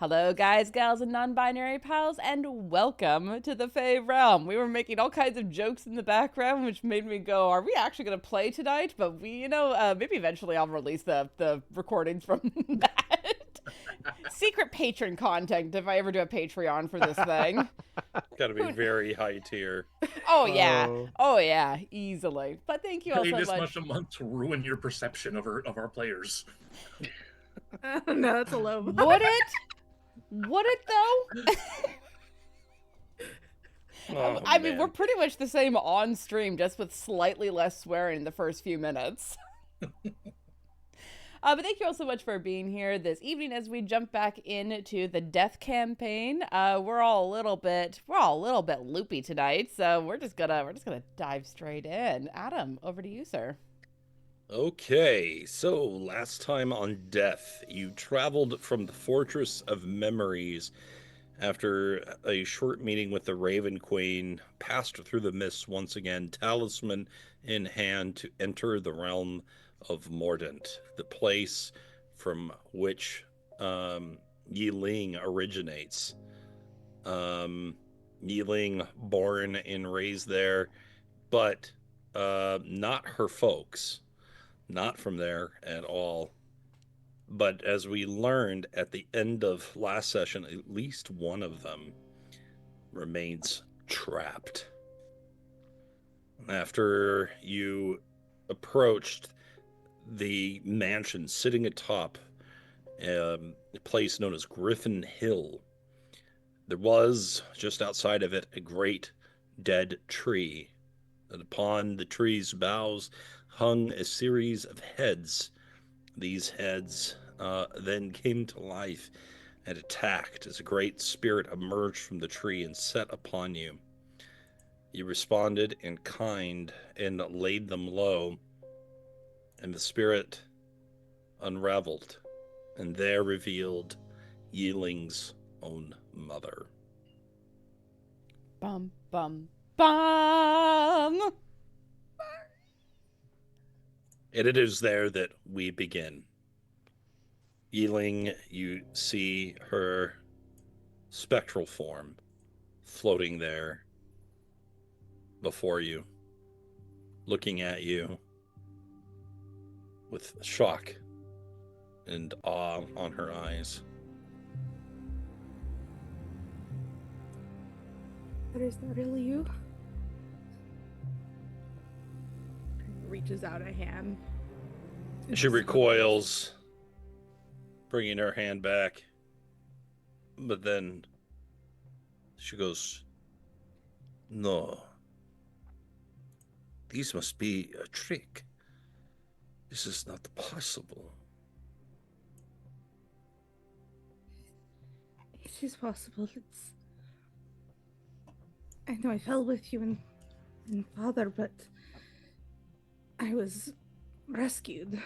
Hello, guys, gals, and non binary pals, and welcome to the Fae Realm. We were making all kinds of jokes in the background, which made me go, are we actually going to play tonight? But maybe eventually I'll release the recordings from that. Secret patron content if I ever do a Patreon for this thing. Got to be very high tier. Oh, yeah. Oh, Oh, yeah. Easily. But thank you all Pay so this much. much a month to ruin your perception of our players. no, that's a low bar. Would it? Would it, though? Oh, I mean, man. we're pretty much the same on stream, just with slightly less swearing in the first few minutes. But thank you all so much for being here this evening as we jump back into the death campaign. We're all a little bit loopy tonight, so we're just gonna dive straight in. Adam, over to you, sir. Okay, so last time on Death, you traveled from the Fortress of Memories after a short meeting with the Raven Queen, passed through the mists once again, talisman in hand, to enter the realm of Mordent, the place from which Yi-Ling originates. Yi-Ling, born and raised there, but not her folks, not from there at all. But as we learned at the end of last session, at least one of them remains trapped. After you approached the mansion sitting atop a place known as Griffin Hill, there was, just outside of it, a great dead tree. And upon the tree's boughs hung a series of heads. These heads then came to life and attacked as a great spirit emerged from the tree and set upon you. You responded in kind and laid them low, and the spirit unraveled, and there revealed Yi-Ling's own mother. Bum bum bum. And it is there that we begin. Yi-Ling, you see her spectral form floating there before you, looking at you with shock and awe on her eyes. But is that really you? Reaches out a hand. She recoils, bringing her hand back, but then she goes, "No, these must be a trick. This is not possible." It is possible. I know I fell with you and father, but I was rescued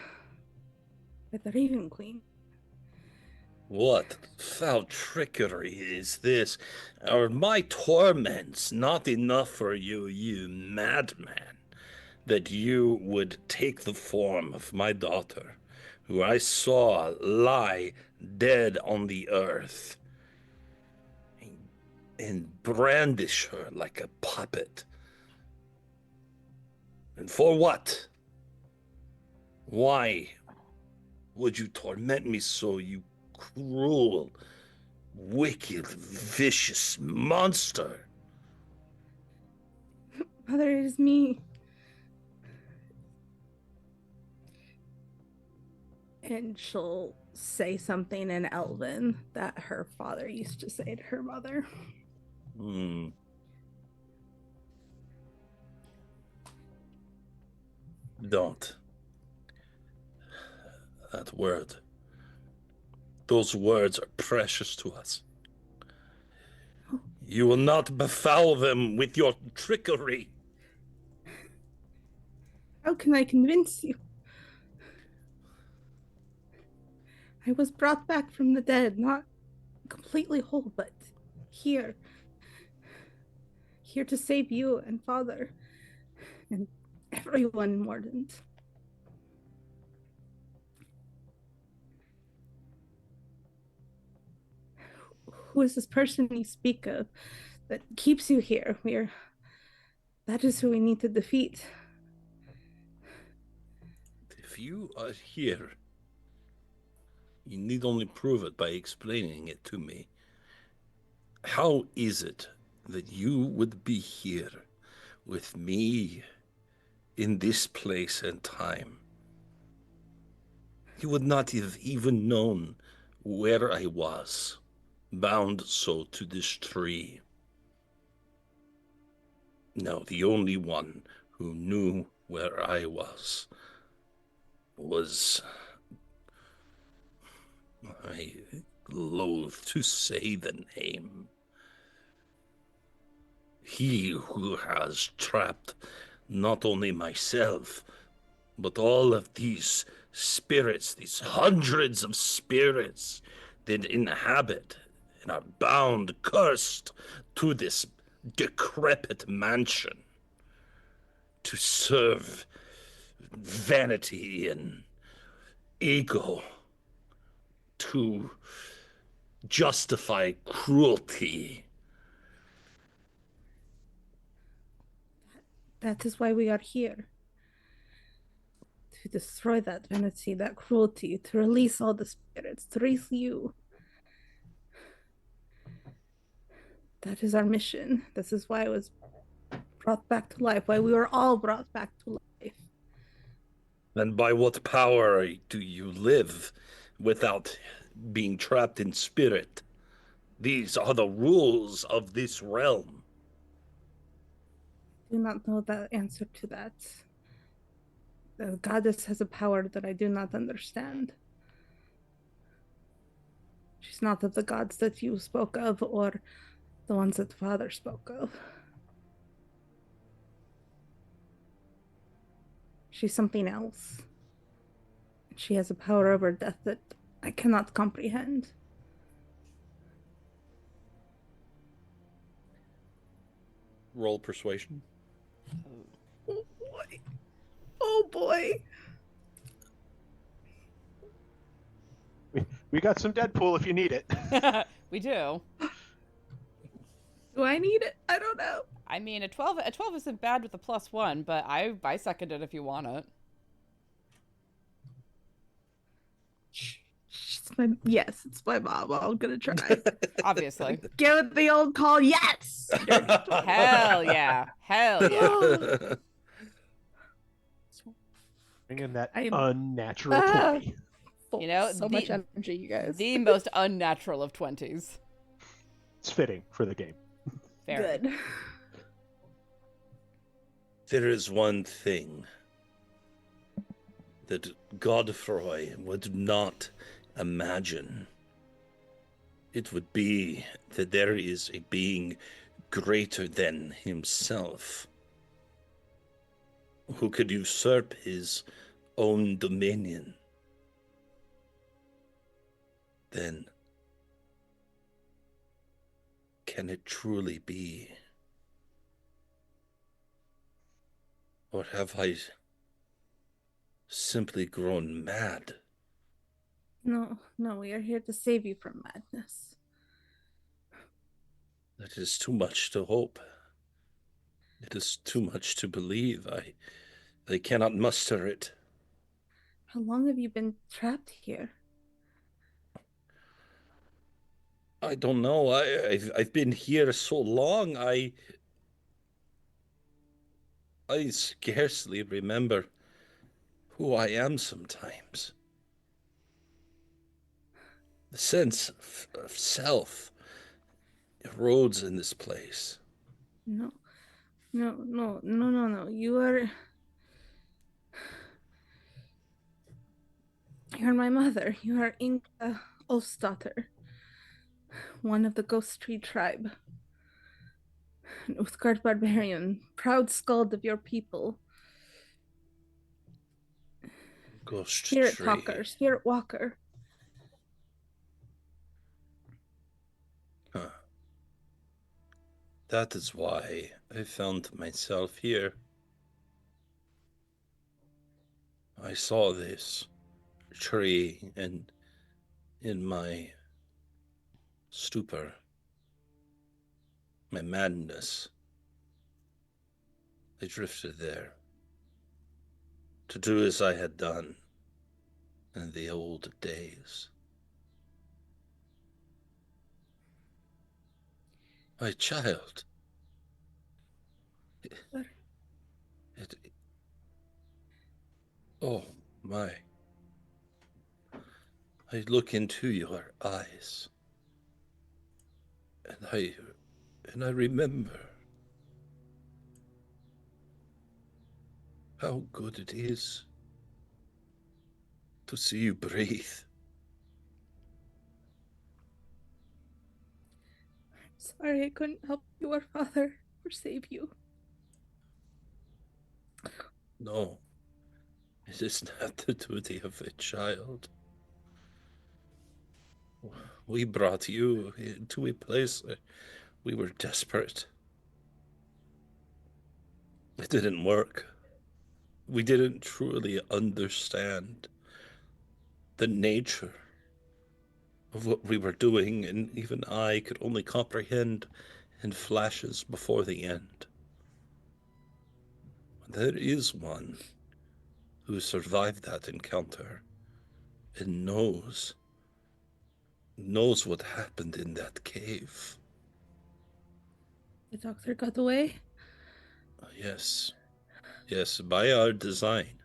by the Raven Queen. What foul trickery is this? Are my torments not enough for you, you madman, that you would take the form of my daughter, who I saw lie dead on the earth, and brandish her like a puppet? And for what? Why would you torment me so, you cruel, wicked, vicious monster? Mother, it is me. And she'll say something in Elven that her father used to say to her mother. Don't. That word. Those words are precious to us. You will not befoul them with your trickery. How can I convince you? I was brought back from the dead, not completely whole, but here. Here to save you and father and everyone in Mordent. Who is this person you speak of that keeps you here? That is who we need to defeat. If you are here, you need only prove it by explaining it to me. How is it that you would be here with me in this place and time? You would not have even known where I was, bound so to this tree. No, the only one who knew where I was I loathe to say the name. He who has trapped not only myself, but all of these spirits, these hundreds of spirits that inhabit and are bound, cursed to this decrepit mansion to serve vanity and ego, to justify cruelty. That is why we are here. To destroy that vanity, that cruelty, to release all the spirits, to release you. That is our mission. This is why I was brought back to life, why we were all brought back to life. And by what power do you live without being trapped in spirit? These are the rules of this realm. I do not know the answer to that. The goddess has a power that I do not understand. She's not of the gods that you spoke of or the ones that Father spoke of. She's something else. She has a power over death that I cannot comprehend. Roll persuasion. Oh boy. Oh boy. We got some Deadpool if you need it. We do. Do I need it? I don't know. I mean, a 12 isn't bad with a +1, but I second it if you want it. Yes, it's my mom. I'm gonna try. Obviously. Give it the old call. Yes. Hell yeah. Hell yeah. Bring in that I am- unnatural 20. You know, so much energy, you guys. The most unnatural of 20s. It's fitting for the game. Fair. Good. There is one thing that Godfrey would not imagine. It would be that there is a being greater than himself who could usurp his own dominion. Then, can it truly be? Or have I simply grown mad? No, we are here to save you from madness. That is too much to hope. It is too much to believe. I cannot muster it. How long have you been trapped here? I don't know. I've been here so long. I scarcely remember who I am sometimes. The sense of self erodes in this place. No. You're my mother. You are Inga Ulfsdottir, one of the Ghost Tree tribe. An Uthgard barbarian, proud skald of your people. Ghost Spirit tree. talker, spirit walker. Huh. That is why I found myself here. I saw this tree and in my stupor, my madness. I drifted there to do as I had done in the old days. My child. What? It, oh, my. I look into your eyes, and I remember how good it is to see you breathe. Sorry I couldn't help you or father or save you. No, it is not the duty of a child. We brought you into a place where we were desperate. It didn't work. We didn't truly understand the nature of what we were doing, and even I could only comprehend in flashes before the end. There is one who survived that encounter and knows what happened in that cave. The doctor got away? Yes, by our design,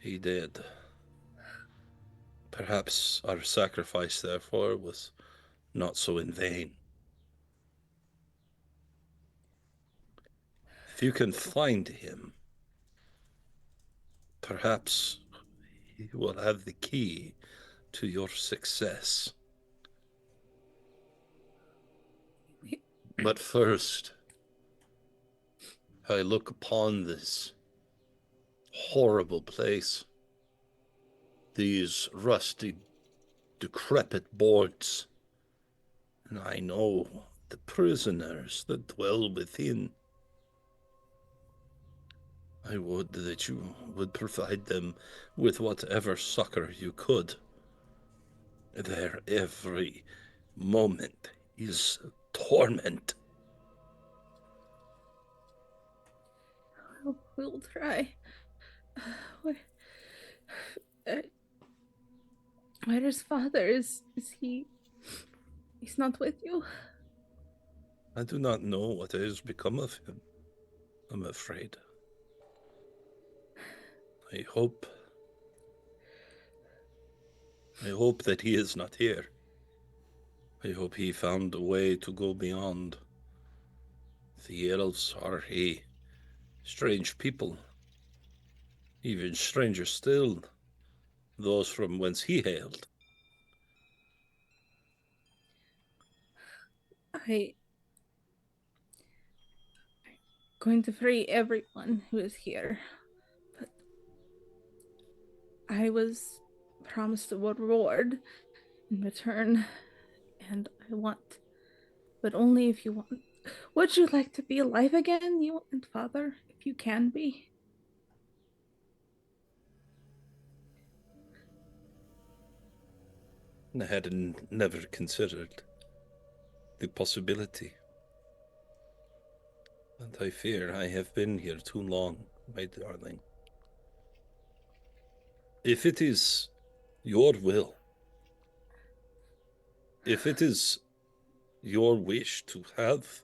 he did. Perhaps our sacrifice, therefore, was not so in vain. If you can find him, perhaps he will have the key to your success. But first, I look upon this horrible place, these rusty, decrepit boards, and I know the prisoners that dwell within. I would that you would provide them with whatever succor you could. Their every moment is torment. We'll try. Where, uh, where is father? Is he? He's not with you? I do not know what has become of him, I'm afraid. I hope that he is not here. I hope he found a way to go beyond. The elves are a strange people. Even stranger still, those from whence he hailed. I'm going to free everyone who is here. But I was promised a reward in return, and I want, but only if you want. Would you like to be alive again, you and father, if you can be? I had never considered the possibility. And I fear I have been here too long, my darling. If it is your will, if it is your wish to have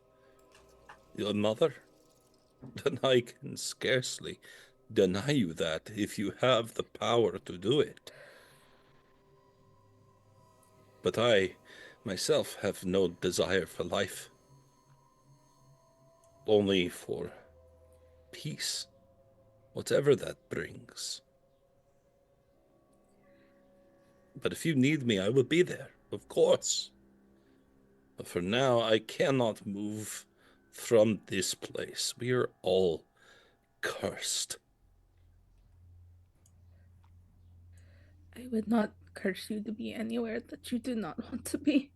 a mother, then I can scarcely deny you that if you have the power to do it. But I, myself, have no desire for life, only for peace, whatever that brings. But if you need me, I will be there, of course. But for now, I cannot move from this place. We are all cursed. I would not curse you to be anywhere that you do not want to be.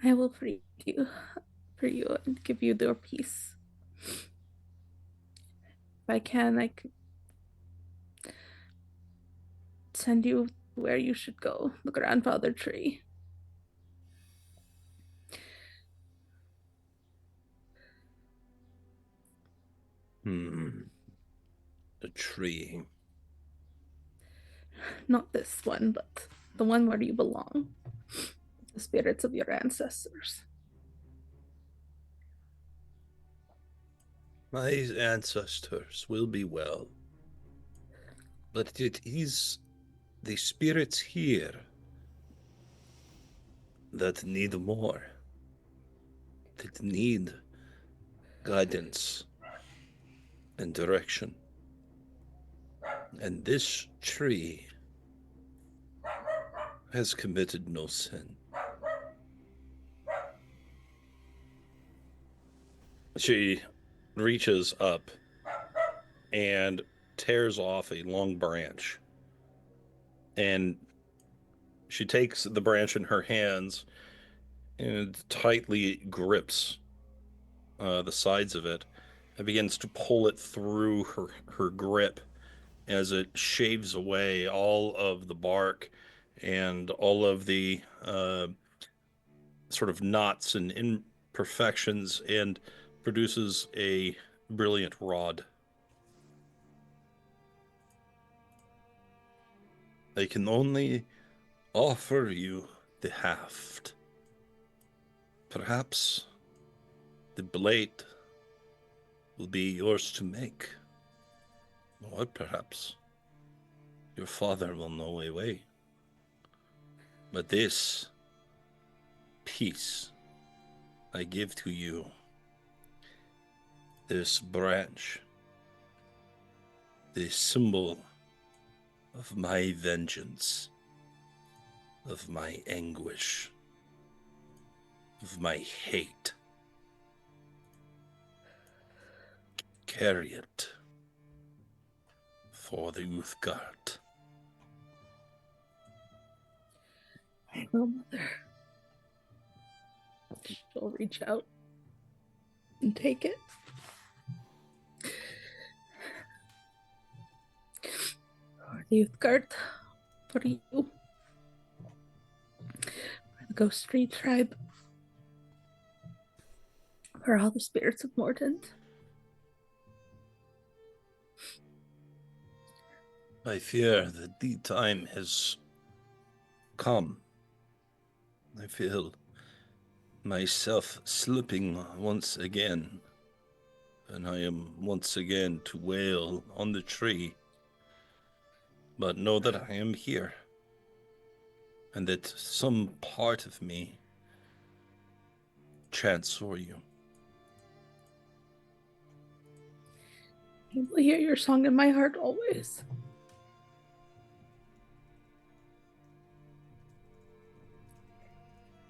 I will free you for you and give you your peace. If I can, I could send you where you should go, the grandfather tree. A tree. Not this one, but the one where you belong. The spirits of your ancestors. My ancestors will be well. But it is the spirits here that need more. That need guidance and direction. And this tree has committed no sin. She reaches up and tears off a long branch. And she takes the branch in her hands and tightly grips the sides of it and begins to pull it through her grip as it shaves away all of the bark and all of the sort of knots and imperfections and produces a brilliant rod. I can only offer you the haft. Perhaps the blade will be yours to make. Or perhaps your father will know a way. But this piece I give to you, this branch, the symbol of my vengeance, of my anguish, of my hate. Carry it for the Uthgard. I will, Mother. She'll reach out and take it. For the Uthgard, for you, for the Ghost Tree tribe, for all the spirits of Mordent. I fear that the time has come. I feel myself slipping once again, and I am once again to wail on the tree. But know that I am here, and that some part of me chants for you. I will hear your song in my heart always.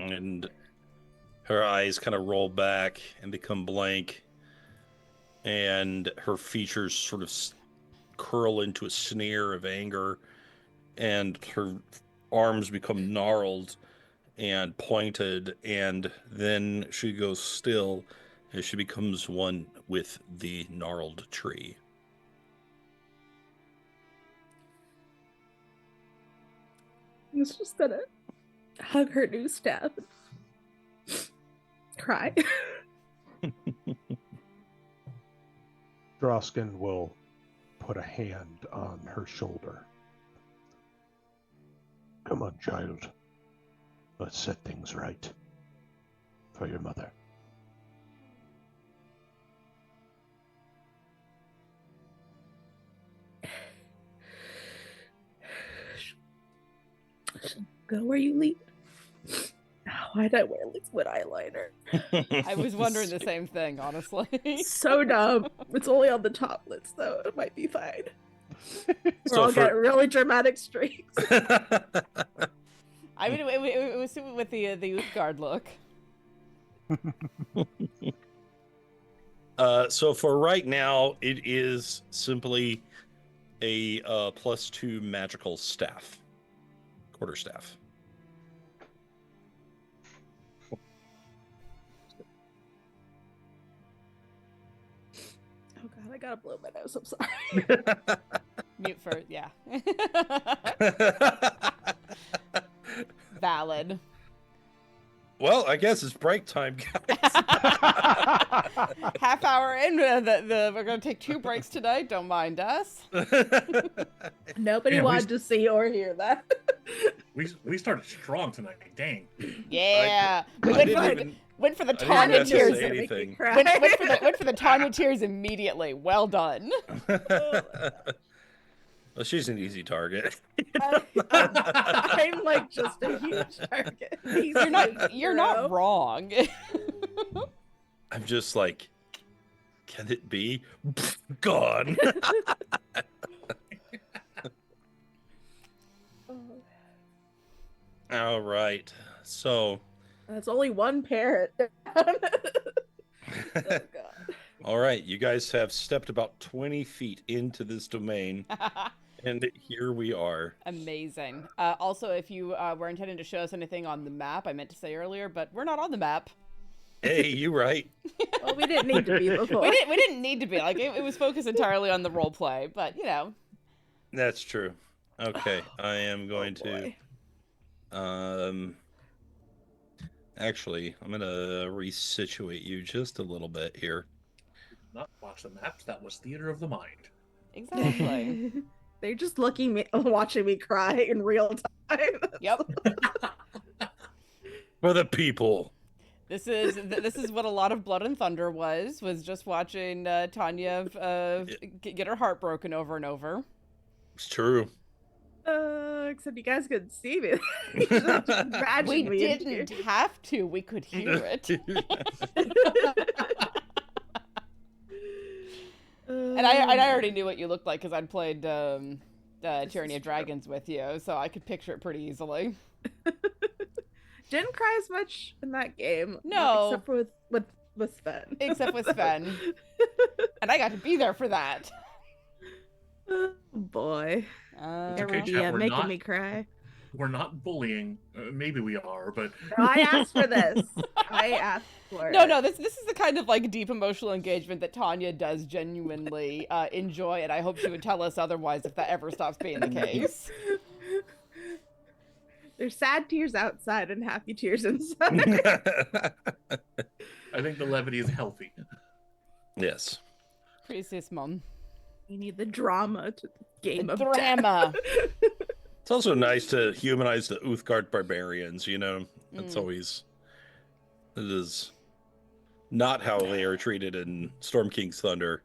And her eyes kind of roll back and become blank, and her features sort of curl into a sneer of anger, and her arms become gnarled and pointed, and then she goes still as she becomes one with the gnarled tree. He's just gonna hug her new staff and cry. Drausken will put a hand on her shoulder. Come on, child. Let's set things right for your mother. Go where you lead. Why'd I wear liquid eyeliner? I was wondering the same thing, honestly. So dumb. It's only on the top lids, though. It might be fine. We're So all got really dramatic streaks. I mean, it was with the Uthgard look. So for right now, it is simply a +2 magical staff, quarterstaff. Oh god, I gotta blow my nose. I'm sorry. Mute for, yeah. Valid. Well, I guess it's break time, guys. Half hour in, we're going to take 2 breaks tonight. Don't mind us. Nobody Yeah, wanted to see or hear that. We started strong tonight. Dang. Yeah. We I went didn't for the I didn't Tanya have to tears. say anything. Went for the Tanya tears immediately. Well done. Well, she's an easy target. I'm like just a huge target. You're not wrong. I'm just like, can it be? Gone. All right. So, That's only one parrot. Oh, God. all right. You guys have stepped about 20 feet into this domain, and here we are. Amazing. Also, if you were intending to show us anything on the map, I meant to say earlier, but we're not on the map. Hey, you right. Well, we didn't need to be before. We didn't need to be. Like, it was focused entirely on the role play, but, you know. That's true. Okay, I am going boy. to actually, I'm going to resituate you just a little bit here. Not watch the maps. That was theater of the mind. Exactly. They're just watching me cry in real time. Yep. For the people. This is what a lot of Blood and Thunder was just watching Tanya get her heart broken over and over. It's true. Except you guys couldn't see me. You just imagined We me in didn't tears. have to. We could hear it. And I already knew what you looked like because I'd played Tyranny of Dragons with you, so I could picture it pretty easily. Didn't cry as much in that game. No. Except with Sven. Except with Sven. And I got to be there for that. Oh, boy. It's okay, Every chat, we're making not- me cry. We're not bullying. Maybe we are, but No, I asked for this. I asked for it. No, this is the kind of like deep emotional engagement that Tanya does genuinely enjoy, and I hope she would tell us otherwise if that ever stops being the case. There's sad tears outside and happy tears inside. I think the levity is healthy. Yes. Precisement. We need the drama to the game The of drama. death. It's also nice to humanize the Uthgard barbarians, you know? That's always... It is not how they are treated in Storm King's Thunder.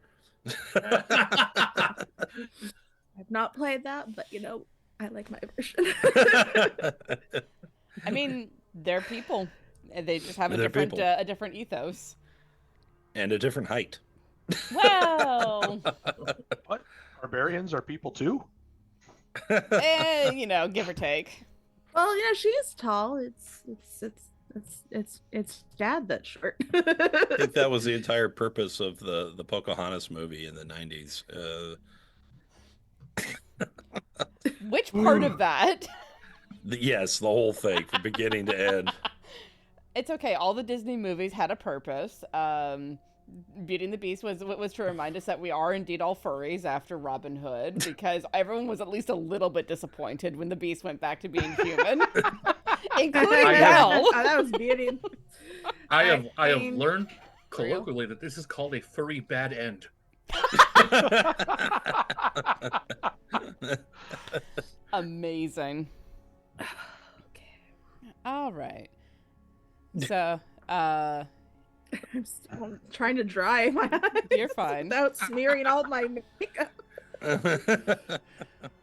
I've not played that, but you know, I like my version. I mean, they're people. They just have They're people. a different ethos. And a different height. Well, What? Barbarians are people too? you know, give or take. Well, you know, she is tall. It's dad that's short. I think that was the entire purpose of the Pocahontas movie in the 90s. Which part of that? Yes, the whole thing from beginning to end. It's okay. All the Disney movies had a purpose. Beauty and the Beast was to remind us that we are indeed all furries after Robin Hood, because everyone was at least a little bit disappointed when the Beast went back to being human, including Belle. Oh, that was Beauty. I have mean, learned colloquially that this is called a furry bad end. Amazing. All right. So, I'm trying to dry my eyes. You're fine. Without smearing all my makeup.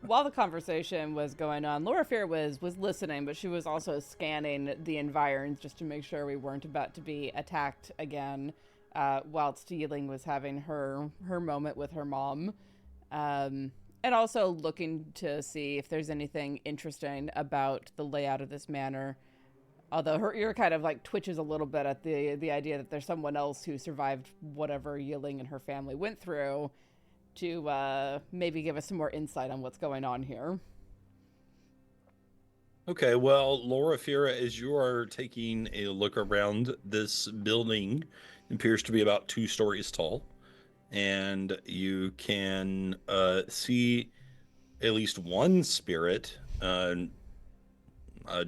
While the conversation was going on, Loraphyra was listening, but she was also scanning the environs just to make sure we weren't about to be attacked again, whilst Yi-Ling was having her moment with her mom. And also looking to see if there's anything interesting about the layout of this manor. Although her ear kind of like twitches a little bit at the idea that there's someone else who survived whatever Yi-Ling and her family went through, to maybe give us some more insight on what's going on here. Okay, well, Loraphyra, as you are taking a look around, this building appears to be about 2 stories tall, and you can see at least one spirit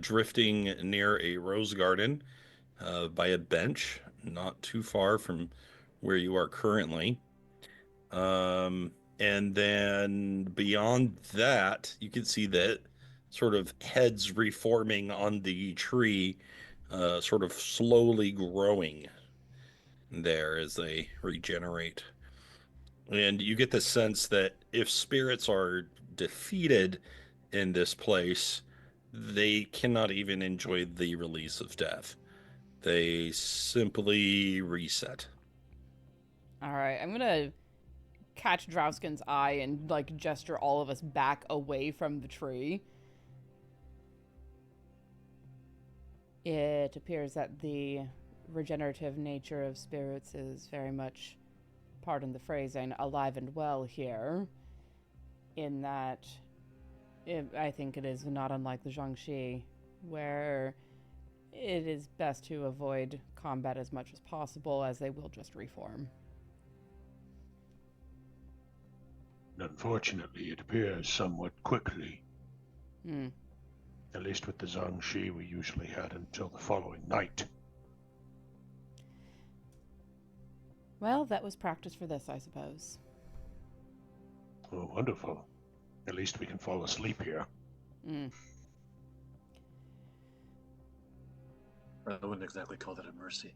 drifting near a rose garden. by a bench, not too far from where you are currently. And then beyond that, you can see that sort of heads reforming on the tree, sort of slowly growing there as they regenerate. And you get the sense that if spirits are defeated in this place, they cannot even enjoy the release of death. They simply reset. All right, I'm gonna catch Drausken's eye and like gesture all of us back away from the tree. It appears that the regenerative nature of spirits is very much, pardon the phrasing, alive and well here. In that, I think it is not unlike the Zhangxi, where it is best to avoid combat as much as possible, as they will just reform. Unfortunately, it appears somewhat quickly. Hmm. At least with the Zhangxi, we usually had until the following night. Well, that was practice for this, I suppose. Oh, wonderful. At least we can fall asleep here. Hmm. I wouldn't exactly call that a mercy.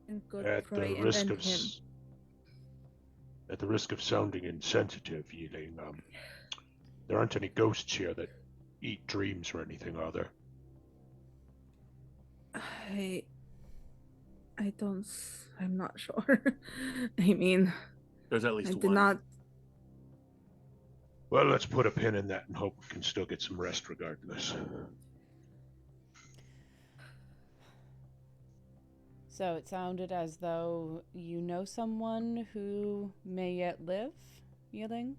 And good At pray the and risk end of him. at the risk of sounding insensitive, Yi-Ling, there aren't any ghosts here that eat dreams or anything, are there? I'm not sure. I mean, There's at I least did one. not. Well, let's put a pin in that and hope we can still get some rest regardless. So it sounded as though you know someone who may yet live, Yi-Ling?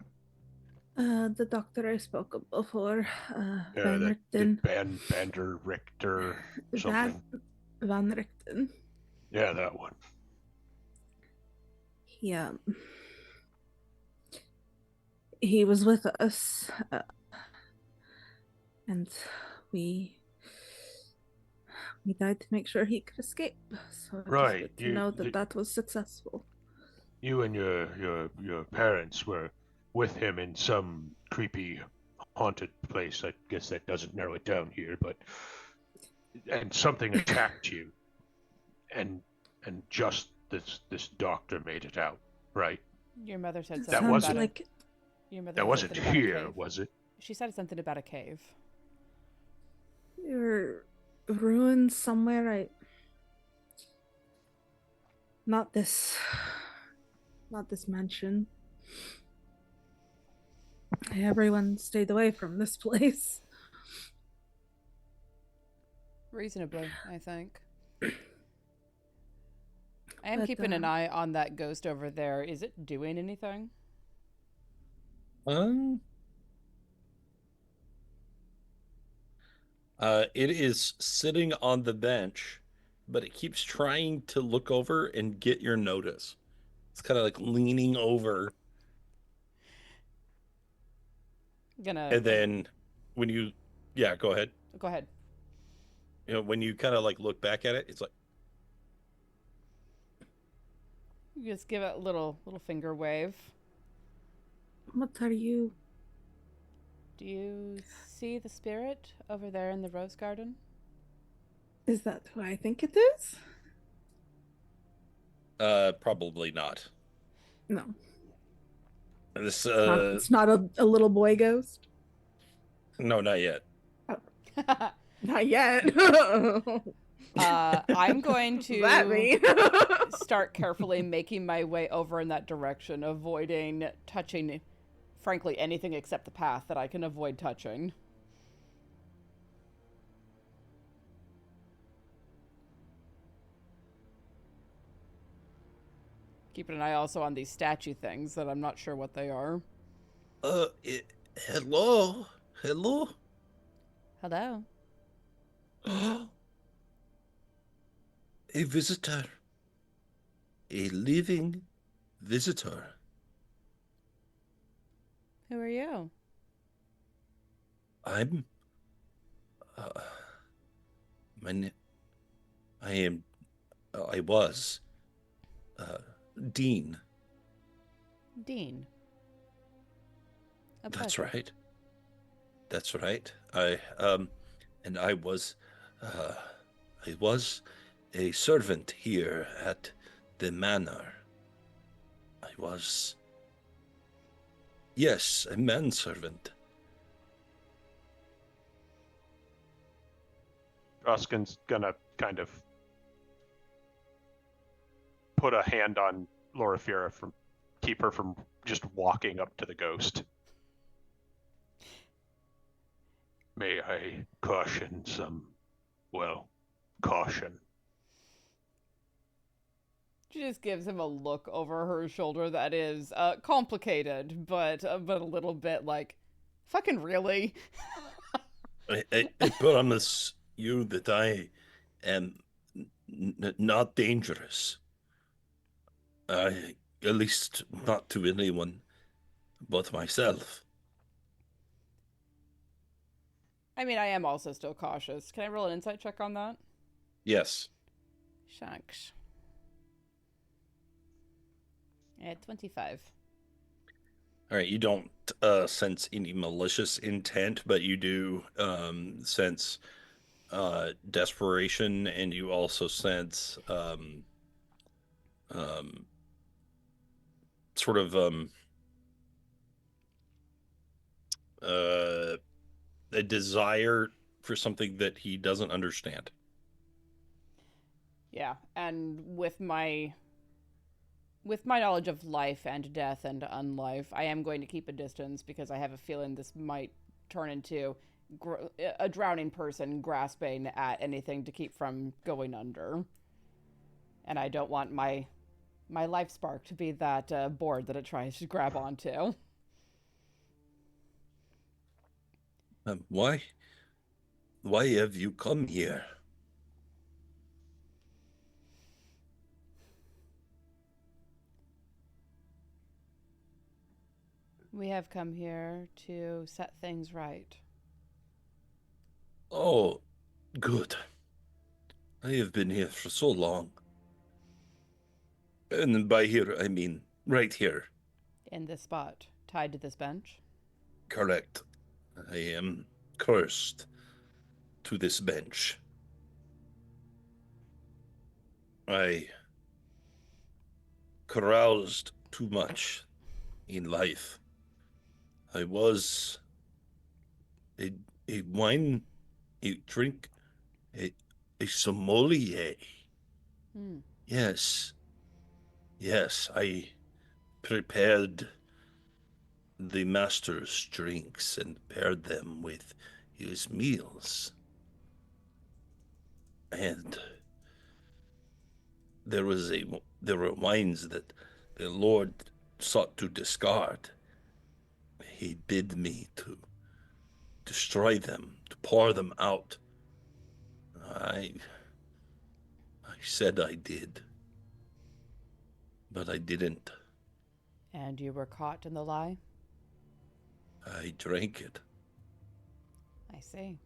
The doctor I spoke of before, Van That Richten. Bander Richter Van, something. Van Richten. Yeah, that one. He was with us, and we died to make sure he could escape. So it's Right, just good to know that that was successful. You and your parents were with him in some creepy haunted place. I guess that doesn't narrow it down here, but and something attacked you, and just this doctor made it out, right? Your mother said That something wasn't- about like it. Your mother That said wasn't something about a here, cave. was it? She said something about a cave. your ruins somewhere. Not this mansion. Everyone stayed away from this place. Reasonably, I think. I am But, keeping an eye on that ghost over there. Is it doing anything? It is sitting on the bench, but it keeps trying to look over and get your notice. It's kind of like leaning over, and then when you, yeah, go ahead. Go ahead. You know, when you kind of like look back at it, it's like, You just give it a little finger wave. What are you? Do you see the spirit over there in the rose garden? Is that who I think it is? probably not. No. This, It's not a little boy ghost. no, not yet. Not yet. I'm going What does that mean? to start carefully making my way over in that direction, avoiding touching, frankly, anything except the path that I can avoid touching. Keeping an eye also on these statue things that I'm not sure what they are. Hello? Hello? Hello? A visitor. A living visitor. Who are you? I'm... My na- I am. I was. Uh, Dean. Dean. A That's pleasure. right. That's right. And uh, I was a servant here at the manor. I was, yes, a manservant. Drausken's gonna kind of put a hand on Loraphyra from keep her from just walking up to the ghost. May I caution some, well, caution. She just gives him a look over her shoulder that is complicated, but a little bit like, fucking really? I promise you that I am not dangerous. At least not to anyone but myself. I mean, I am also still cautious. Can I roll an insight check on that? Yes. Shanks. 25. All right, you don't sense any malicious intent, but you do sense desperation, and you also sense um, sort of uh, a desire for something that he doesn't understand. Yeah, and with my knowledge of life and death and unlife, I am going to keep a distance because I have a feeling this might turn into a drowning person grasping at anything to keep from going under. And I don't want my life spark to be that board that it tries to grab onto. Why? Why have you come here? We have come here to set things right. Oh, good. I have been here for so long. And by here, I mean right here. In this spot, tied to this bench. Correct. I am cursed to this bench. I caroused too much in life. I was a, a wine, a drink, a, a sommelier. Hmm. Yes, yes, I prepared the master's drinks and paired them with his meals. And there were wines that the Lord sought to discard. He bid me to destroy them, to pour them out. I I said I did, but I didn't. And you were caught in the lie? I drank it. I see.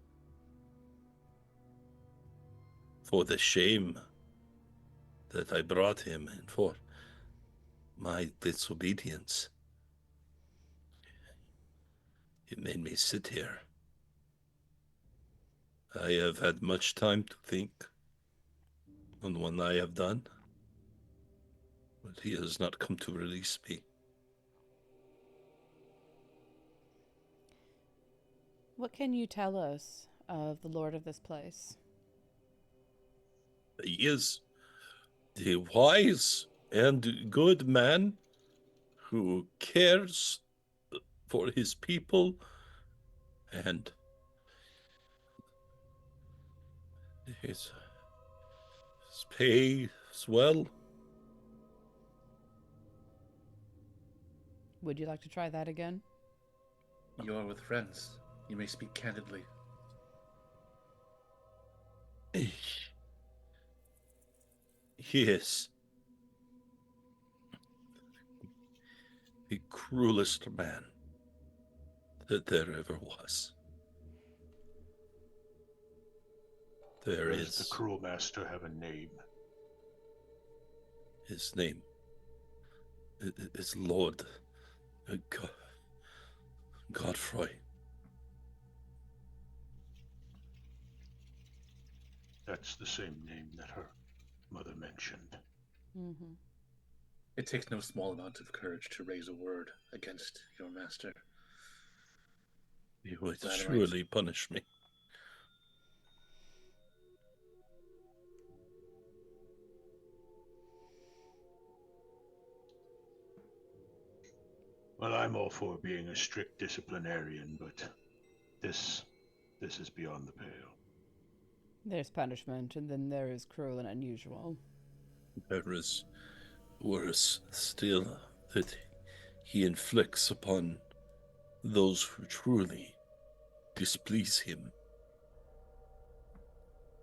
For the shame that I brought him and for my disobedience. It made me sit here. I have had much time to think on what I have done, but he has not come to release me. What can you tell us of the lord of this place? He is a wise and good man who cares for his people and his pay as well. Would you like to try that again? You are with friends. You may speak candidly. Yes, the cruelest man that there ever was. There Does the is cruel master have a name? his name. Is Lord Godfrey. That's the same name that her mother mentioned. Mm-hmm. It takes no small amount of courage to raise a word against your master. He would That surely punish me. Well, I'm all for being a strict disciplinarian, but this is beyond the pale. There's punishment, and then there is cruel and unusual. There is worse still that he inflicts upon those who truly displease him.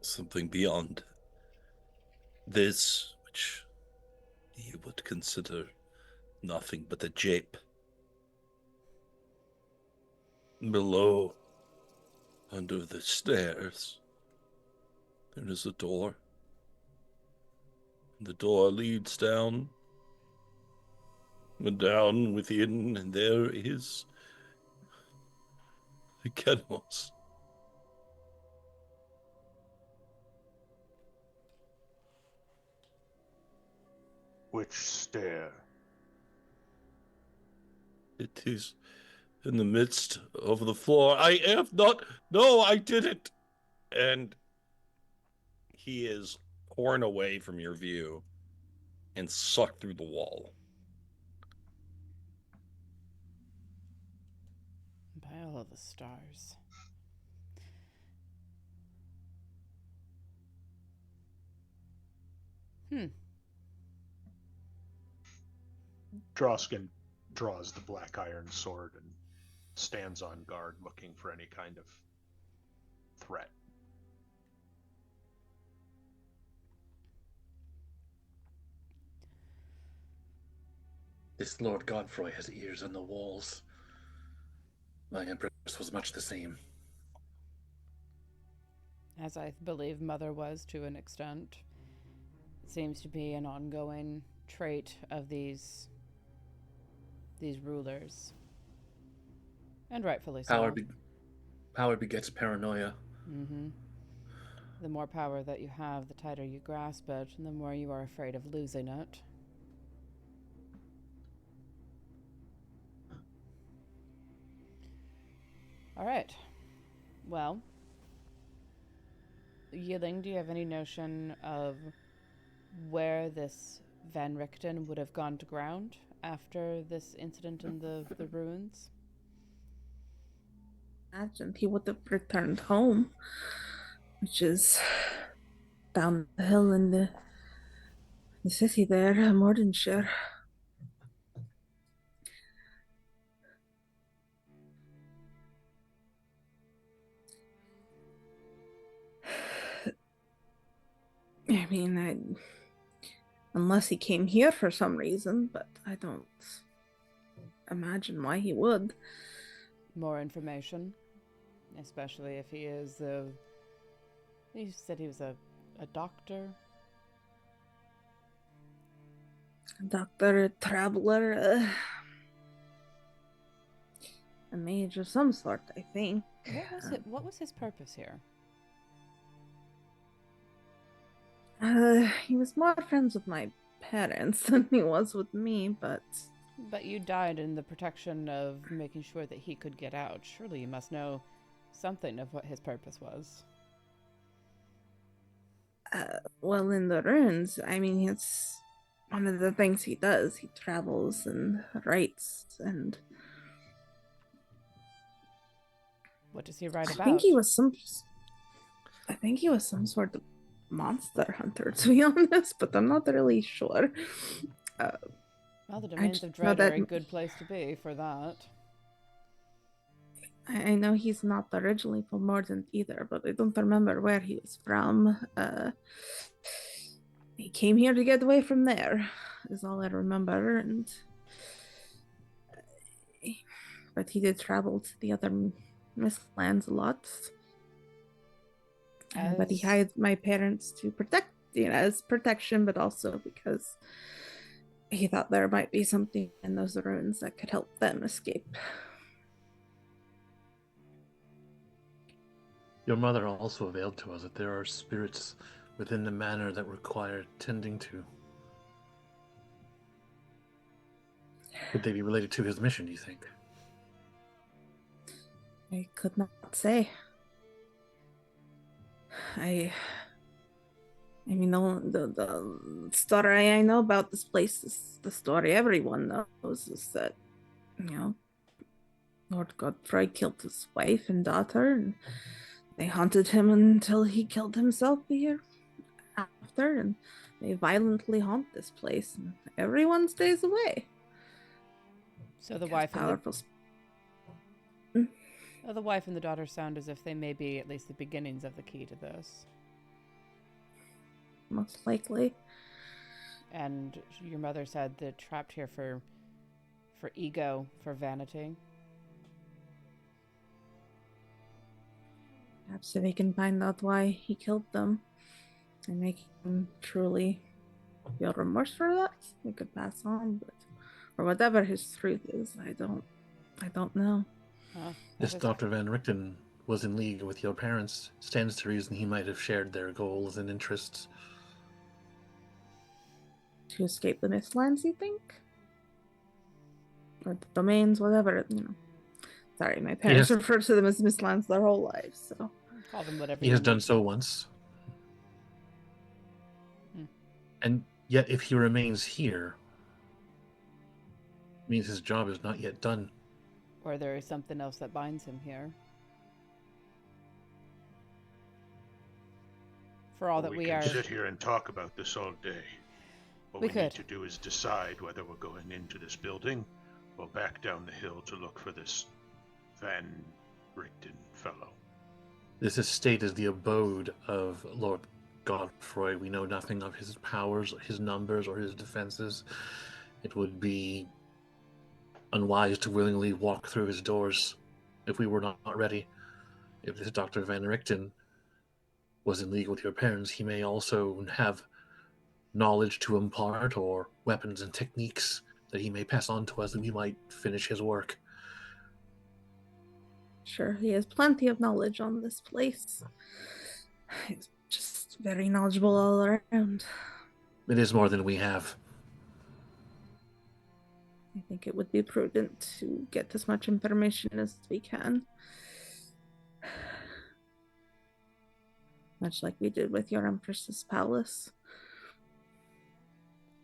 Something beyond this, which he would consider nothing but a jape. Below, under the stairs, there is a door. The door leads down, and down within, and there is the kennels. Which stair? It is in the midst of the floor. I have not. No, I didn't. And he is torn away from your view and sucked through the wall. By all of the stars. Drausken draws the black iron sword and stands on guard looking for any kind of threat. This Lord Godfrey has ears on the walls. My Empress was much the same. As I believe Mother was to an extent. It seems to be an ongoing trait of these rulers. And rightfully so. Power begets paranoia. Mm-hmm. The more power that you have, the tighter you grasp it, and the more you are afraid of losing it. All right. Well, Yi-Ling, do you have any notion of where this Van Richten would have gone to ground after this incident in the ruins? Imagine he would have returned home, which is down the hill in the city there, Mordenshire. I mean, unless he came here for some reason, but I don't imagine why he would. More information, especially if he is he said he was a doctor. A doctor, a traveler, a mage of some sort, I think. What was his purpose here? He was more friends with my parents than he was with me, but... But you died in the protection of making sure that he could get out. Surely you must know something of what his purpose was. Well, in the ruins, I mean, it's one of the things he does. He travels and writes, and... What does he write about? I think he was some sort of monster hunter, to be honest, but I'm not really sure. Well, the Domains of Dread are a good place to be for that. I know he's not originally from Mordent either, but I don't remember where he was from. He came here to get away from there, is all I remember, but he did travel to the other Mistlands a lot. But he hired my parents to protect, as protection, but also because he thought there might be something in those ruins that could help them escape. Your mother also availed to us that there are spirits within the manor that require tending to. Could they be related to his mission, do you think? I could not say. I mean, the story I know about this place is the story everyone knows, is that, Lord Godfrey killed his wife and daughter, and they haunted him until he killed himself a year after, and they violently haunt this place, and everyone stays away. So the wife powerful. The wife and the daughter sound as if they may be at least the beginnings of the key to this. Most likely. And your mother said they're trapped here for ego, for vanity. Perhaps if we can find out why he killed them and make him truly feel remorse for that, we could pass on. But or whatever his truth is, I don't know. This Dr. Van Richten was in league with your parents. Stands to reason he might have shared their goals and interests. To escape the Mistlands, you think? Or the domains, whatever, Sorry, my parents refer to them as Mistlands their whole lives, so. Call them whatever he has done so once. And yet, if he remains here, it means his job is not yet done. Or there is something else that binds him here. For all that we are... We can sit here and talk about this all day. What we need to do is decide whether we're going into this building or back down the hill to look for this Van Richten fellow. This estate is the abode of Lord Godfrey. We know nothing of his powers, his numbers, or his defenses. It would be unwise to willingly walk through his doors if we were not ready. If this Dr. Van Richten was in league with your parents, he may also have knowledge to impart or weapons and techniques that he may pass on to us, and we might finish his work. Sure, he has plenty of knowledge on this place. He's just very knowledgeable all around. It is more than we have. I think it would be prudent to get as much information as we can. Much like we did with your Empress's palace.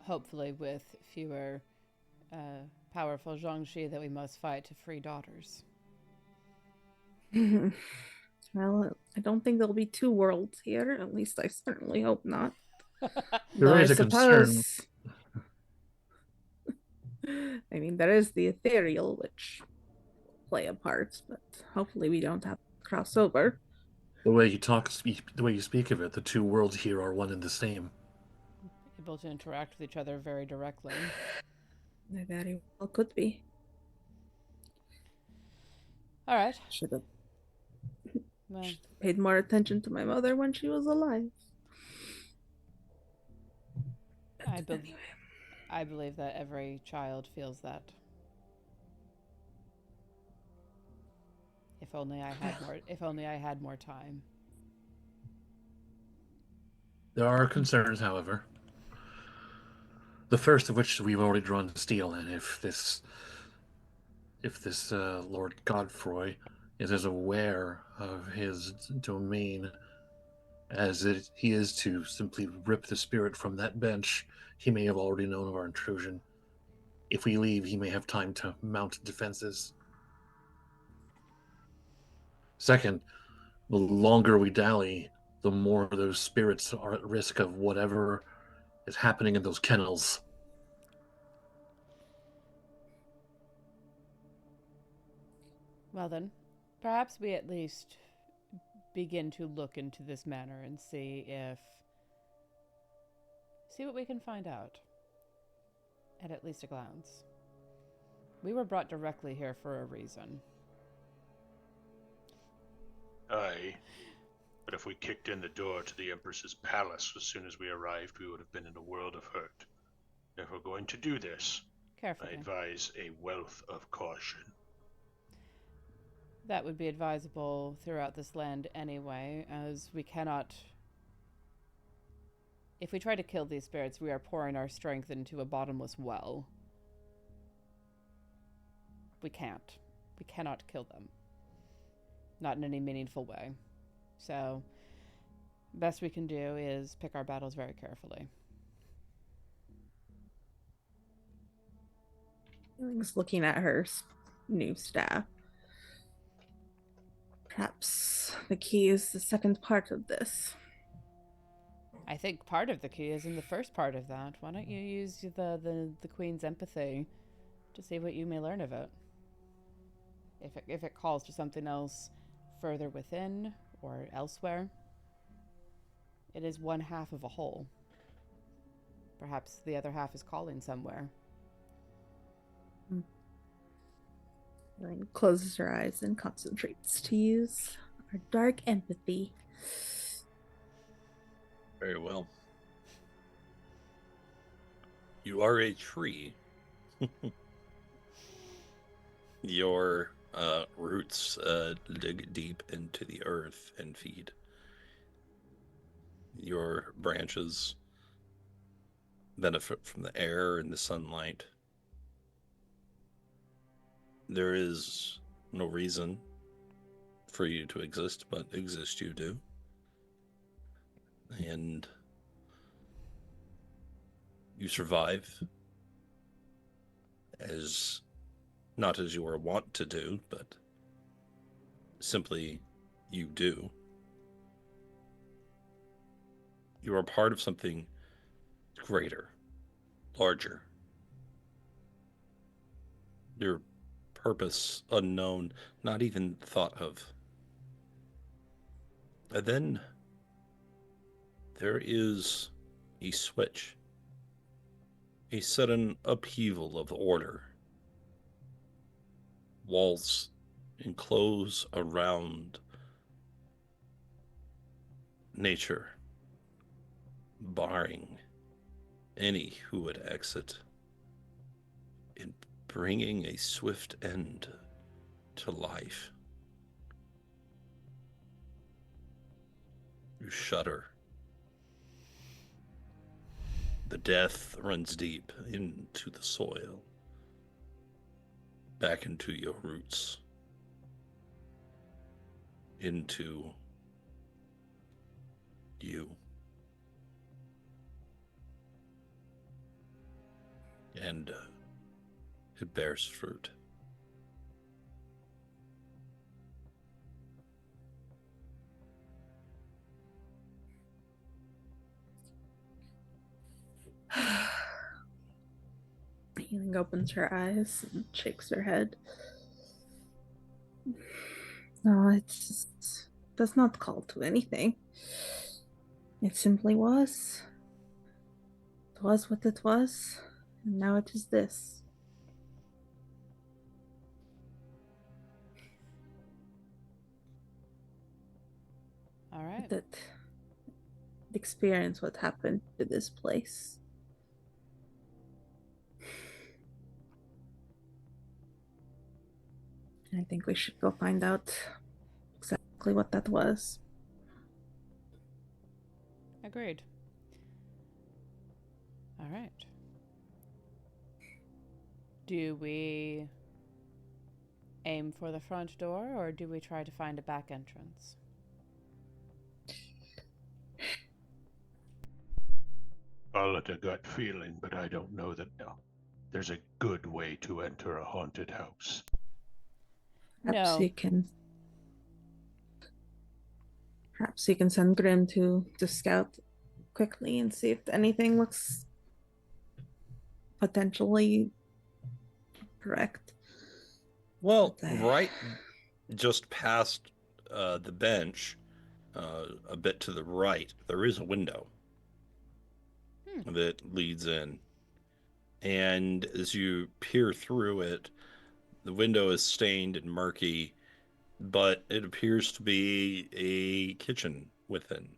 Hopefully with fewer powerful Zhongxi that we must fight to free daughters. Well, I don't think there'll be two worlds here. At least I certainly hope not. There is a concern. I mean, there is the ethereal, which will play a part, but hopefully we don't have to cross over. The way you speak of it, the two worlds here are one and the same. Able to interact with each other very directly. They very well could be. All right. Should have paid more attention to my mother when she was alive. I believe that every child feels that. If only I had more time. There are concerns, however. The first of which we've already drawn steel, and if this Lord Godfrey is as aware of his domain as he is to simply rip the spirit from that bench, he may have already known of our intrusion. If we leave, he may have time to mount defenses. Second, the longer we dally, the more those spirits are at risk of whatever is happening in those kennels. Well then, perhaps we at least begin to look into this manor and see what we can find out. At least a glance. We were brought directly here for a reason. Aye. But if we kicked in the door to the Empress's palace as soon as we arrived, we would have been in a world of hurt. If we're going to do this, I Carefully. advise a wealth of caution. That would be advisable throughout this land anyway, as we cannot. If we try to kill these spirits, we are pouring our strength into a bottomless well. We can't. We cannot kill them. Not in any meaningful way. So, best we can do is pick our battles very carefully. Yi-Ling's looking at her new staff. Perhaps the key is the second part of this. I think part of the key is in the first part of that. Why don't you use the Queen's empathy to see what you may learn of it? If it calls to something else further within or elsewhere, it is one half of a whole. Perhaps the other half is calling somewhere. Yi-Ling closes her eyes and concentrates to use her dark empathy. Very well. You are a tree. Your roots dig deep into the earth and feed. Your branches benefit from the air and the sunlight. There is no reason for you to exist, but exist you do. And you survive as not as you are wont to do, but simply you do. You are part of something greater, larger. Your purpose unknown, not even thought of. And then there is a switch, a sudden upheaval of order. Walls enclose around nature, barring any who would exit, and bringing a swift end to life. You shudder. The death runs deep into the soil, back into your roots, into you. And it bears fruit. Yi-Ling opens her eyes and shakes her head. No, it just does not call to anything. It simply was. It was what it was, and now it is this. All right. That experience what happened to this place. I think we should go find out exactly what that was. Agreed. All right. Do we aim for the front door, or do we try to find a back entrance? Call it a gut feeling, but I don't know that there's a good way to enter a haunted house. Perhaps No. you can send Grim to scout quickly and see if anything looks potentially correct. Well, right just past the bench, a bit to the right, there is a window that leads in. And as you peer through it, the window is stained and murky. but it appears to be a kitchen within.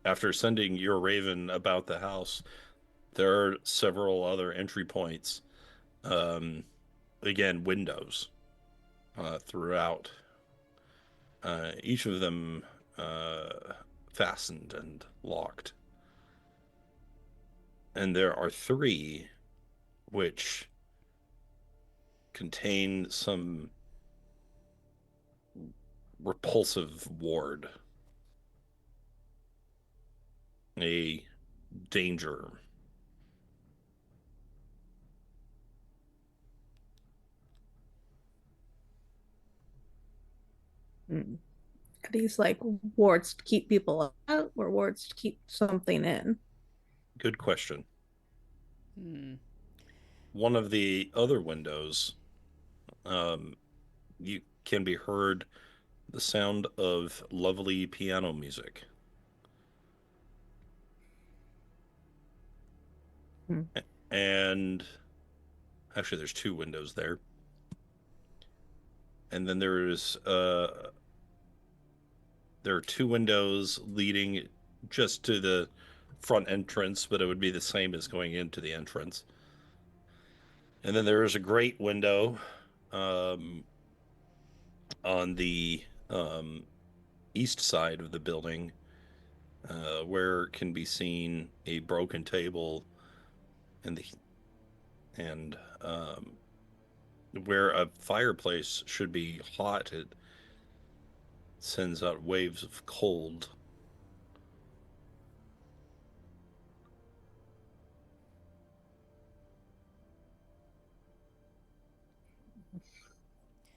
After sending your raven about the house, there are several other entry points. Again, windows throughout. Each of them fastened and locked. And there are 3 which contain some repulsive ward. A danger. Are these like wards to keep people out or wards to keep something in? Good question. Hmm. One of the other windows, you can be heard the sound of lovely piano music. Hmm. And actually, there's 2 windows there. And then there are 2 windows leading just to the front entrance, but it would be the same as going into the entrance. And then there is a great window on the east side of the building, where can be seen a broken table and where a fireplace should be hot, it sends out waves of cold.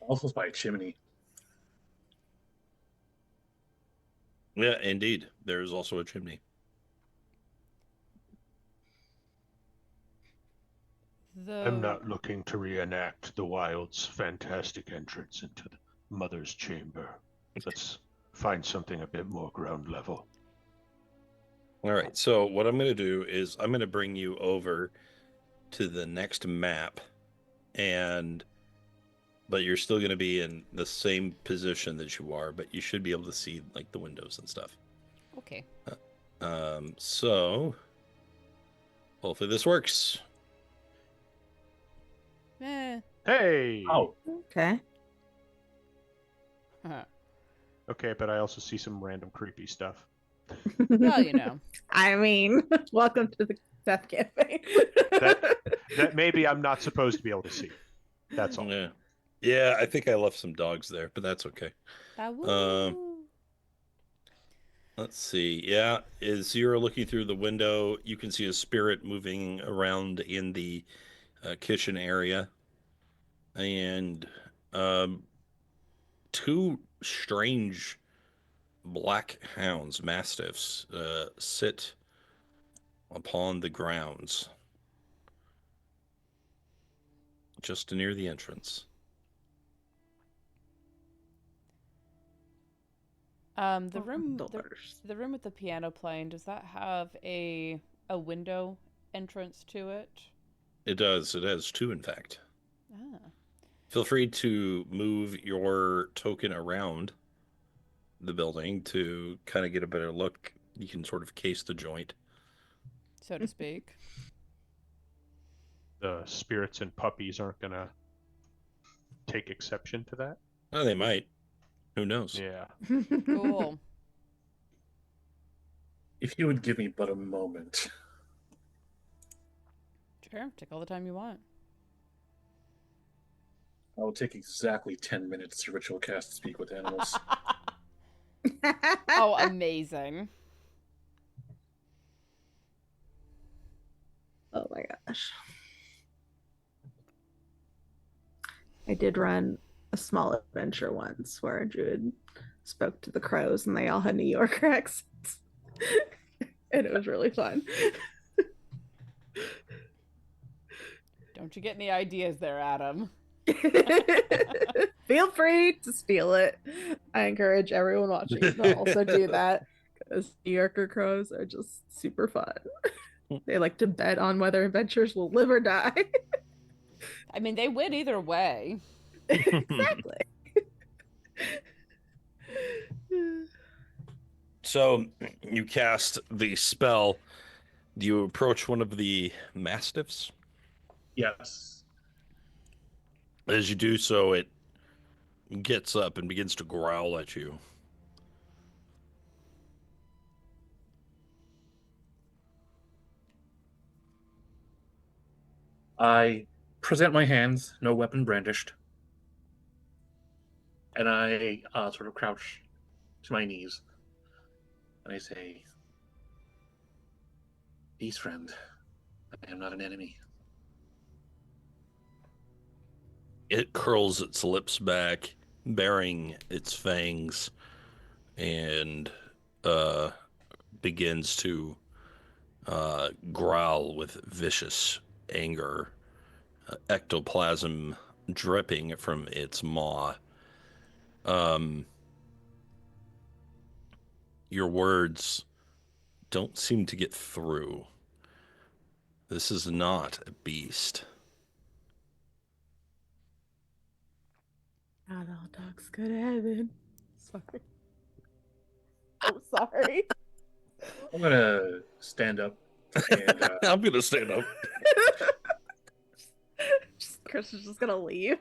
Also by a chimney. Yeah, indeed. There is also a chimney. I'm not looking to reenact the Wild's fantastic entrance into the Mother's Chamber. Let's find something a bit more ground level. All right, so what I'm going to do is I'm going to bring you over to the next map, but you're still going to be in the same position that you are, but you should be able to see like the windows and stuff. Okay. So hopefully this works. Hey! Oh, Okay. Okay, but I also see some random creepy stuff. Well, you know. I mean, welcome to the Death Cafe. That maybe I'm not supposed to be able to see. That's all. Yeah, I think I left some dogs there, but that's okay. Let's see. Yeah, as you're looking through the window, you can see a spirit moving around in the kitchen area. And 2 strange black hounds, mastiffs, sit upon the grounds just near the entrance. The room with the piano playing, does that have a window entrance to it? It does. It has 2, in fact. Ah. Feel free to move your token around the building to kind of get a better look. You can sort of case the joint, so to speak. The spirits and puppies aren't gonna take exception to that. Oh, they might. Who knows? Yeah. Cool. if you would give me but a moment. Sure, take all the time you want. I will take exactly 10 minutes to ritual cast Speak with Animals. Oh, amazing. Oh my gosh. I did run a small adventure once where a druid spoke to the crows and they all had New Yorker accents. And it was really fun. Don't you get any ideas there, Adam? Feel free to steal it. I encourage everyone watching to also do that because New Yorker crows are just super fun. They like to bet on whether adventurers will live or die. I mean, they win either way. Exactly. So you cast the spell. Do you approach one of the mastiffs? Yes. As you do so, it gets up and begins to growl at you. I present my hands, no weapon brandished, and I sort of crouch to my knees, and I say, "Peace, friend. I am not an enemy." It curls its lips back, baring its fangs, and uh, begins to growl with vicious anger, ectoplasm dripping from its maw. Um, your words don't seem to get through. This is not a beast. Not all dogs go to heaven. Sorry. I'm sorry. I'm gonna stand up and I'm gonna stand up. Chris is just gonna leave.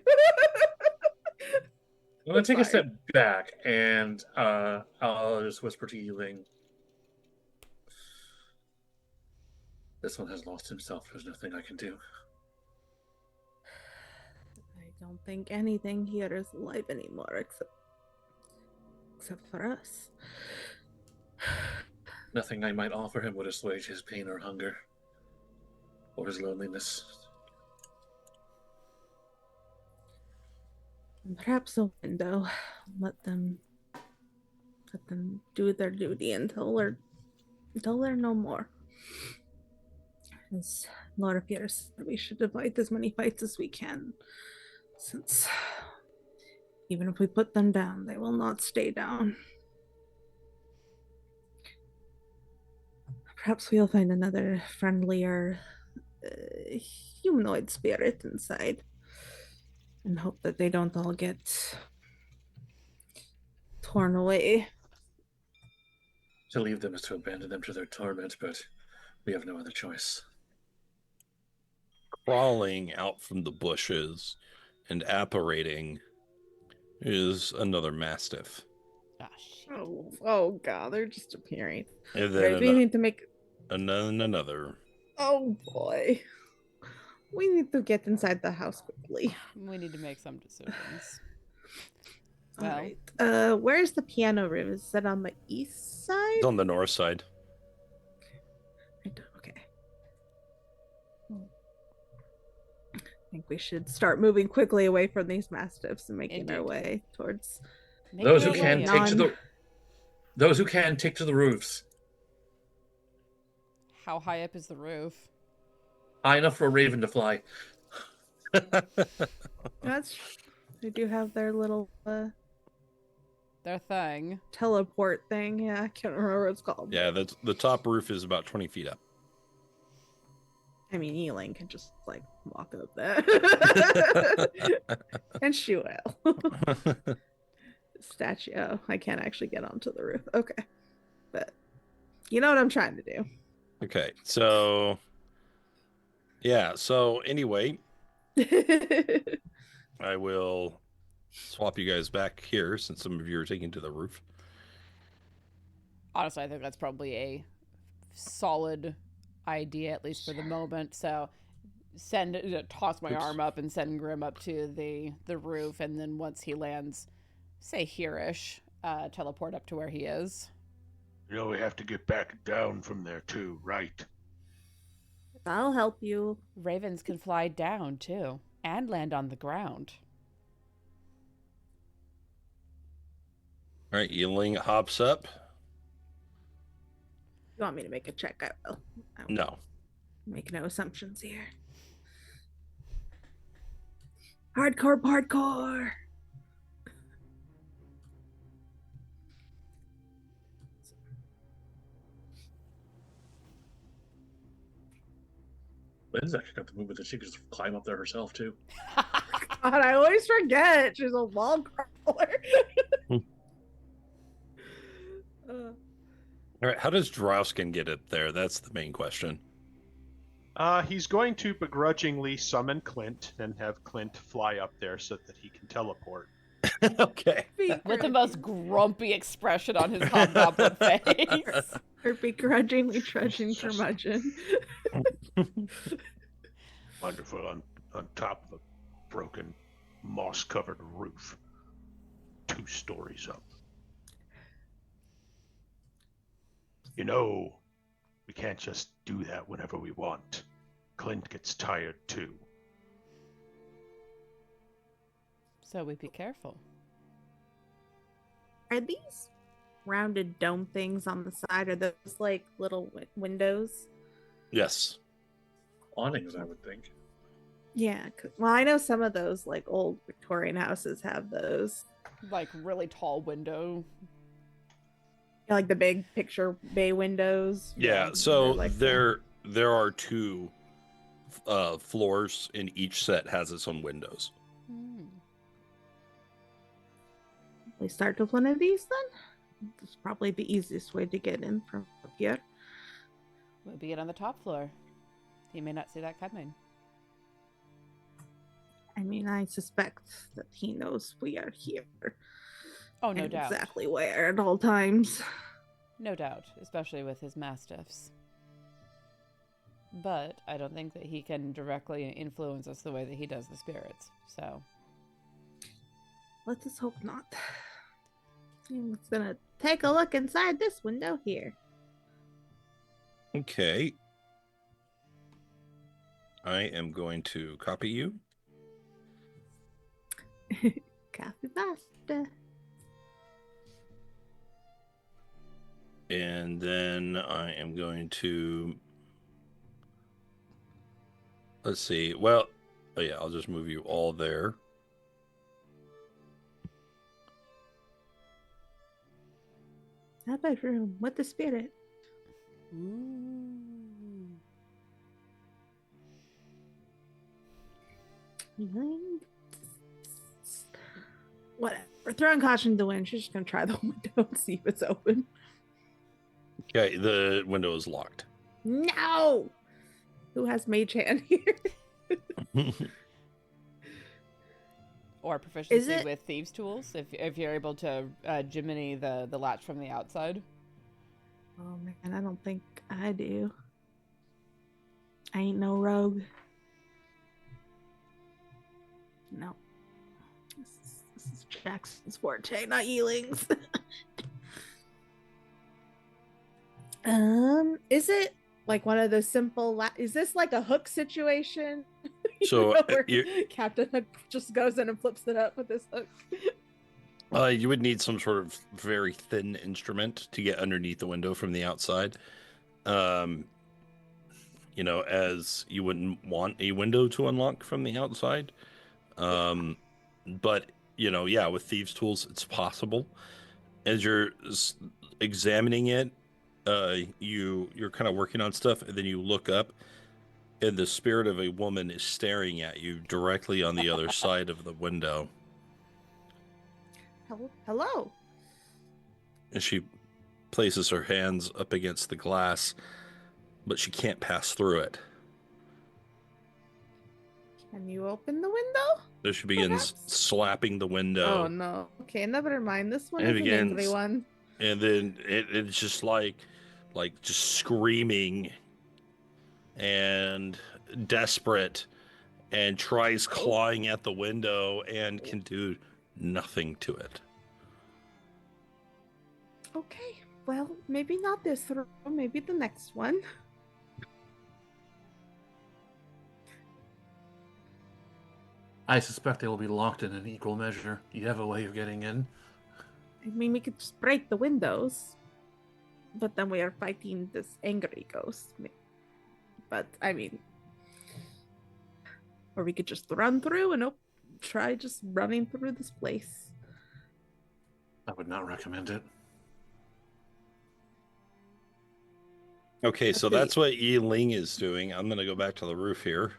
I'm gonna take a Sorry. step back, and I'll just whisper to Yi-Ling, "This one has lost himself. There's nothing I can do." I don't think anything here is alive anymore except for us. Nothing I might offer him would assuage his pain or hunger, or his loneliness. And perhaps a window. Let them do their duty until they're no more. As Loraphyra said, we should avoid as many fights as we can, since even if we put them down, they will not stay down. Perhaps we'll find another friendlier humanoid spirit inside, and hope that they don't all get torn away. To leave them is to abandon them to their torment, but we have no other choice. Crawling out from the bushes and apparating is another mastiff. Ah, shit. Oh god, they're just appearing. And Right, then we need to make. another. Oh boy. We need to get inside the house quickly. We need to make some decisions. All Well. right. Where's the piano room? Is that on the east side? It's on the north side. Okay. I think we should start moving quickly away from these mastiffs and making our Indeed. way towards. Those who Making our can way take up. to the those who can take to the roofs. How high up is the roof? High enough for a raven to fly. They do have their little Their thing. teleport thing. Yeah, I can't remember what it's called. Yeah, the top roof is about 20 feet up. I mean, Yi-Ling can just like walk up there, and she will. Statue. Oh, I can't actually get onto the roof. Okay, but you know what I'm trying to do. Okay, so yeah, so anyway, I will swap you guys back here since some of you are taking to the roof. Honestly, I think that's probably a solid idea, at least for the moment. So toss my arm up and send Grim up to the roof, and then once he lands, say here-ish, teleport up to where he is. You know, we have to get back down from there too, right? I'll help you. Ravens can fly down too and land on the ground. All right, Yi-Ling hops up. You want me to make a check? I will. No. Make no assumptions here. Hardcore. Lynn's actually got the movement that she could just climb up there herself too. I always forget. She's a wall crawler. All right, how does Drausken get up there? That's the main question. He's going to begrudgingly summon Clint and have Clint fly up there so that he can teleport. Okay. With the most grumpy expression on his hobgoblin face. Or begrudgingly trudging curmudgeon. Wonderful on top of a broken, moss-covered roof. 2 stories up. You know, we can't just do that whenever we want. Clint gets tired too. So we be careful. Are these rounded dome things on the side? Are those like little windows? Yes. Awnings, I would think. Yeah. Well, I know some of those like old Victorian houses have those. Like really tall window. Like the big picture bay windows. Yeah, so like there are 2 floors, and each set has its own windows. We start with one of these then? It's probably the easiest way to get in from up here. We'll be on the top floor. He may not see that coming. I mean, I suspect that he knows we are here. Oh, no and doubt. Exactly where at all times. No doubt, especially with his mastiffs. But I don't think that he can directly influence us the way that he does the spirits, so... Let us hope not. I'm just gonna take a look inside this window here. Okay. I am going to copy you. Copy pasta. And then I am going to... Let's see. Well, oh yeah, I'll just move you all there. How about room with the spirit? Ooh. Yi-Ling? Whatever. We're throwing caution to the wind. She's just gonna try the window and see if it's open. Okay, the window is locked. No! Who has mage hand here? Or proficiency it- with thieves' tools, if you're able to jiminy the latch from the outside. Oh man, I don't think I do. I ain't no rogue. No. This is Jackson's forte, not Yi-Ling's. Is it like one of those simple is this like a hook situation? So, where you- Captain Hook just goes in and flips it up with this hook. You would need some sort of very thin instrument to get underneath the window from the outside. You know, as you wouldn't want a window to unlock from the outside. But, you know, yeah, with thieves' tools, it's possible. As you're examining it, you're kind of working on stuff, and then you look up, and the spirit of a woman is staring at you directly on the other side of the window. Hello. And she places her hands up against the glass, but she can't pass through it. Can you open the window? So she begins Perhaps? slapping the window. Oh no. Okay, never mind. This one And is it an angry begins- one. And then it's just like just screaming and desperate, and tries clawing at the window and can do nothing to it. Okay. Well, maybe not this room, maybe the next one. I suspect they will be locked in an equal measure. You have a way of getting in? I mean, we could just break the windows, but then we are fighting this angry ghost. But I mean, or we could just run through and try just running through this place. I would not recommend it. Okay, so Okay. that's what Yi-Ling is doing. I'm going to go back to the roof here.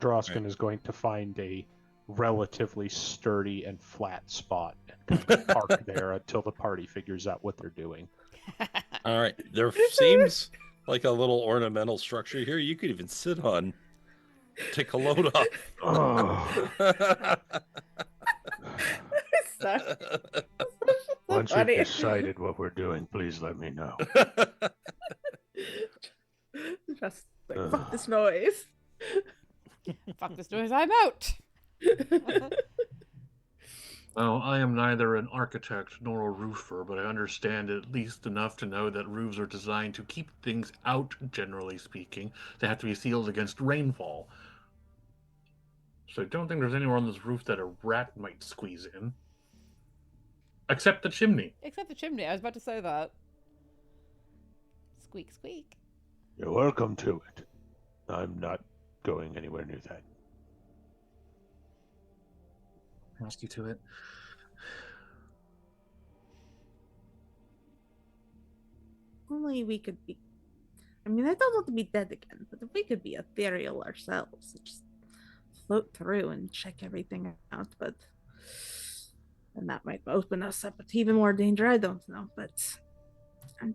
Drausken is going to find a relatively sturdy and flat spot and kind of park there until the party figures out what they're doing. All right. There seems like a little ornamental structure here you could even sit on. Take a load off. Oh, Sorry. once funny. we've decided what we're doing, please let me know. Just like, fuck this noise. Fuck this noise, I'm out. Well, I am neither an architect nor a roofer, but I understand at least enough to know that roofs are designed to keep things out, generally speaking. They have to be sealed against rainfall. So I don't think there's anywhere on this roof that a rat might squeeze in. Except the chimney. Except the chimney. I was about to say that. Squeak, squeak. You're welcome to it. I'm not going anywhere near that. Ask you to it. Only we could be. I mean, I don't want to be dead again, but if we could be ethereal ourselves, and just float through and check everything out, but. And that might open us up to even more danger. I don't know, but I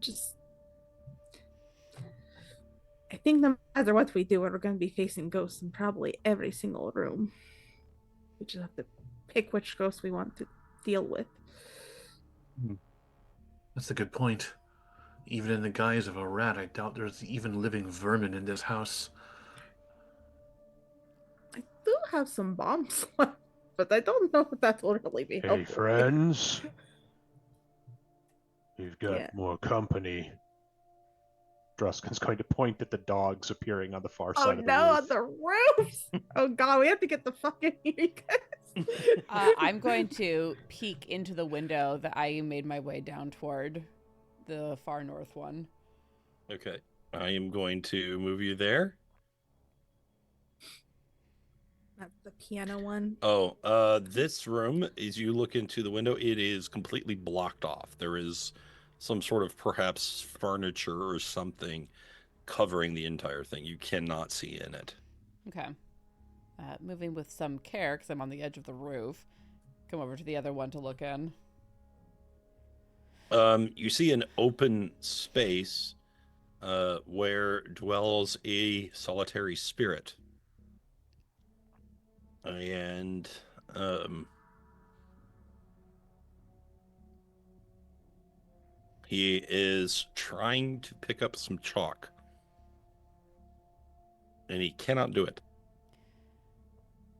think no matter what we do, we're going to be facing ghosts in probably every single room. We just have to pick which ghost we want to deal with. That's a good point. Even in the guise of a rat, I doubt there's even living vermin in this house. I do have some bombs left, but I don't know if that will really be helpful. Hey, friends. You've got Yeah. more company. Drausken's going to point at the dogs appearing on the far Oh side of the no, roof. on the roofs! Oh god, we have to get the fuck in here, you guys. I'm going to peek into the window that I made my way down toward, the far north one. Okay. I am going to move you there. That's the piano one. Oh, this room, as you look into the window, it is completely blocked off. There is some sort of perhaps furniture or something covering the entire thing. You cannot see in it. Okay. Moving with some care, because I'm on the edge of the roof. Come over to the other one to look in. You see an open space where dwells a solitary spirit. And he is trying to pick up some chalk. And he cannot do it.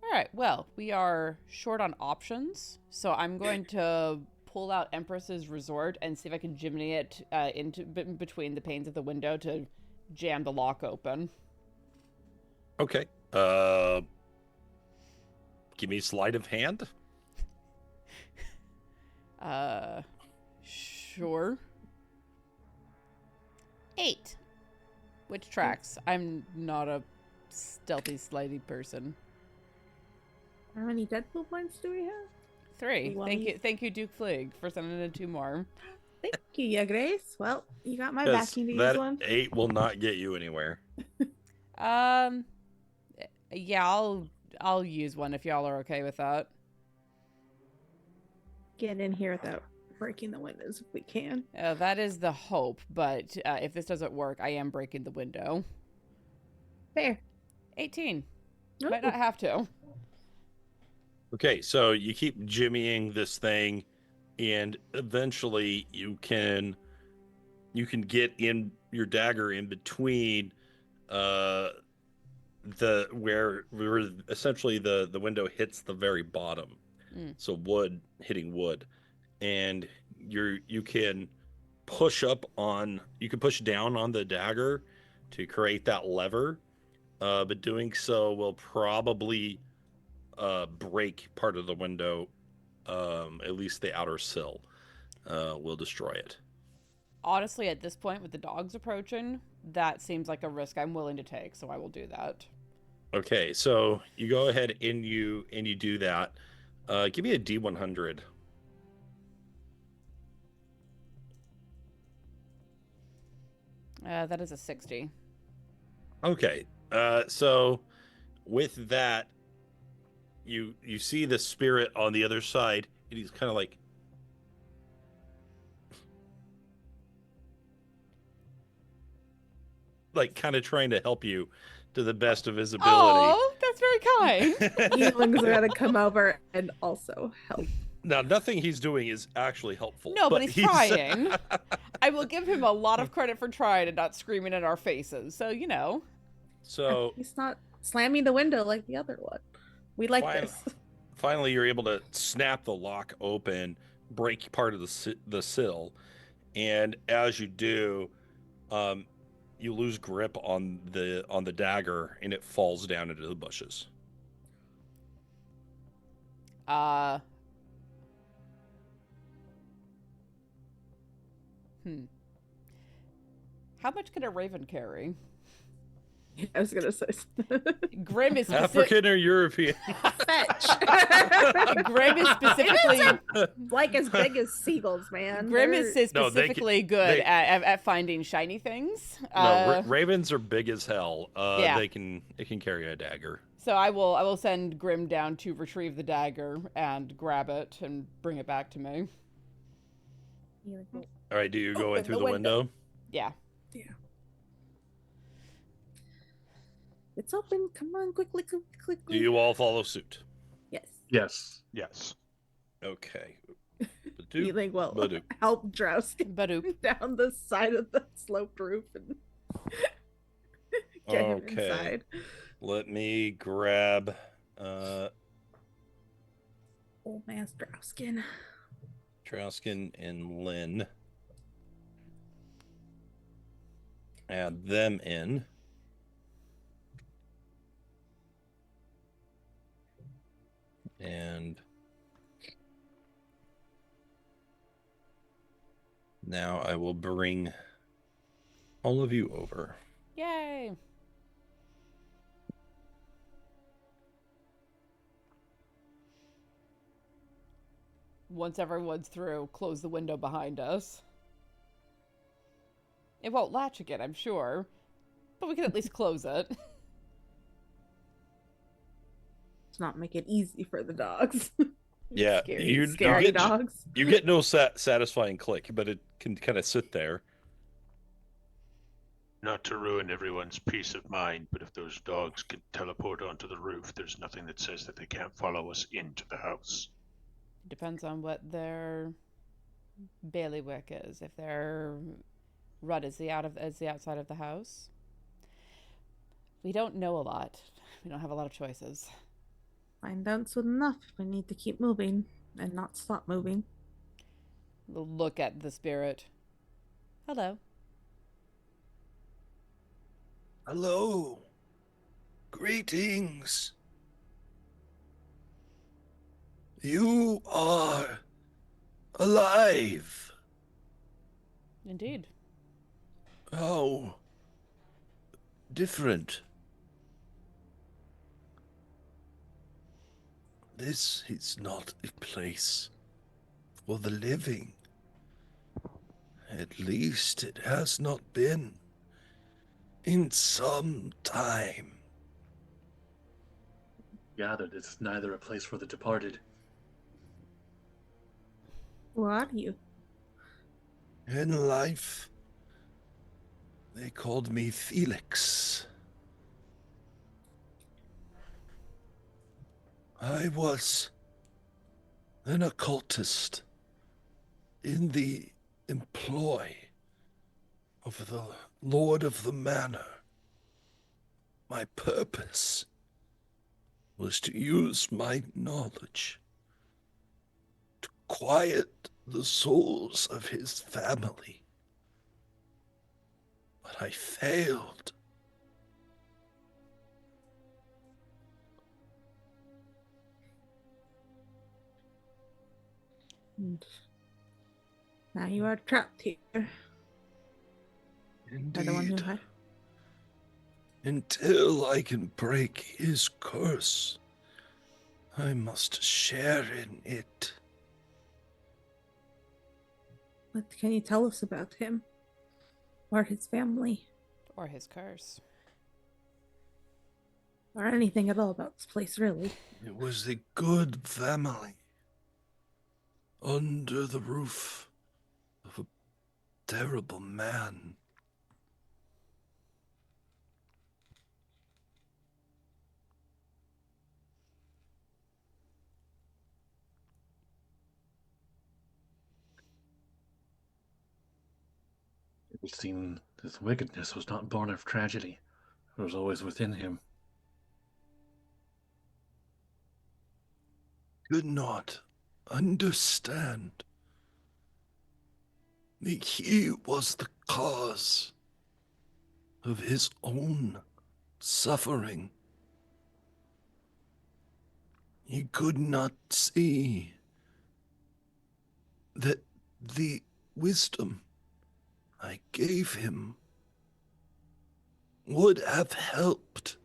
All right, well, we are short on options, so I'm going to pull out Empress's Resort and see if I can jimmy it into between the panes of the window to jam the lock open. Okay. Give me sleight of hand. Sure. 8. Which tracks? I'm not a stealthy, slighty person. How many Deadpool points do we have? 3. Well, Thank you, Duke Flig, for sending in 2 more. Thank you, yeah, Grace. Well, you got my 'Cause backing to use that one. 8 will not get you anywhere. Yeah, I'll use one if y'all are okay with that. Get in here without breaking the windows if we can. That is the hope, but if this doesn't work, I am breaking the window. Fair. 18. Ooh. Might not have to. Okay, so you keep jimmying this thing, and eventually you can get in your dagger in between where essentially the window hits the very bottom. So wood hitting wood, and you can push down on the dagger to create that lever, but doing so will probably break part of the window. At least the outer sill will destroy it. Honestly, at this point, with the dogs approaching, that seems like a risk I'm willing to take, so I will do that. Okay, so you go ahead and you do that. Give me a D100. That is a 60. Okay, so with that, you see the spirit on the other side, and he's kind of like kind of trying to help you to the best of his ability. Oh, that's very kind. Yi-Ling's gonna come over and also help. Now, nothing he's doing is actually helpful. No, but he's trying. I will give him a lot of credit for trying and not screaming in our faces. So, you know. So He's not slamming the window like the other one. We like this. finally, you're able to snap the lock open, break part of the sill, and as you do, you lose grip on the dagger, and it falls down into the bushes. How much can a raven carry? I was gonna say Grim is African or European? fetch. Grim is specifically Like as big as seagulls, man. Grim They're- is specifically good they- at finding shiny things. No, ravens are big as hell. Yeah. They can carry a dagger. So I will send Grim down to retrieve the dagger and grab it and bring it back to me. All right, do you go in Open through the the window? Yeah. It's open. Come on, quickly. Do you all follow suit? Yes. Yes. Yes. Okay. Yi-Ling will Badoop. help Drausken Badoop. down the side of the sloped roof and get him Okay. inside. Let me grab Old man's Drausken. Drausken and Lynn. Add them in. And now I will bring all of you over. Yay. Once everyone's through, close the window behind us. It won't latch again, I'm sure. But we can at least close it. Let's not make it easy for the dogs. Yeah, Scary dogs. You get no satisfying click, but it can kind of sit there. Not to ruin everyone's peace of mind, but if those dogs can teleport onto the roof, there's nothing that says that they can't follow us into the house. Depends on what their bailiwick is. If their rut is the outside of the house. We don't know a lot. We don't have a lot of choices. Find out soon enough. We need to keep moving and not stop moving. We'll look at the spirit. Hello. Hello. Greetings. You are alive. Indeed. How different. This is not a place for the living. At least it has not been in some time. Gathered, it's neither a place for the departed. Who are you? In life, they called me Felix. I was an occultist in the employ of the Lord of the Manor. My purpose was to use my knowledge to quiet the souls of his family. But I failed. And now you are trapped here. By the one who Indeed. had. Until I can break his curse, I must share in it. What can you tell us about him? Or his family? Or his curse. or anything at all about this place, really. It was a good family under the roof of a terrible man. It would seem his wickedness was not born of tragedy. It was always within him. Could not understand that he was the cause of his own suffering. He could not see that the wisdom I gave him would have helped.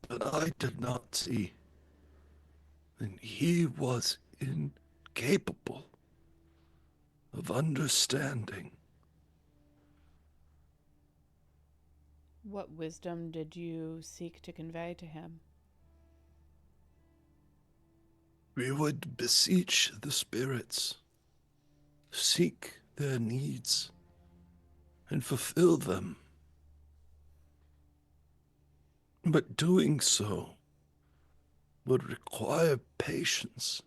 But I did not see that he was incapable of understanding. What wisdom did you seek to convey to him? We would beseech the spirits, seek their needs, and fulfill them. But doing so would require patience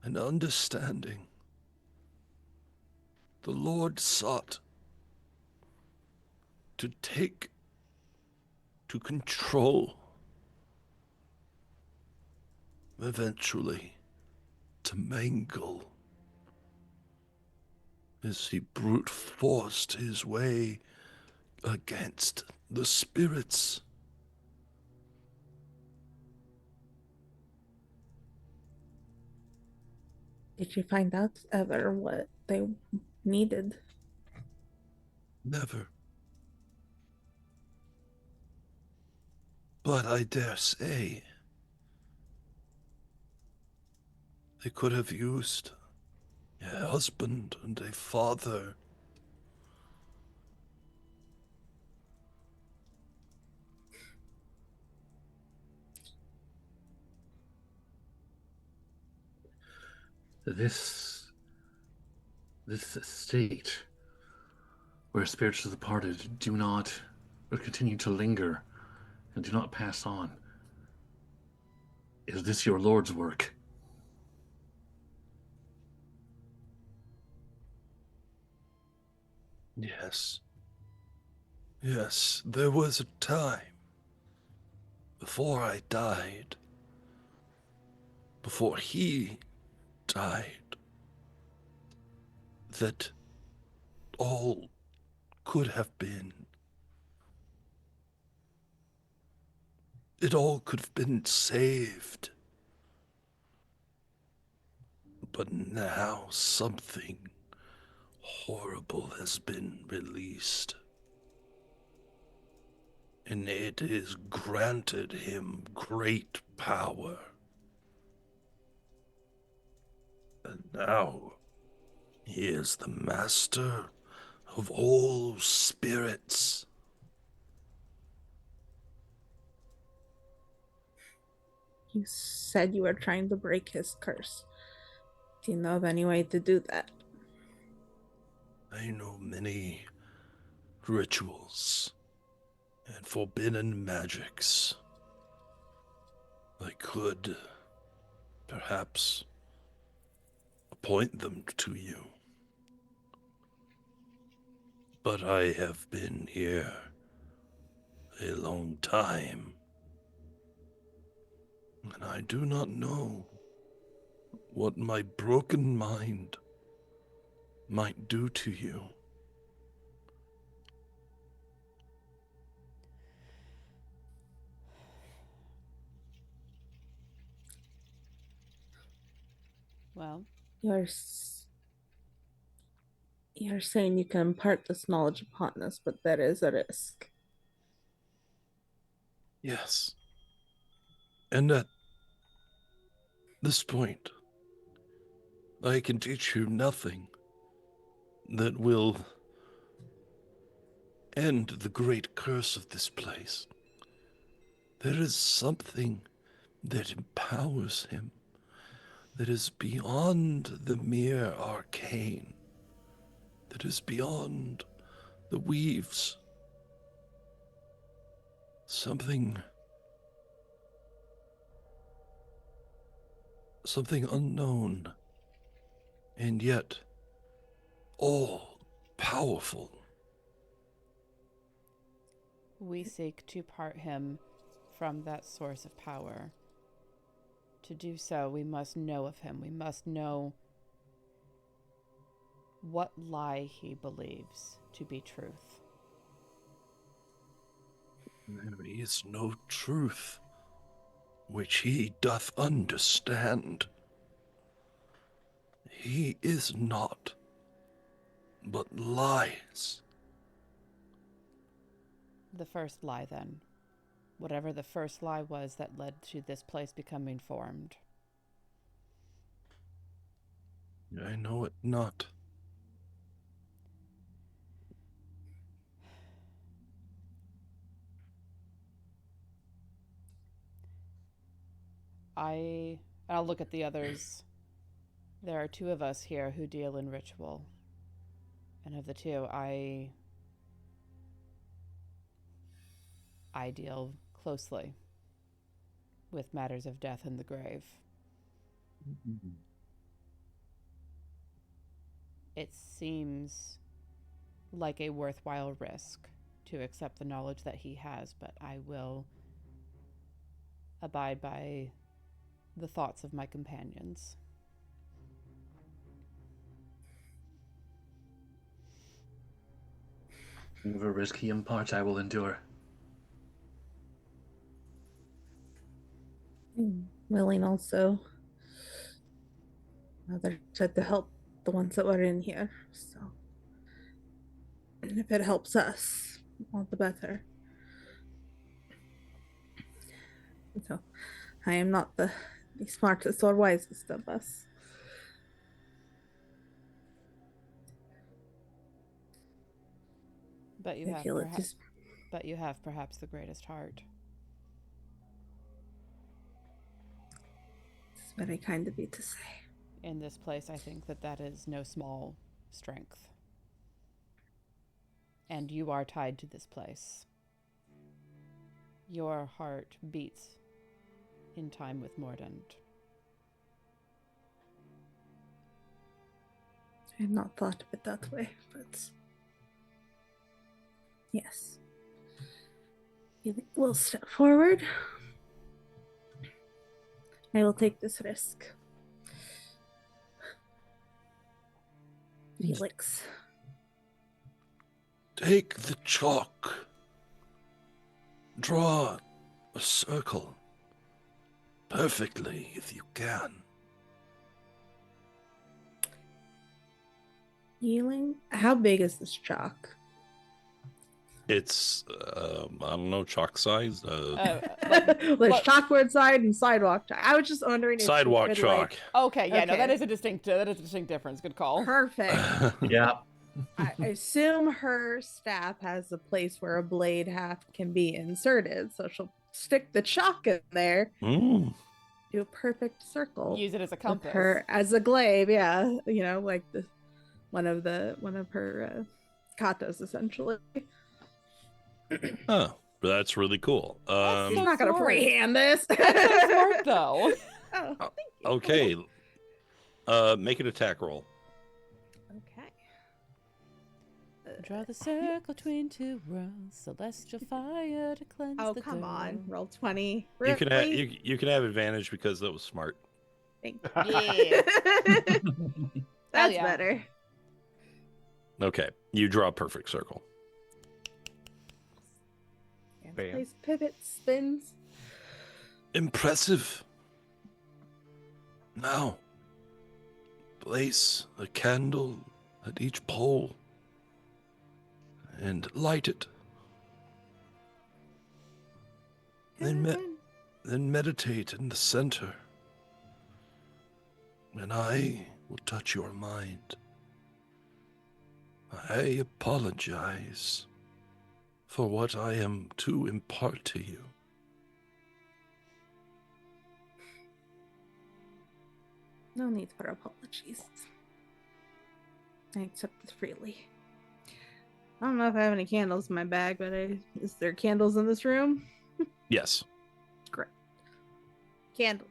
and understanding. The Lord sought to control, eventually to mangle, as he brute forced his way against the spirits. Did you find out ever what they needed? Never. But I dare say they could have used a husband and a father. This state where spirits of the departed do not or continue to linger and do not pass on. Is this your Lord's work? Yes. Yes, there was a time before I died, before he died, that all could have been. It all could have been saved. But now something horrible has been released. And it has granted him great power. And now he is the master of all spirits. You said you were trying to break his curse. Do you know of any way to do that? I know many rituals and forbidden magics. I could perhaps point them to you. But I have been here a long time, and I do not know what my broken mind might do to you. Well, you're saying you can impart this knowledge upon us, but there is a risk. Yes. And at this point, I can teach you nothing that will end the great curse of this place. There is something that empowers him, that is beyond the mere arcane, that is beyond the weaves. Something unknown, and yet all powerful. We seek to part him from that source of power. To do so, we must know of him. We must know what lie he believes to be truth. There is no truth which he doth understand. He is not, but lies. The first lie, then. Whatever the first lie was that led to this place becoming formed. I know it not. I'll look at the others. There are two of us here who deal in ritual. And of the two, I deal closely with matters of death and the grave. It seems like a worthwhile risk to accept the knowledge that he has, but I will abide by the thoughts of my companions. Whatever risk he imparts, I will endure. Willing also. Mother said to help the ones that were in here, so. And if it helps us, all the better. So, I am not the smartest or wisest of us. But you have perhaps the greatest heart. It's very kind of you to say. In this place, I think that is no small strength. And you are tied to this place. Your heart beats in time with Mordent. I have not thought of it that way, but yes. We'll step forward. I will take this risk. Felix. Take the chalk. Draw a circle perfectly if you can. Yi-Ling? How big is this chalk? It's, I don't know, chalk size? There's chalkboard side and sidewalk chalk. I was just wondering if Sidewalk you could, chalk. Okay, yeah, no, Okay. that is a distinct difference. Good call. Perfect. Yeah. I assume her staff has a place where a blade haft can be inserted, so she'll stick the chalk in there, do a perfect circle. Use it as a with compass. her as a glaive, yeah. You know, like one of her katas, essentially. Oh, that's really cool. He's so not gonna smart. freehand this. That's so smart, though. Oh, thank you. Okay. Make an attack roll. Okay. Draw the circle between two worlds, celestial fire to cleanse Oh, the come dirt. on. Roll 20. You can have Really? you can have advantage because that was smart. Thank Yeah. you. That's yeah. better. Okay, you draw a perfect circle. And Bam. place pivot spins. Impressive. Now, place a candle at each pole and light it. Then meditate in the center, and I will touch your mind. I apologize for what I am to impart to you. No need for apologies. I accept this freely. I don't know if I have any candles in my bag, but is there candles in this room? Yes. Great. Candles.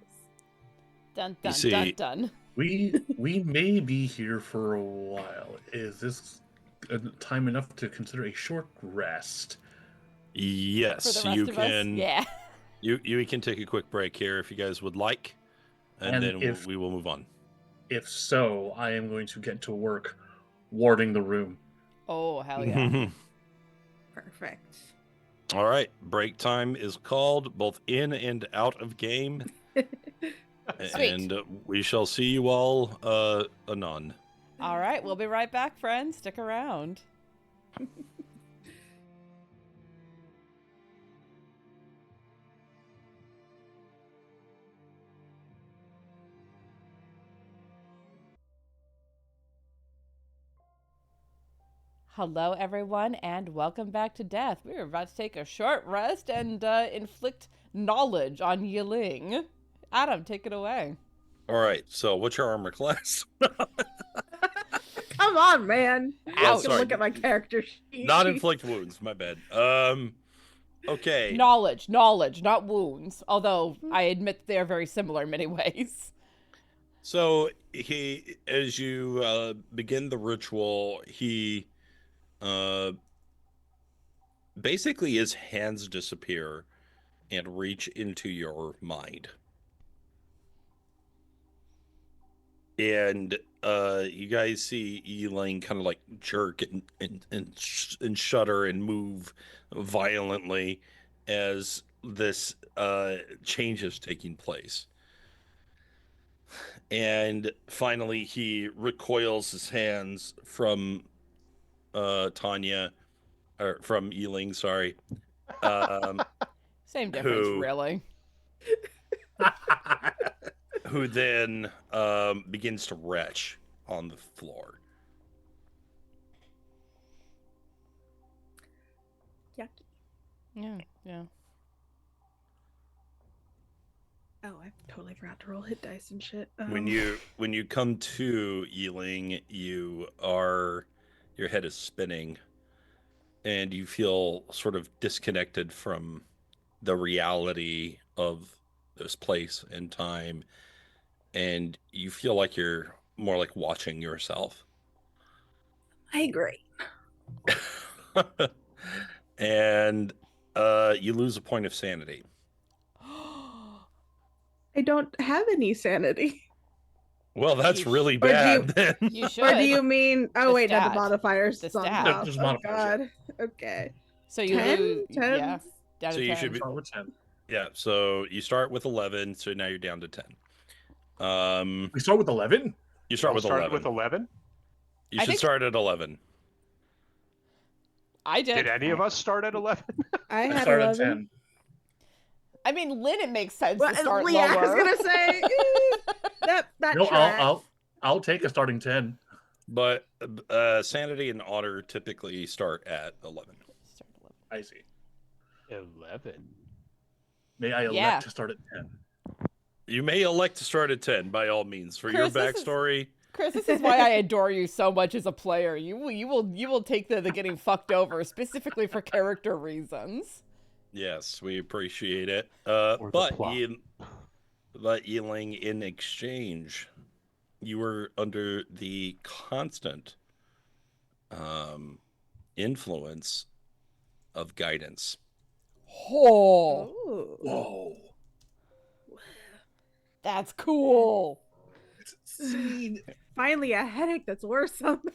Dun You dun see- dun dun. We may be here for a while. Is this time enough to consider a short rest? Yes, For the rest you of can. us? Yeah. You can take a quick break here if you guys would like, and And then if- we will move on. If so, I am going to get to work warding the room. Oh, hell yeah. Perfect. All right, break time is called, both in and out of game, Sweet. and we shall see you all anon. All right, we'll be right back, friends. Stick around. Hello, everyone, and welcome back to Death. We are about to take a short rest and inflict knowledge on Yi-Ling. Adam, take it away. All right, so what's your armor class? Come on, man. Oh, You can sorry. look at my character sheet. Not inflict wounds, my bad. Okay. Knowledge, not wounds. Although I admit they are very similar in many ways. So he, as you begin the ritual, he basically his hands disappear and reach into your mind. And you guys see Yi-Ling kind of like jerk and shudder and move violently as this change is taking place. And finally, he recoils his hands from Tania, or from Yi-Ling, sorry. Same difference, Who? really. Who then begins to retch on the floor. Yucky. Yeah. Oh, I totally forgot to roll hit dice and shit. When you come to, Yi-Ling, your head is spinning, and you feel sort of disconnected from the reality of this place and time, and you feel like you're more like watching yourself. I agree. And you lose a point of sanity. I don't have any sanity. Well, that's You really Or do you- bad then. You should. Or do you mean? Oh The wait, not stat. the modifiers. The It's on stat. top. There's Oh modifiers, god. Okay. So you 10? lose. 10? Yeah. Down So to you 10. should be- Start with 10. Yeah, so you start with 11, so now you're down to 10. We start with 11? You start Y'all with started 11. with 11? You I should think- start at 11. I did. Did any of us start at 11? I I had started 11. at 10. I mean, Lynn, it makes sense Well, to start yeah, lower. I was gonna say that No, tracks. I'll take a starting 10. But Sanity and Otter typically start at 11. Start 11. I see. 11. May I elect Yeah. to start at 10? You may elect to start at 10, by all means. For your Chris, this is- backstory, Chris, this is why I adore you so much as a player. You will take the getting fucked over specifically for character reasons. yes, we appreciate it. Or the But plot. Yi-Ling, in exchange, you were under the constant influence of guidance. Oh, Ooh. Whoa. that's cool. See, Finally, a headache that's worth something.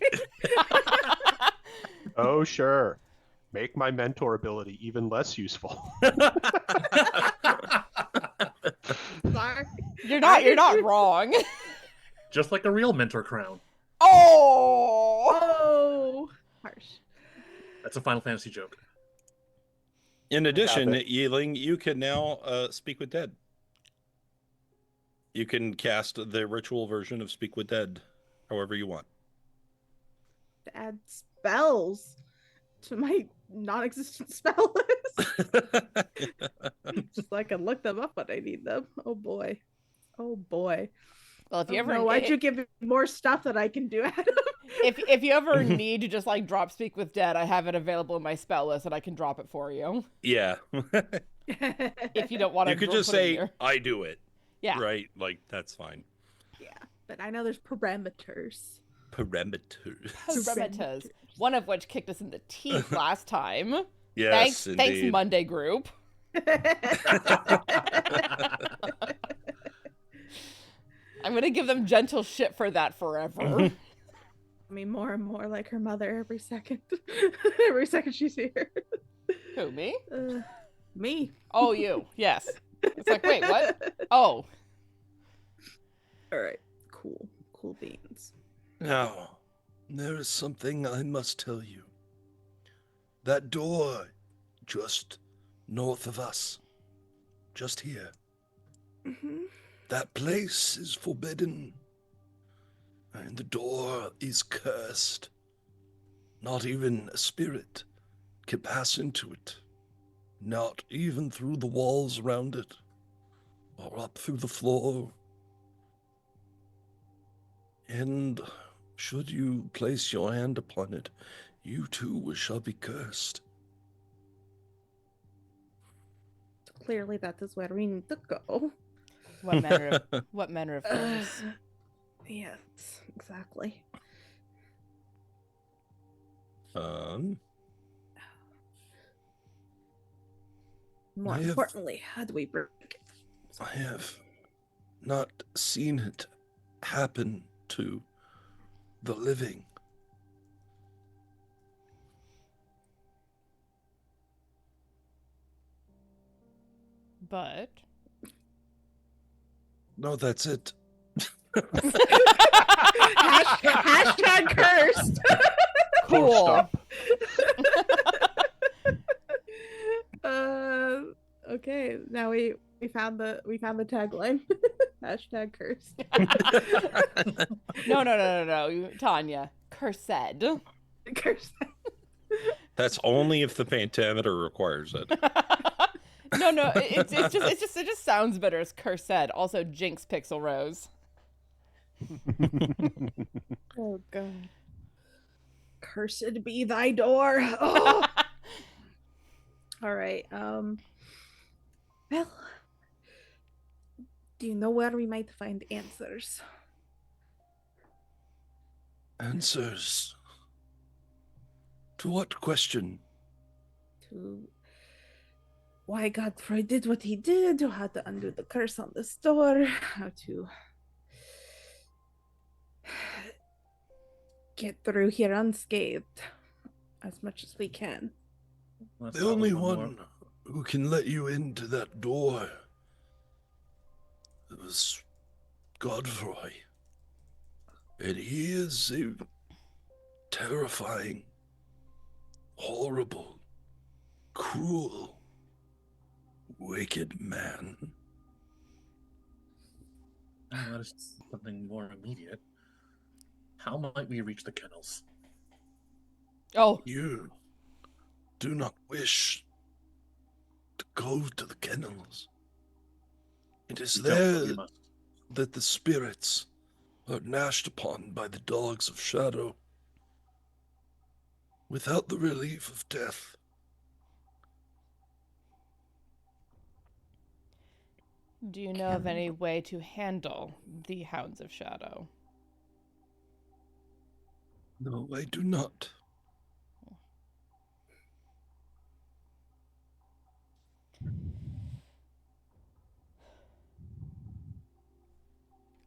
Oh, sure. Make my mentor ability even less useful. Sorry. You're not wrong. just like a real mentor crown. Oh, Oh, harsh. That's a Final Fantasy joke. In addition, it. Yi-Ling, you can now speak with dead. You can cast the ritual version of Speak with Dead however you want. To add spells to my non-existent spell list. Just so I can look them up when I need them. Oh boy. Oh boy. Well, if you ever no, why'd you give me more stuff that I can do, Adam? if you ever need to just like drop Speak with Dead, I have it available in my spell list and I can drop it for you. Yeah. If you don't want to You could just put it in say, your... I do it. Yeah. Right? Like, that's fine. Yeah, but I know there's parameters. Parameters. One of which kicked us in the teeth last time. Yes, Thanks, Monday group. I'm gonna give them gentle shit for that forever. I mean, more and more like her mother every second. Every second she's here. Who, me? Me. Oh, you. Yes. It's like, wait, what? Oh. All right. Cool. Cool beans. Now, there is something I must tell you. That door just north of us, just here, that place is forbidden, and the door is cursed. Not even a spirit can pass into it, not even through the walls around it, or up through the floor. And should you place your hand upon it, you too shall be cursed. Clearly, that is where we need to go. What manner of curse? Yes, exactly. More importantly, how do we break it? I have not seen it happen to the living. But No, that's it. Hashtag cursed. cool. Stop. Okay, now we found the tagline. Hashtag cursed. No, Tanya. Cursed. Cursed. That's only if the pentameter requires it. No, it just sounds better as cursed. Also, Jinx Pixel Rose. Oh god. Cursed be thy door. Oh. All right. Well, do you know where we might find answers? Answers? To what question? To why Godfrey did what he did, how to undo the curse on this door, how to get through here unscathed as much as we can. The only one who can let you into that door was Godfrey. And he is a terrifying, horrible, cruel, wicked man. That is something more immediate. How might we reach the kennels? Oh. You do not wish to go to the kennels. It is there that the spirits are gnashed upon by the dogs of shadow. Without the relief of death, Do you know of any way to handle the Hounds of Shadow? no, I do not.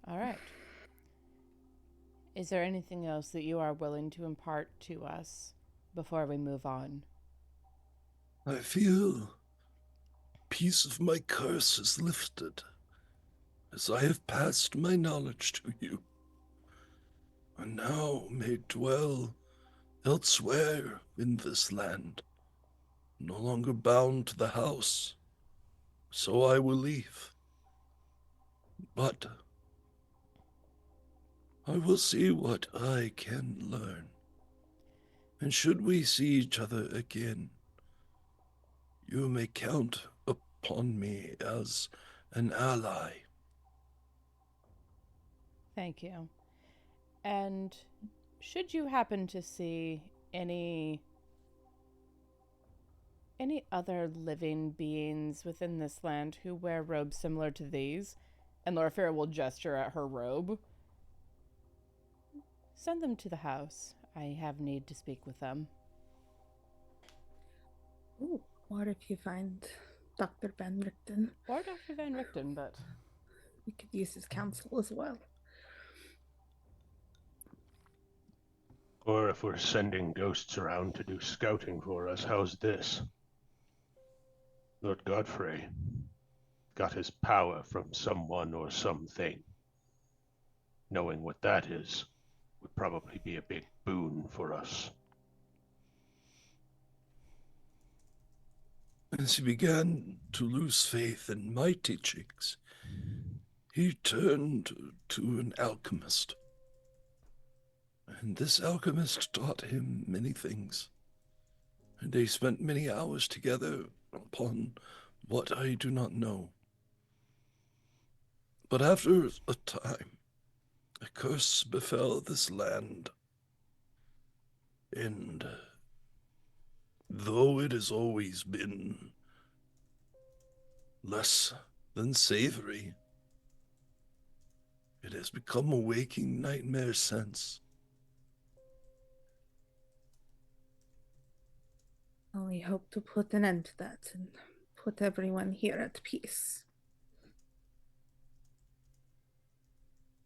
All right. Is there anything else that you are willing to impart to us before we move on? I feel piece of my curse is lifted as I have passed my knowledge to you, and now may dwell elsewhere in this land, no longer bound to the house, so I will leave. But I will see what I can learn. And should we see each other again, you may count upon me as an ally. Thank you. And should you happen to see any other living beings within this land who wear robes similar to these, and Loraphyra will gesture at her robe, send them to the house. I have need to speak with them. Ooh, what if you find Dr. Van Richten? Or Dr. Van Richten, but... We could use his counsel as well. Or if we're sending ghosts around to do scouting for us, how's this? Lord Godfrey got his power from someone or something. Knowing what that is would probably be a big boon for us. As he began to lose faith in my teachings, he turned to an alchemist. And this alchemist taught him many things. And they spent many hours together upon what I do not know. But after a time, a curse befell this land. And though it has always been less than savory, it has become a waking nightmare since. We hope to put an end to that and put everyone here at peace.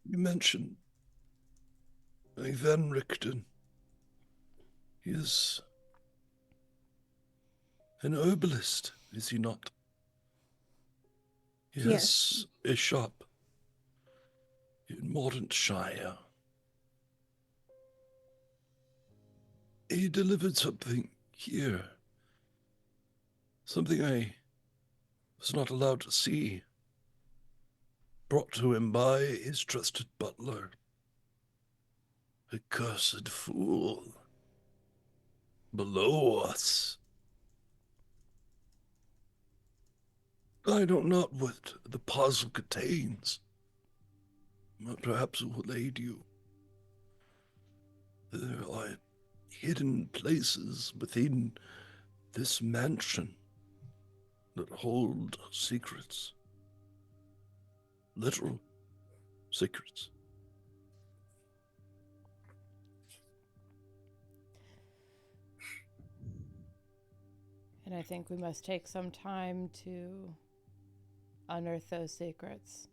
You mentioned Van Richten. He is an herbalist, is he not? He Yes. has a shop in Mordent Shire. He delivered something here. Something I was not allowed to see. Brought to him by his trusted butler. A cursed fool. Below us. I don't know what the puzzle contains, but perhaps it will aid you. There are hidden places within this mansion that hold secrets. Literal secrets. And I think we must take some time to unearth those secrets,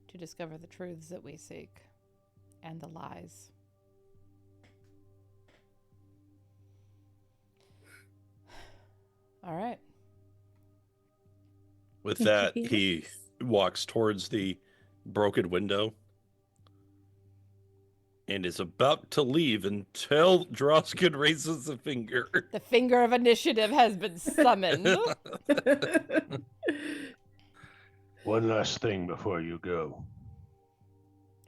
to discover the truths that we seek, and the lies. All right. With Thank that, you, he Felix. walks towards the broken window and is about to leave until Drausken raises a finger. The finger of initiative has been summoned. One last thing before you go.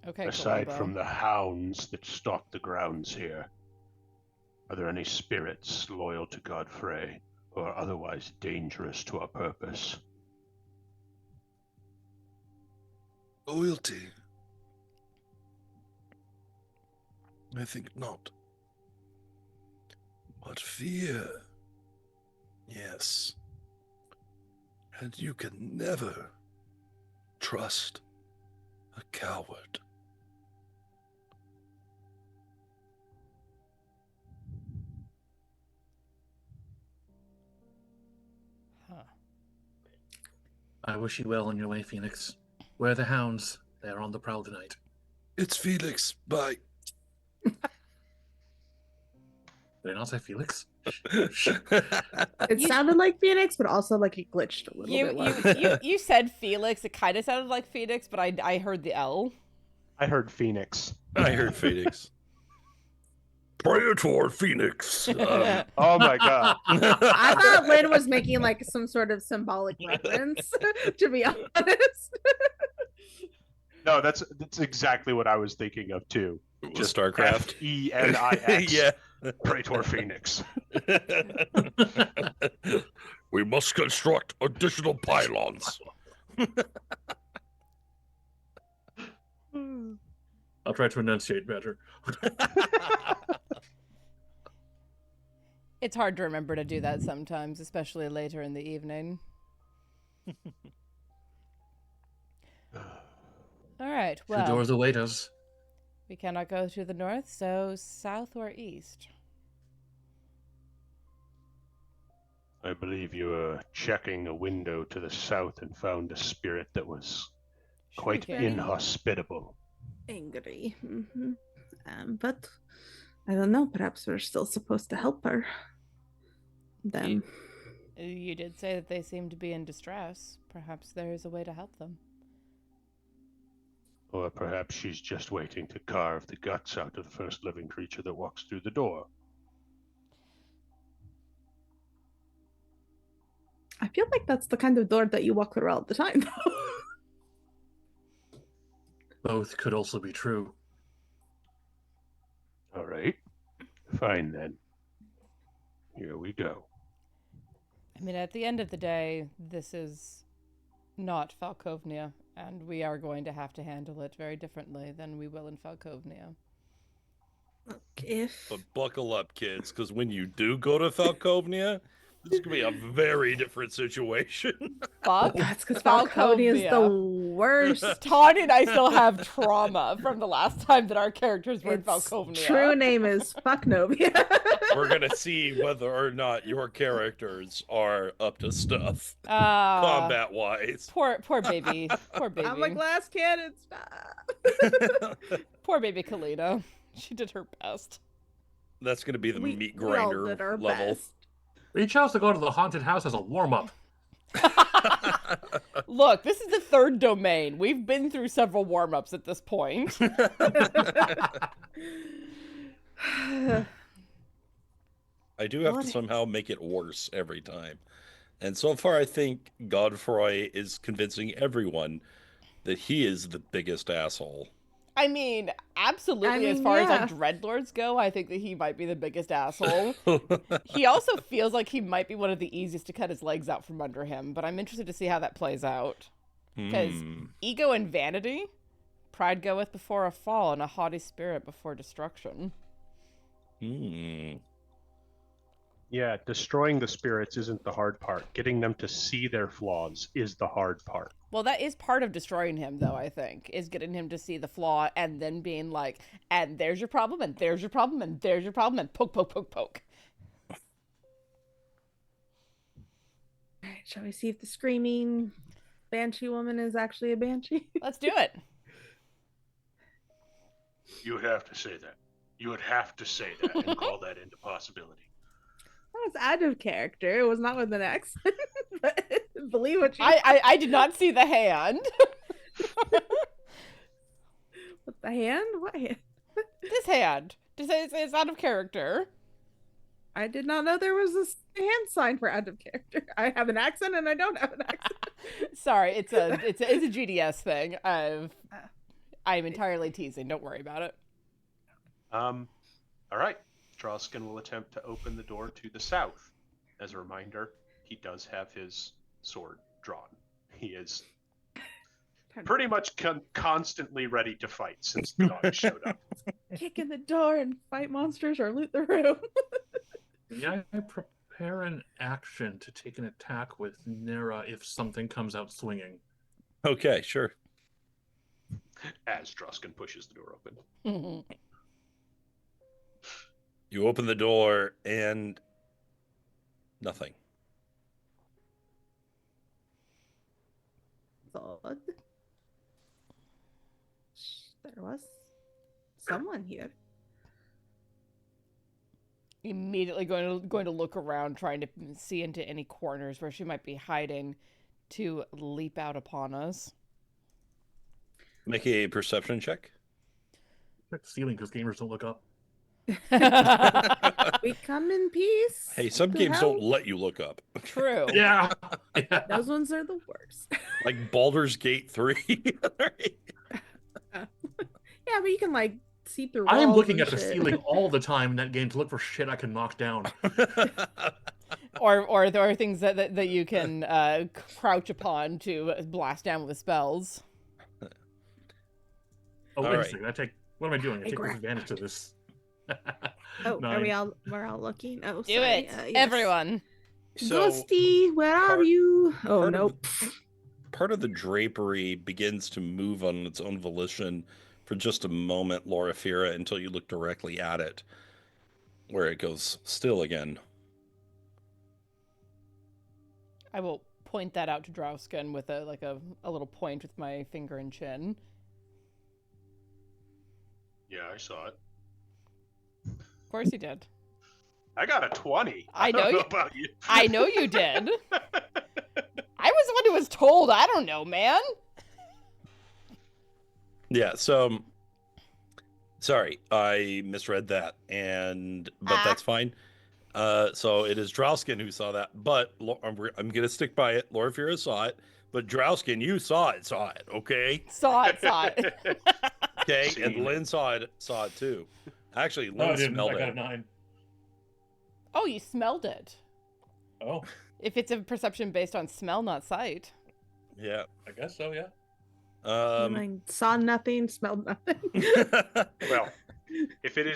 Okay, Aside Columbo. from the hounds that stalk the grounds here, are there any spirits loyal to Godfrey or otherwise dangerous to our purpose? Loyalty. I think not. But fear. Yes. And you can never trust a coward. Huh. I wish you well on your way, Phoenix. Where are the hounds? They are on the prowl tonight. It's Felix. Bye. Did I not say Felix? It sounded like Phoenix, but also like it glitched a little bit. You said Felix. It kind of sounded like Phoenix, but I heard the L. I heard Phoenix. I heard Phoenix. Praetor Phoenix. Oh my god. I thought Lynn was making like some sort of symbolic reference, to be honest. No, that's exactly what I was thinking of too. Just StarCraft. F-E-N-I-X. Yeah. Praetor Phoenix. We must construct additional pylons. I'll try to enunciate better. It's hard to remember to do that sometimes, especially later in the evening. All right, Two well, doors await us. we cannot go to the north, so south or east? I believe you were checking a window to the south and found a spirit that was quite Sure. inhospitable. Angry. But I don't know. Perhaps we're still supposed to help her. Them. You did say that they seem to be in distress. Perhaps there is a way to help them. Or perhaps she's just waiting to carve the guts out of the first living creature that walks through the door. I feel like that's the kind of door that you walk through all the time. Both could also be true. All right. Fine then. Here we go. I mean, at the end of the day, this is not Falkovnia, and we are going to have to handle it very differently than we will in Falkovnia. If But buckle up, kids, because when you do go to Falkovnia, this is going to be a very different situation. Fuck. that's because Falcone is the worst. Tania and I still have trauma from the last time that our characters were in Its Falkovnia. true name is Fucknovia. We're going to see whether or not your characters are up to stuff, Ah, combat-wise. poor baby. Poor baby. I'm a glass cannon. Stop. Poor baby Kalina. She did her best. That's going to be the We- meat we all grinder did our level. best. We chose to go to the haunted house as a warm-up. Look, this is the third domain. We've been through several warm-ups at this point. I do have to somehow make it worse every time. And so far, I think Godfrey is convincing everyone that he is the biggest asshole. I mean, absolutely. I As mean, far as yeah. like dreadlords go, I think that he might be the biggest asshole. He also feels like he might be one of the easiest to cut his legs out from under him, but I'm interested to see how that plays out. Because ego and vanity, pride goeth before a fall, and a haughty spirit before destruction. Yeah, destroying the spirits isn't the hard part. Getting them to see their flaws is the hard part. Well, that is part of destroying him, though, I think, is getting him to see the flaw and then being like, and there's your problem, and there's your problem, and there's your problem, and poke, poke, poke, poke. All right, shall we see if the screaming banshee woman is actually a banshee? Let's do it. You would have to say that. You would have to say that and call that into possibility. That was out of character. It was not with an accent. But believe what you I did not see the hand. with the hand. What hand? This hand. It's out of character. I did not know there was a hand sign for out of character. I have an accent and I don't have an accent. Sorry, it's a GDS thing. I'm entirely teasing. Don't worry about it. All right. Drausken will attempt to open the door to the south. As a reminder, he does have his sword drawn. He is pretty much constantly ready to fight since the dog showed up. Kick in the door and fight monsters or loot the room. Yeah, I prepare an action to take an attack with Nera if something comes out swinging. Okay, sure. As Drausken pushes the door open. You open the door and nothing. Odd. There was someone here. Immediately going to look around, trying to see into any corners where she might be hiding to leap out upon us. Make a perception check. Check the ceiling because gamers don't look up. We come in peace. Hey, some What the games hell? don't let you look up. True. Yeah. Those ones are the worst. Like Baldur's Gate 3. Yeah, but you can like see-through I am walls looking and at the shit. ceiling all the time in that game to look for shit I can knock down. Or there are things that you can crouch upon to blast down with spells. Oh, All wait a right. second. What am I doing? I Hey, take Greg. advantage of this. Oh, are Nine. we all? We're all looking. Oh, Do sorry. it, Yes. everyone. So Ghosty, where are part- you? Oh, part of nope. part of the drapery begins to move on its own volition for just a moment, Loraphyra, until you look directly at it, where it goes still again. I will point that out to Drausken with a little point with my finger and chin. Yeah, I saw it. Of course you did. I got a 20. I know don't know you- about you. I know you did. I was the one who was told. I don't know, man. Yeah, so sorry, I misread that, but that's fine. So it is Drausken who saw that, but I'm gonna stick by it. Loraphyra saw it, but Drausken, you saw it, okay? Saw it. Okay, Seen. and Lynn saw it too. Actually, No, I Lynn didn't. smelled I got it. a 9. Oh, you smelled it. Oh, If it's a perception based on smell, not sight. Yeah. I guess so, yeah. I saw nothing, smelled nothing. Well, if it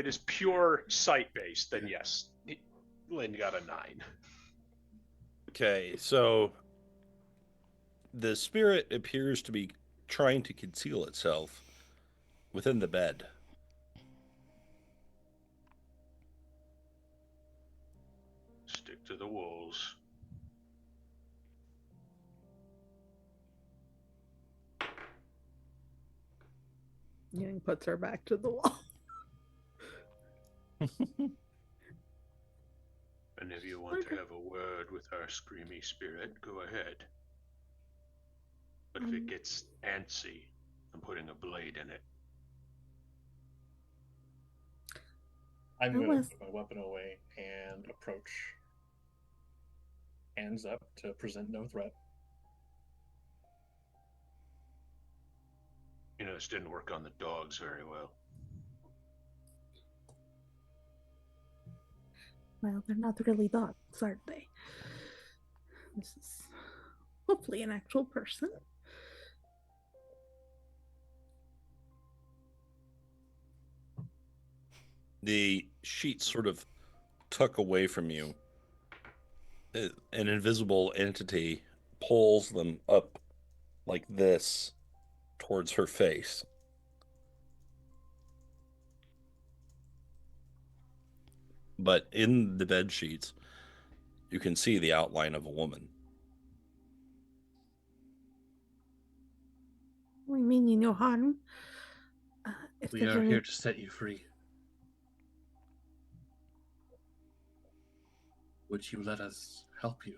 is pure sight based, then yes, Lynn got a 9. Okay, so the spirit appears to be trying to conceal itself within the bed. Stick to the walls. Yang puts her back to the wall. And if you want to have a word with our screamy spirit, go ahead. But if it gets antsy, I'm putting a blade in it. I'm I going was- to put my weapon away and approach. Hands up to present no threat. You know, this didn't work on the dogs very well. Well, they're not really dogs, aren't they? This is hopefully an actual person. The sheets sort of tuck away from you. An invisible entity pulls them up like this towards her face. But in the bed sheets, you can see the outline of a woman. We mean you no harm. If We there's are any... here to set you free. Would you let us help you?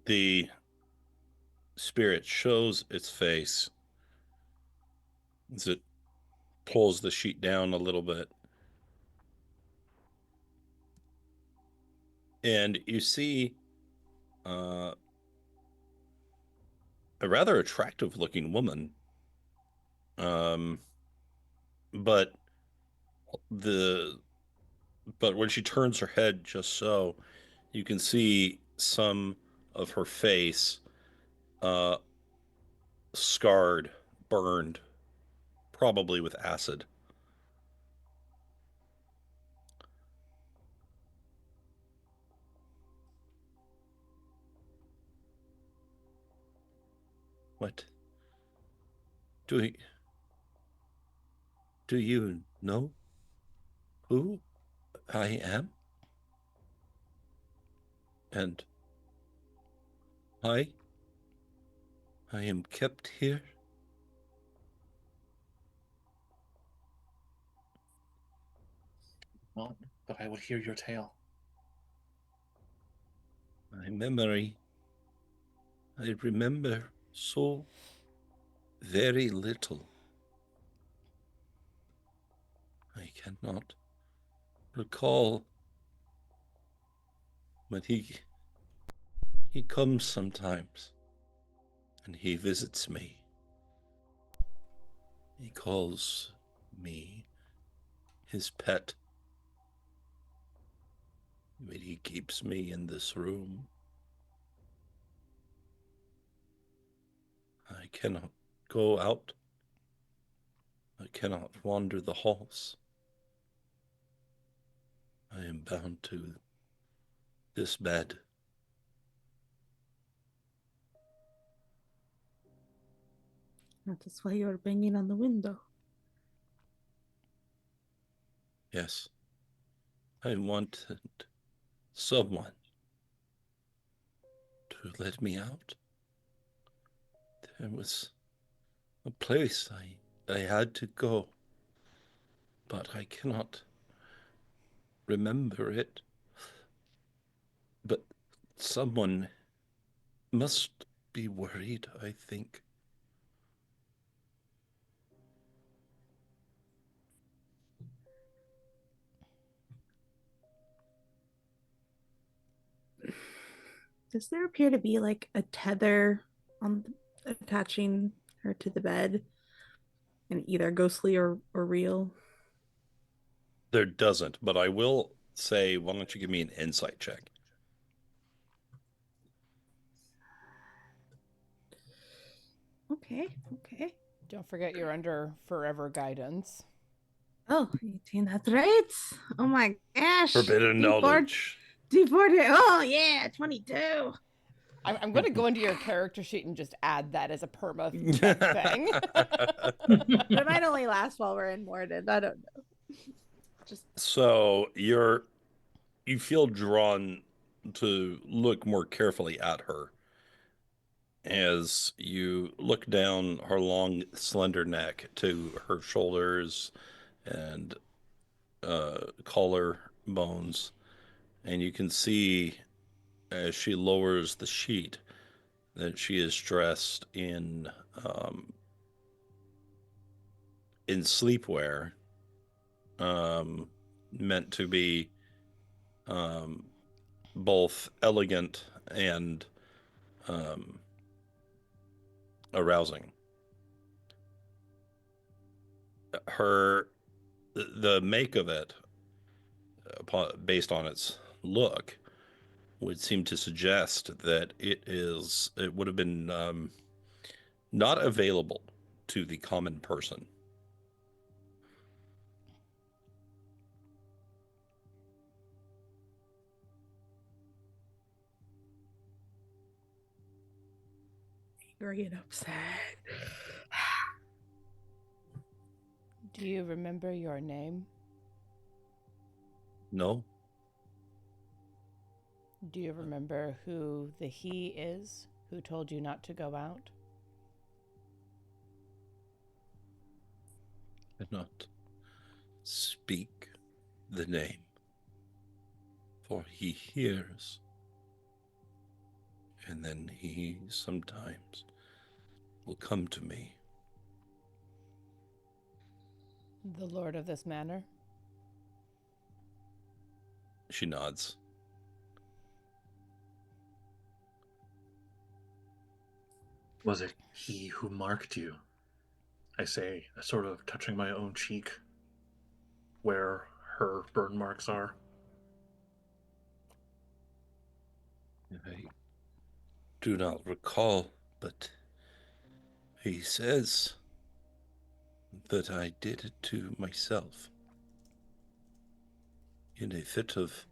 The spirit shows its face as it pulls the sheet down a little bit. And you see a rather attractive looking woman. But when she turns her head just so, you can see some of her face scarred, burned, probably with acid. What? Do you know who I am? And I am kept here? Not, but I will hear your tale. My memory. I remember so very little. I cannot recall. But he comes sometimes, and he visits me. He calls me his pet. But he keeps me in this room. I cannot go out. I cannot wander the halls. I am bound to this bed. That is why you are banging on the window. Yes. I wanted someone to let me out. There was a place I had to go, but I cannot remember it. But someone must be worried, I think. Does there appear to be like a tether on attaching her to the bed, and either ghostly or real? There doesn't, but I will say, why don't you give me an insight check? Okay. Don't forget you're under forever guidance. Oh, 18, that's right. Oh my gosh. Forbidden knowledge. D40. Oh yeah, 22. I'm going to go into your character sheet and just add that as a perma check thing. But it might only last while we're in Mordent. I don't know. So you feel drawn to look more carefully at her as you look down her long, slender neck to her shoulders and collar bones, and you can see as she lowers the sheet that she is dressed in sleepwear, meant to be both elegant and arousing. The make of it, based on its look, would seem to suggest that it would have been not available to the common person. Angry and upset. Do you remember your name? No? Do you remember who the he is who told you not to go out? I cannot speak the name, for he hears, and then he sometimes will come to me. The lord of this manor? She nods. Was it he who marked you? I say, sort of touching my own cheek where her burn marks are. I do not recall, but he says that I did it to myself in a fit of,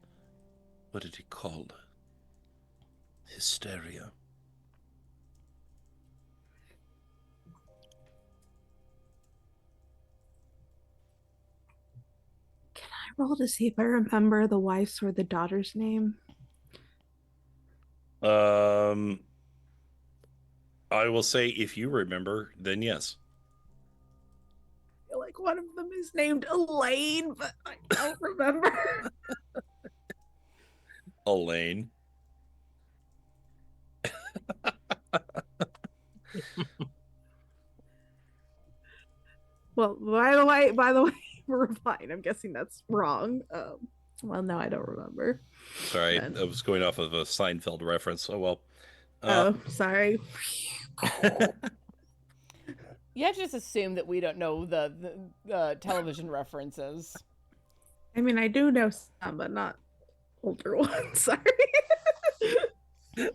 what did he call it? Hysteria. Can I roll to see if I remember the wife's or the daughter's name? I will say, if you remember, then yes. I feel like one of them is named Elaine, but I don't remember. Elaine. Well, by the way, we're fine. I'm guessing that's wrong. Well, no, I don't remember. Sorry, Then. I was going off of a Seinfeld reference. Oh, well. Oh, sorry. You have to just assume that we don't know the television references. I mean, I do know some, but not older ones. Sorry.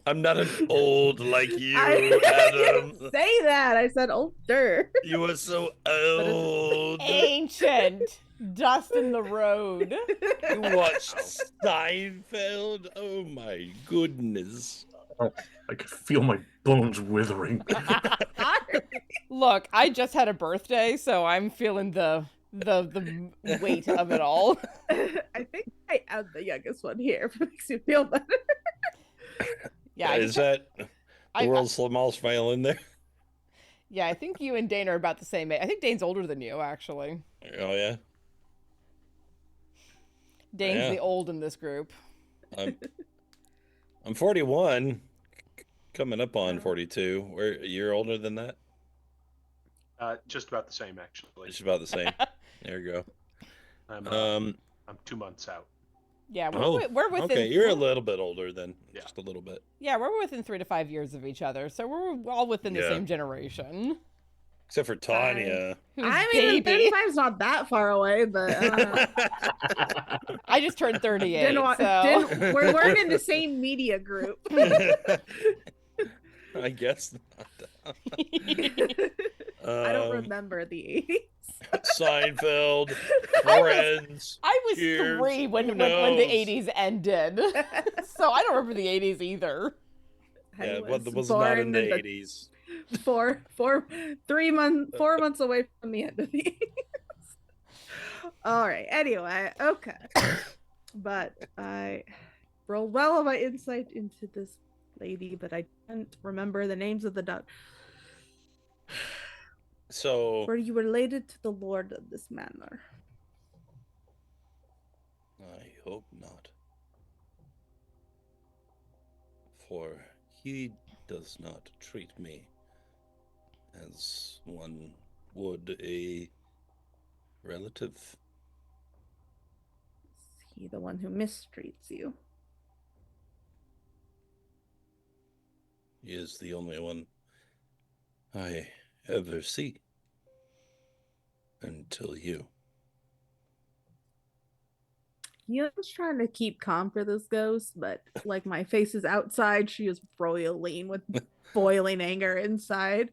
I'm not an old like you, I didn't Adam. say that. I said older. You are so it's old. Ancient. Dust in the road. You watched Seinfeld? Oh my goodness. I could feel my bones withering. Look, I just had a birthday, so I'm feeling the weight of it all. I think I am the youngest one here. If it makes you feel better. Yeah, Is that the world's smallest violin there? Yeah, I think you and Dane are about the same age. I think Dane's older than you, actually. Oh yeah. Dane's the old in this group. I'm 41, coming up on 42. You're older than that? Just about the same, actually. It's about the same. There you go. I'm 2 months out. Yeah, we're within. Okay, you're a little bit older than Yeah. just a little bit. Yeah, we're within 3 to 5 years of each other, so we're all within the same generation. Except for Tania. Who's I mean, baby. 35's not that far away, but I just turned 38. So. we weren't in the same media group. I guess not. I don't remember the 80s. Seinfeld, Friends. I was Cheers. 3 when Who the knows? 80s ended, so I don't remember the 80s either. Yeah, I but was not in the 80s. 4 months away from the end of the 80s. All right. Anyway, okay. But I rolled well on my insight into this lady, but I didn't remember the names of the dog. So, Were you related to the lord of this manor? I hope not. For he does not treat me as one would a relative. Is he the one who mistreats you? He is the only one I ever see. Until you. I was trying to keep calm for this ghost, but like my face is outside, she is roiling with boiling anger inside.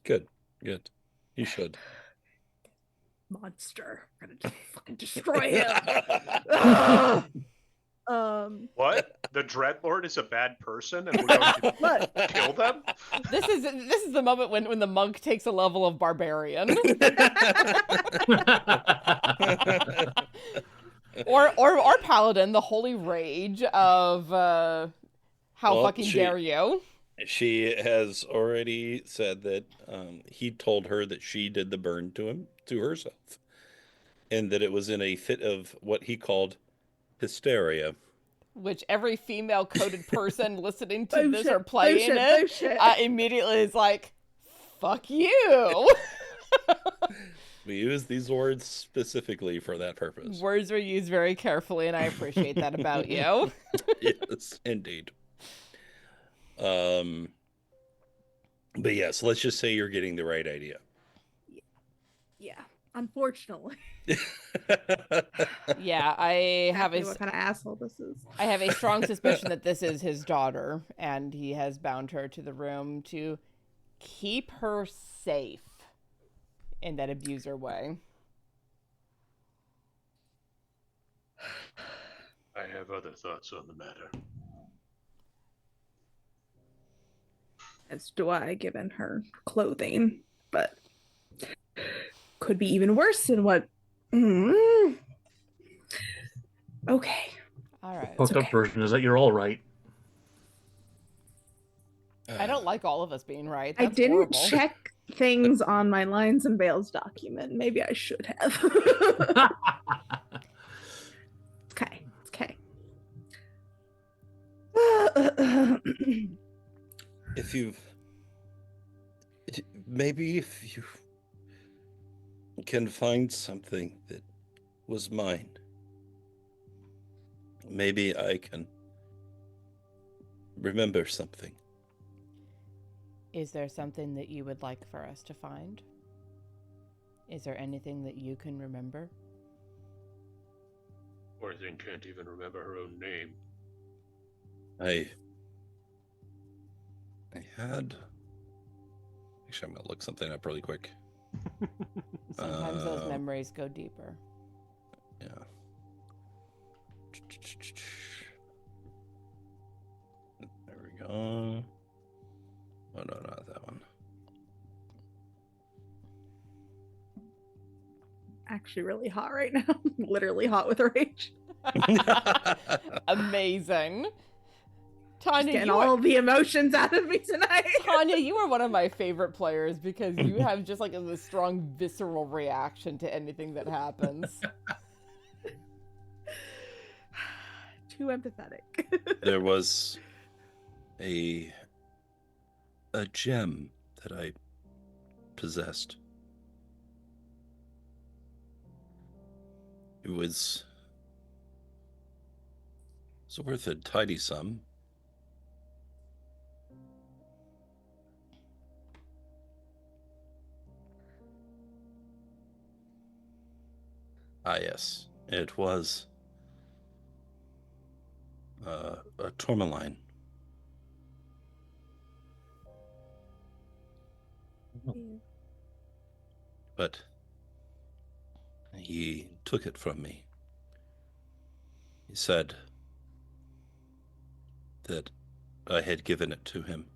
Good. You should. Monster. I'm gonna just fucking destroy him. What? The Dreadlord is a bad person, and we're going to Look. kill them? This is the moment when the monk takes a level of barbarian. or paladin, the holy rage of how fucking dare you. She has already said that he told her that she did the burn to herself, and that it was in a fit of what he called hysteria. Which every female coded person listening to this or playing it immediately is like, fuck you. We use these words specifically for that purpose. Words were used very carefully, and I appreciate that about you. Yes, indeed. But yes, let's just say you're getting the right idea. Yeah, unfortunately. Yeah, I have What kind of asshole this is. I have a strong suspicion that this is his daughter, and he has bound her to the room to keep her safe in that abuser way. I have other thoughts on the matter. As do I, given her clothing, but could be even worse than what. Okay. All right. Fucked up version is that you're all right. I don't like all of us being right. I That's didn't horrible. check things on my lines and veils document. Maybe I should have. Okay. If you can find something that was mine, maybe I can remember something. Is there something that you would like for us to find? Is there anything that you can remember? Poor thing can't even remember her own name. I had. Actually, I'm gonna look something up really quick. Sometimes those memories go deeper. Yeah. There we go. Oh no, not that one. Actually, really hot right now. Literally hot with rage. Amazing. Just Tania, getting all the emotions out of me tonight. Tania, you are one of my favorite players because you have just like a strong visceral reaction to anything that happens. Too empathetic. There was a gem that I possessed. It was worth a tidy sum. Ah, yes, it was a tourmaline. But he took it from me. He said that I had given it to him.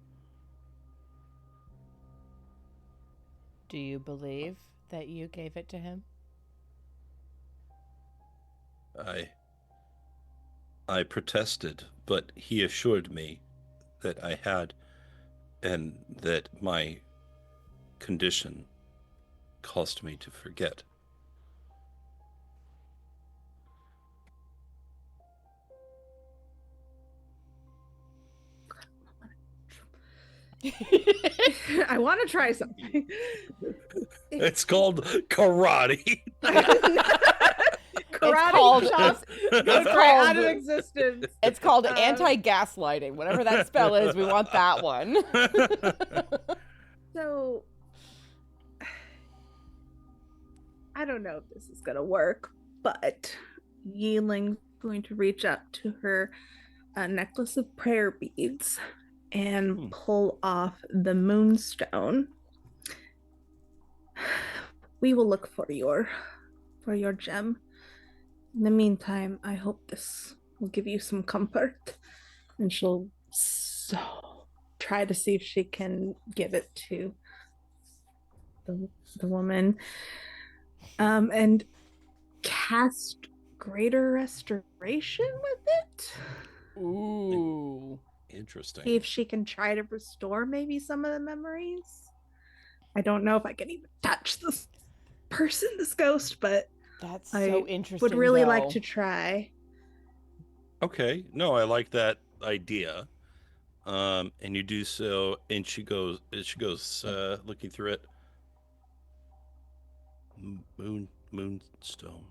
Do you believe that you gave it to him? I protested, but he assured me that I had, and that my condition caused me to forget. I want to try something. It's called karate. Karate called- chop it's goes right out of called- existence. It's called anti-gaslighting. Whatever that spell is, we want that one. So, I don't know if this is going to work, but Yi-Ling's going to reach up to her necklace of prayer beads and pull off the moonstone. We will look for your gem. In the meantime, I hope this will give you some comfort. And she'll try to see if she can give it to the woman. And cast greater restoration with it. Ooh. Interesting. See if she can try to restore maybe some of the memories. I don't know if I can even touch this person, this ghost, but That's I so interesting. would really though. like to try. Okay, no, I like that idea. And you do so, and she goes looking through it. Moonstone.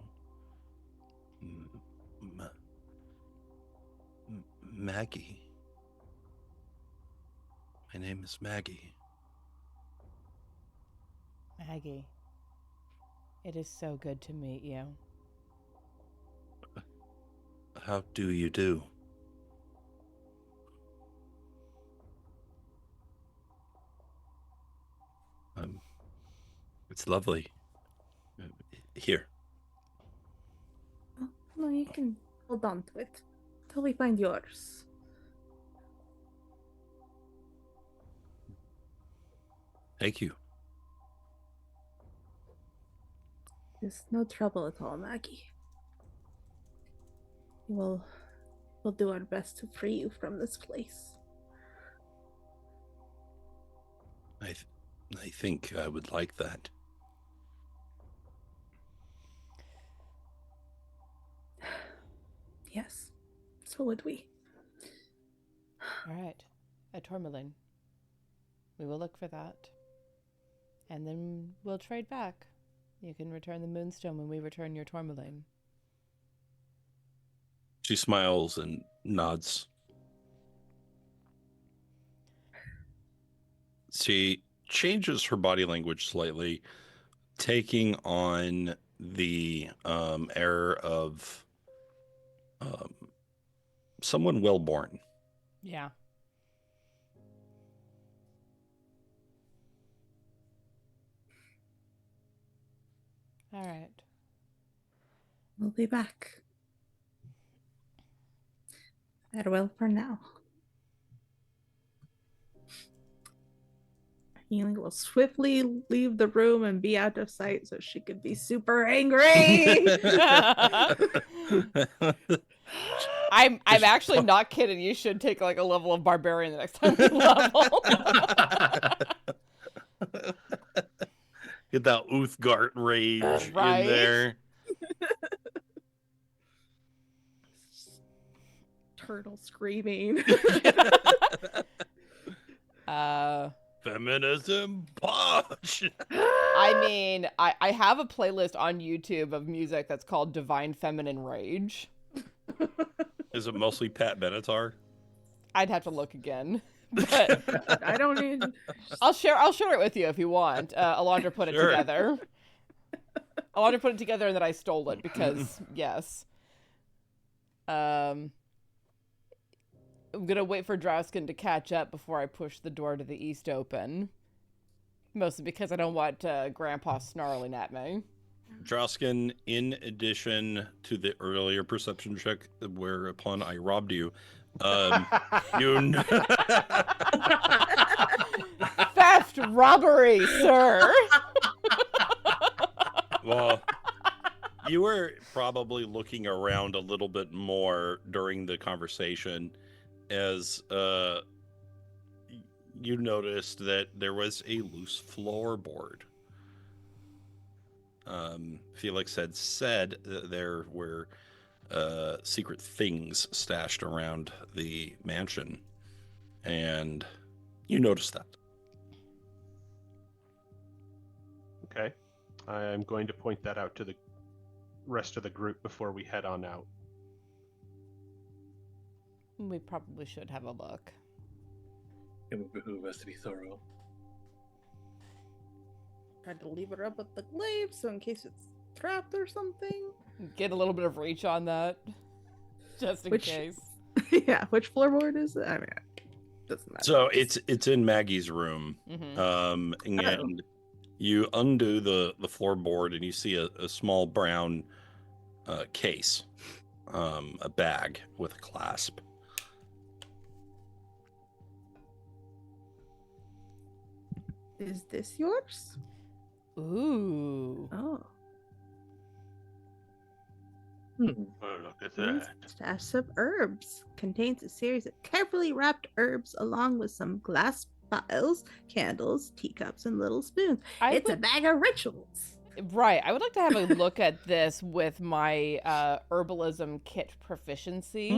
Maggie. My name is Maggie. Maggie, it is so good to meet you. How do you do? It's lovely. Here. Oh, no, you can hold on to it till we find yours. Thank you. There's no trouble at all, Maggie. We'll do our best to free you from this place. I think I would like that. Yes, so would we. All right, a tourmaline. We will look for that. And then we'll trade back. You can return the moonstone when we return your tourmaline. She smiles and nods. She changes her body language slightly, taking on the air of someone well-born. Yeah. All right. We'll be back. Farewell for now. Yi-Ling will swiftly leave the room and be out of sight so she could be super angry. I'm actually not kidding. You should take like a level of barbarian the next time we level. Get that Uthgard rage Right? in there. Turtle screaming. Feminism posh. I mean, I have a playlist on YouTube of music that's called Divine Feminine Rage. Is it mostly Pat Benatar? I'd have to look again. But I don't need. I'll share it with you if you want. Alondra put it Sure. together. Alondra put it together and then I stole it because yes. I'm gonna wait for Drausken to catch up before I push the door to the east open. Mostly because I don't want Grandpa snarling at me. Drausken, in addition to the earlier perception check whereupon I robbed you, you Theft, robbery, sir. well, you were probably looking around a little bit more during the conversation as you noticed that there was a loose floorboard. Felix had said that there were secret things stashed around the mansion, and you noticed that. Okay. I'm going to point that out to the rest of the group before we head on out. We probably should have a look. It would behoove us to be thorough. Tried to leave it up with the glaive, so in case it's trapped or something. Get a little bit of reach on that. Just in case. Yeah, which floorboard is it? I mean, doesn't matter. So it's in Maggie's room, Mm-hmm. and you undo the floorboard, and you see a small brown case, a bag with a clasp. Is this yours? Ooh. Oh. Oh, look at that. Stash of herbs. Contains a series of carefully wrapped herbs along with some glass vials, candles, teacups, and little spoons. It's a bag of rituals. Right. I would like to have a look at this with my herbalism kit proficiency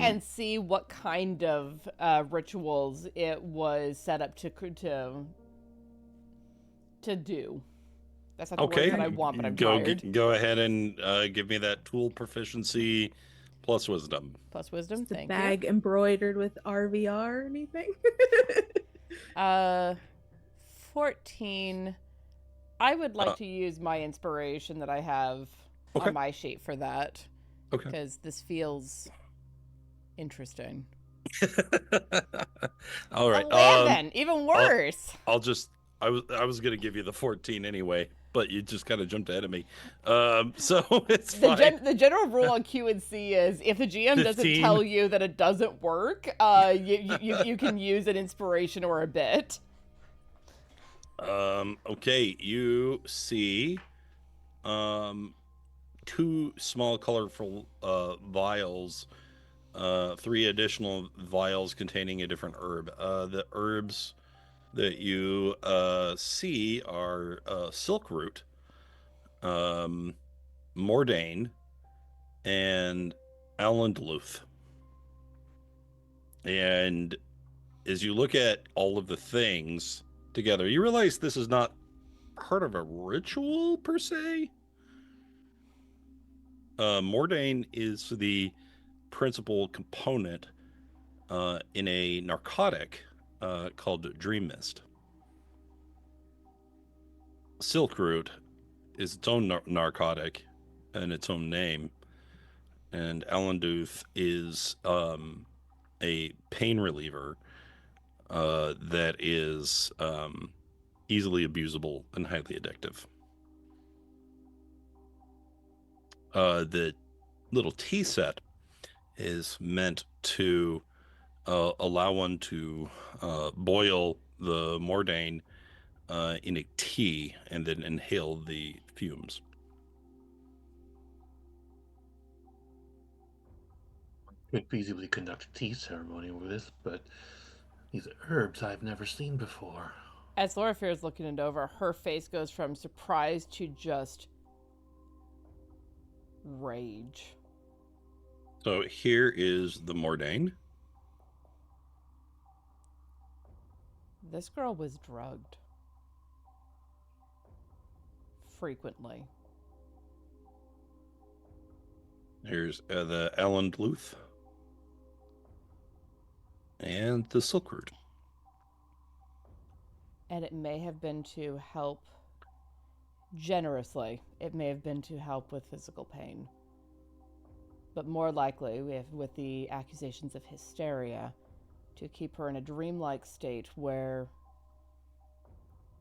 and see what kind of rituals it was set up to do. That's not the word that I want, but I'm tired. Go ahead and give me that tool proficiency plus wisdom. Plus wisdom, Is the thank bag embroidered with RVR or anything? you. 14. I would like to use my inspiration that I have on my sheet for that. Okay. Because this feels interesting. All right. Then, even worse. I was gonna give you the 14 anyway, but you just kind of jumped ahead of me. So it's fine. The general rule on Q&C is if the GM 15. doesn't tell you that it doesn't work, you can use an inspiration or a bit. Okay, you see two small colorful vials, 3 additional vials containing a different herb. The herbs that you see are silk root, Mordent, and Allandeluth. And as you look at all of the things together, you realize this is not part of a ritual per se. Mordant is the principal component in a narcotic called Dream Mist. silk root is its own narcotic and its own name, and Alanduth is a pain reliever that is easily abusable and highly addictive. The little tea set is meant to allow one to boil the Mordant in a tea and then inhale the fumes. Could feasibly conduct a tea ceremony with this, but these herbs I've never seen before. As Loraphyra is looking it over, her face goes from surprise to just rage. So here is the Mordant. This girl was drugged. Frequently. Here's the Alanduth and the silk root. And it may have been to help generously. It may have been to help with physical pain. But more likely, with the accusations of hysteria, to keep her in a dreamlike state where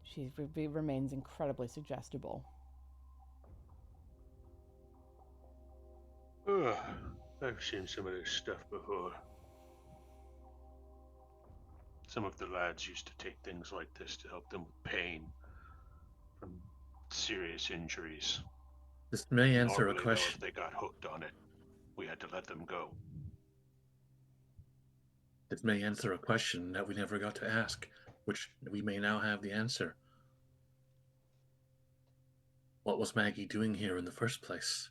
she remains incredibly suggestible. Ugh, I've seen some of this stuff before. Some of the lads used to take things like this to help them with pain from serious injuries. This may answer Normally, a question. though, if they got hooked on it, we had to let them go. This may answer a question that we never got to ask, which we may now have the answer. What was Maggie doing here in the first place?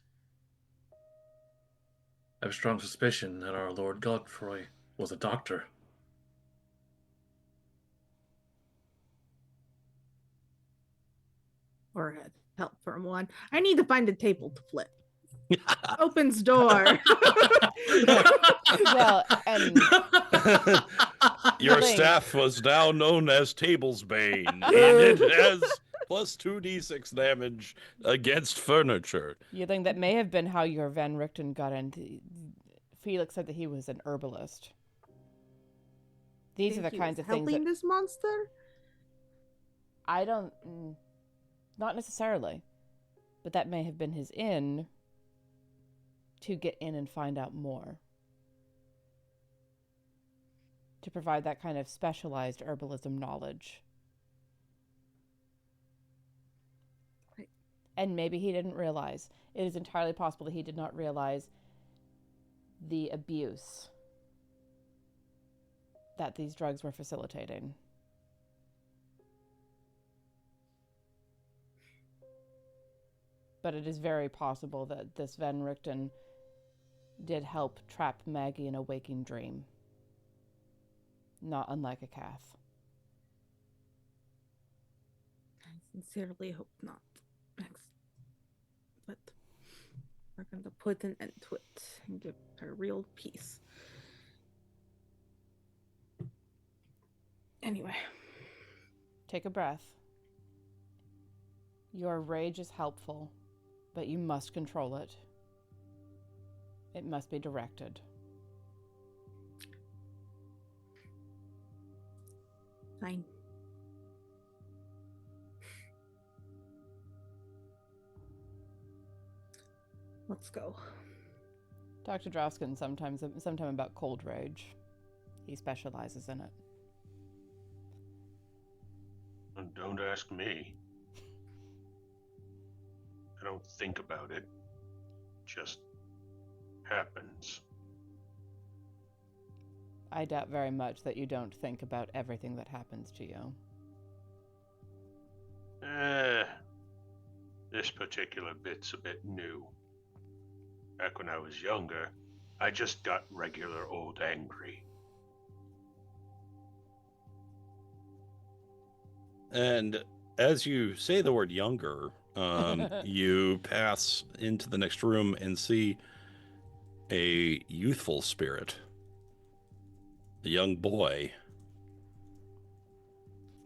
I have a strong suspicion that our Lord Godfrey was a doctor. Or had help from one. I need to find a table to flip. Opens door. Well, and Your Yi-Ling. staff was now known as Tablesbane, and it has plus 2d6 damage against furniture. You think that may have been how your Van Richten got into. Felix said that he was an herbalist. These are the Think he kinds was of things helping that this monster. I don't. Not necessarily, but that may have been his in to get in and find out more. To provide that kind of specialized herbalism knowledge. Right. And maybe he didn't realize. It is entirely possible that he did not realize the abuse that these drugs were facilitating. But it is very possible that this Van Richten did help trap Maggie in a waking dream. Not unlike a Cath. I sincerely hope not. But we're going to put an end to it and give her real peace. Anyway. Take a breath. Your rage is helpful, but you must control it. It must be directed. Fine. Let's go. Dr. Drausken sometime about cold rage. He specializes in it. And don't ask me. I don't think about it. Just happens. I doubt very much that you don't think about everything that happens to you. This particular bit's a bit new. Back when I was younger, I just got regular old angry. And as you say the word younger, you pass into the next room and see a youthful spirit, a young boy,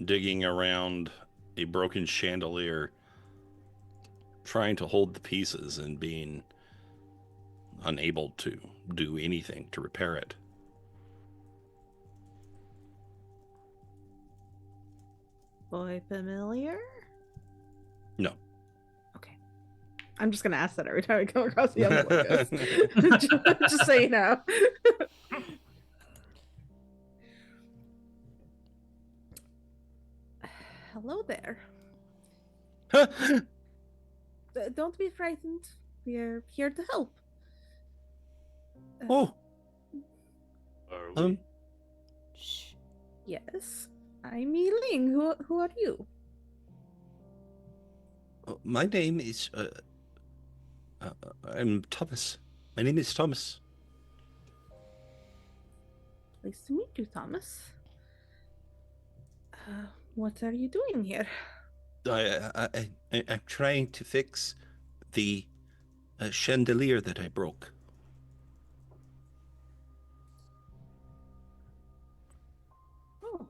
digging around a broken chandelier, trying to hold the pieces and being unable to do anything to repair it. Boy familiar? No. Okay. I'm just gonna ask that every time I come across the Amaluricus. Just so you know. Hello there. Don't be frightened. We're here to help. Oh, Are we? Shh. Yes. I'm Yi-Ling. Who are you? my name is I'm Thomas. My name is Thomas. Nice to meet you, Thomas. What are you doing here? I'm trying to fix the chandelier that I broke. Oh.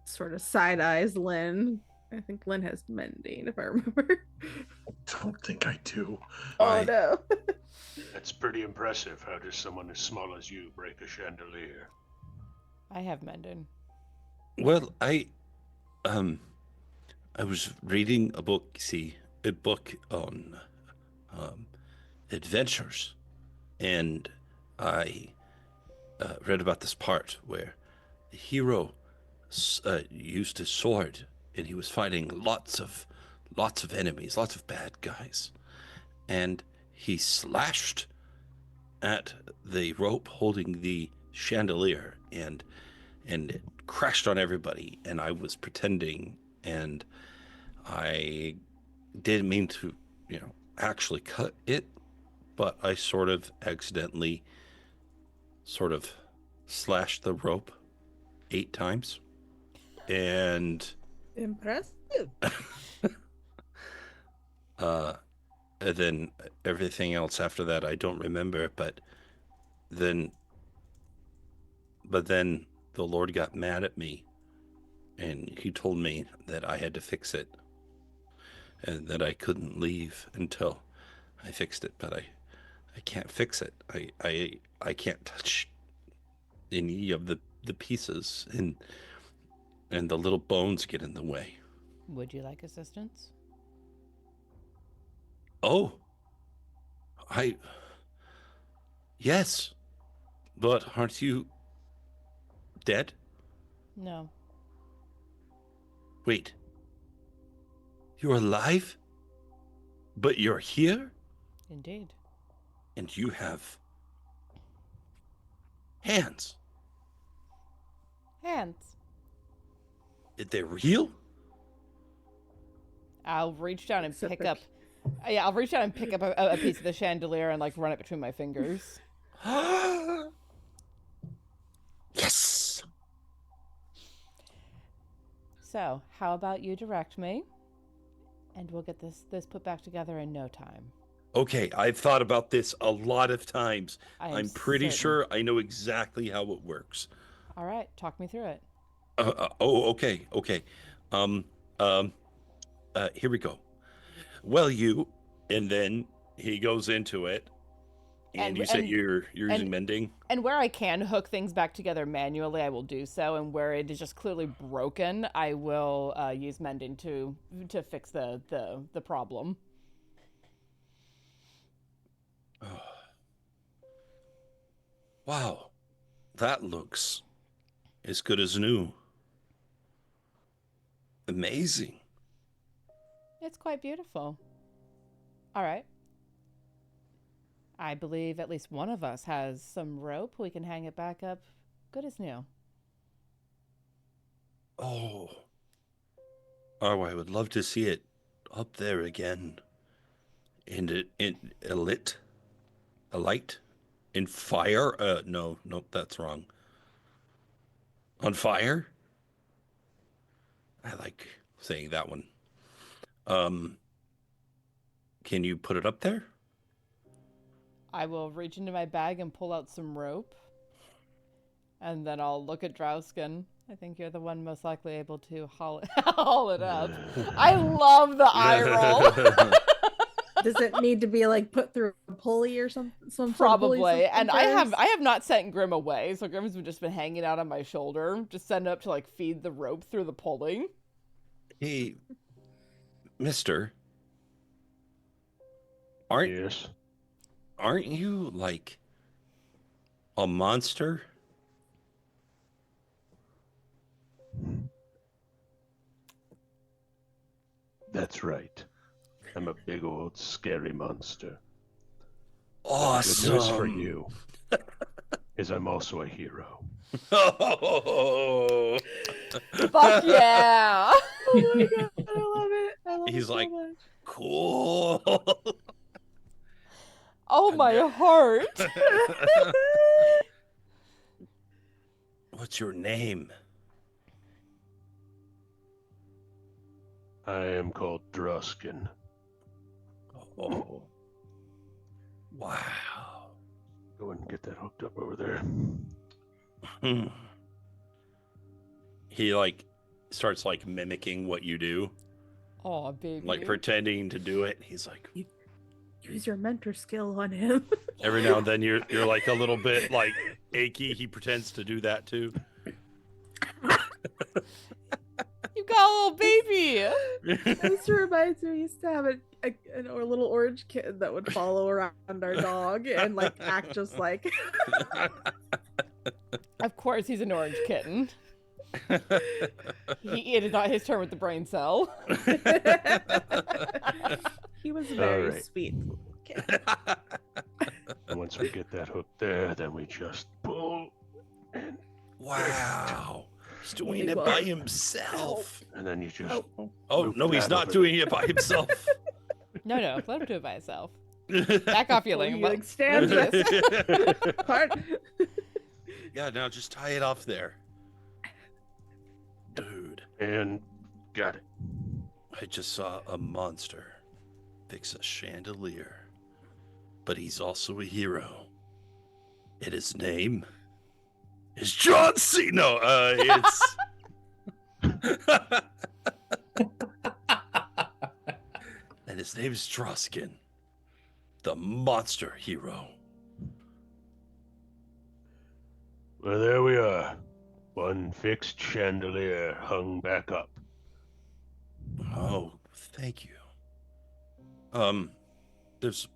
Sort of side eyes Lynn. I think Lynn has mending, if I remember. Don't think I do. Oh no. That's pretty impressive. How does someone as small as you break a chandelier? I have mending. Well, I was reading a book on adventures, and I read about this part where the hero used his sword, and he was fighting lots of enemies, lots of bad guys, and he slashed at the rope holding the chandelier, and it crashed on everybody. And I was pretending, and I didn't mean to, actually cut it, but I sort of accidentally slashed the rope 8 times. And Impressive. and then everything else after that I don't remember, but then the Lord got mad at me, and he told me that I had to fix it, and that I couldn't leave until I fixed it. But I can't fix it. I can't touch any of the pieces, and the little bones get in the way. Would you like assistance? Oh, yes, but aren't you dead? No. Wait, you're alive? But you're here? Indeed. And you have hands. Hands. They're real? I'll reach down and Except pick for- up. Yeah, I'll reach down and pick up a piece of the chandelier and run it between my fingers. Yes! So, how about you direct me, and we'll get this put back together in no time. Okay, I've thought about this a lot of times. I am I'm pretty certain. sure I know exactly how it works. All right, talk me through it. Okay. Here we go. Well, and then he goes into it, and you said you're using mending? And where I can hook things back together manually, I will do so. And where it is just clearly broken, I will use mending to fix the problem. Wow, that looks as good as new. Amazing. It's quite beautiful. All right. I believe at least one of us has some rope. We can hang it back up good as new. Oh, I would love to see it up there again. And a light, in fire. No, that's wrong. On fire. I like saying that one. Can you put it up there? I will reach into my bag and pull out some rope. And then I'll look at Drausken. I think you're the one most likely able to haul it up. I love the eye roll. Does it need to be like put through a pulley or some sort of pulley Probably. system And I first? have not sent Grim away, so Grim's just been hanging out on my shoulder. Just send up to like feed the rope through the pulley. Hey, mister. Aren't Yes. you like a monster? That's right. I'm a big old scary monster. Awesome. Good news for you is I'm also a hero. Oh. Fuck yeah! Oh my god, I love it. I love He's it so like, much. cool. Oh my heart. What's your name? I am called Drausken. Oh. Wow. Go and get that hooked up over there. Hmm. He like starts like mimicking what you do, Oh, baby. like pretending to do it. He's like, Use your mentor skill on him. every now and then you're like a little bit like achy. He pretends to do that too. You got a little baby. This reminds me, we used to have a little orange kid that would follow around our dog and like act just like. Of course, he's an orange kitten. It is not his turn with the brain cell. He was a very right. sweet kid. And once we get that hook there, then we just pull and Wow. He's doing He it was. by himself. and then you just Oh, Loop no, he's that not over doing it by himself. No, let him do it by himself. Back off, Yi-Ling. You like stand part. Yeah, now just tie it off there. Dude, and got it. I just saw a monster fix a chandelier. But he's also a hero. And his name is John C. No, it's... And his name is Drausken, the monster hero. Well, there we are. One fixed chandelier hung back up. Oh, thank you. There's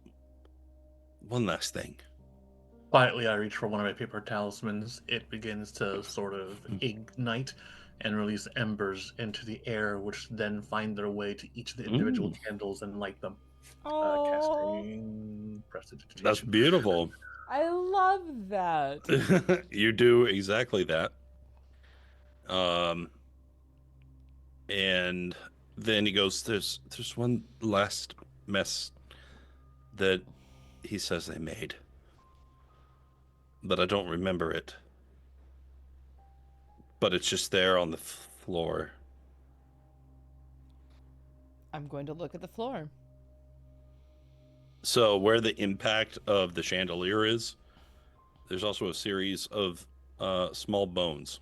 one last thing. Quietly, I reach for one of my paper talismans. It begins to sort of ignite and release embers into the air, which then find their way to each of the individual candles and light them. Oh, Casting prestidigitation. That's beautiful. I love that. You do exactly that. And then he goes, there's one last mess that he says they made. But I don't remember it. But it's just there on the floor. I'm going to look at the floor. So where the impact of the chandelier is, there's also a series of small bones.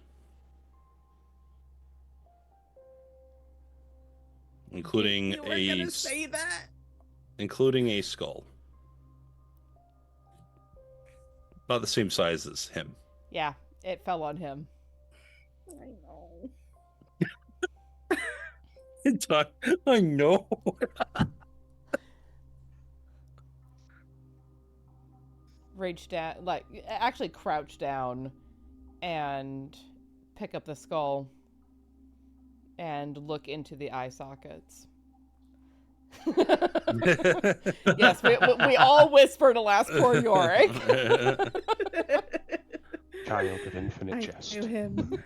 Including You were gonna say that? including a skull. About the same size as him. Yeah, it fell on him. I know. I know. Reach down, like, actually crouch down and pick up the skull and look into the eye sockets. Yes, we all whisper to last poor Yorick. Child of infinite jest. I knew him.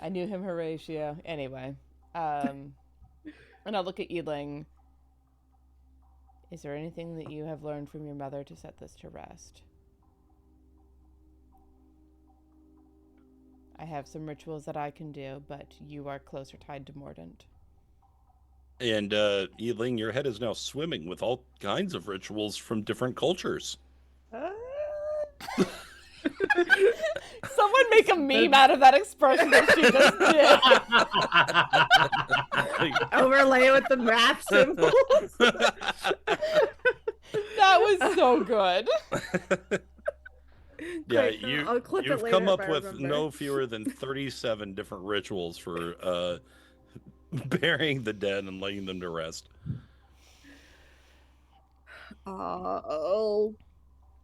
I knew him, Horatio. Anyway, and I'll look at Yi-Ling. Is there anything that you have learned from your mother to set this to rest? I have some rituals that I can do, but you are closer tied to Mordent. And Yi-Ling, your head is now swimming with all kinds of rituals from different cultures. Someone make a meme out of that expression that she just did. Overlay it with the math symbols. That was so good. Yeah, Great, I'll clip it you've later come if up I with remember. no fewer than 37 different rituals for burying the dead and laying them to rest. I'll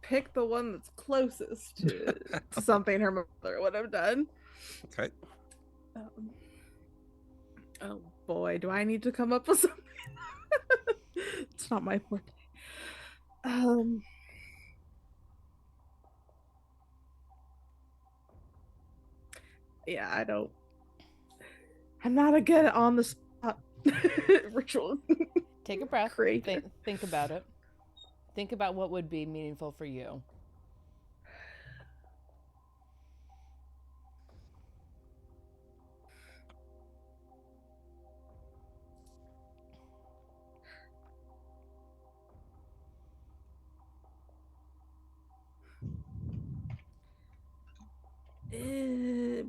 pick the one that's closest to something her mother would have done. Okay. Oh boy, do I need to come up with something? It's not my forte. Yeah, I'm not a good on the spot ritual. Take a breath. Creator. Think about it. Think about what would be meaningful for you.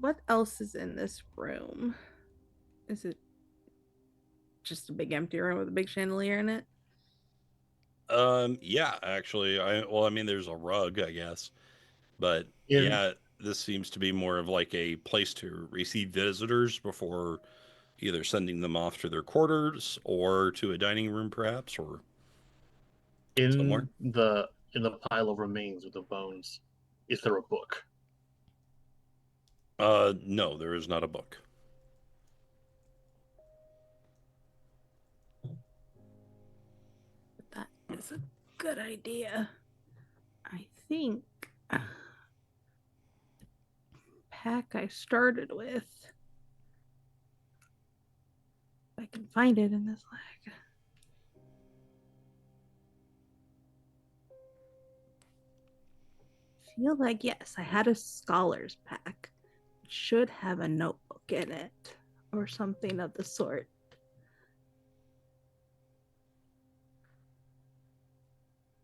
What else is in this room? Is it just a big empty room with a big chandelier in it? Yeah, actually, there's a rug, I guess, but In- yeah, this seems to be more of like a place to receive visitors before either sending them off to their quarters or to a dining room, perhaps, or somewhere. In the pile of remains with the bones, is there a book? No, there is not a book. That is a good idea. I think the pack I started with, if I can find it in this lag. Feel like yes, I had a scholar's pack. It should have a notebook in it or something of the sort.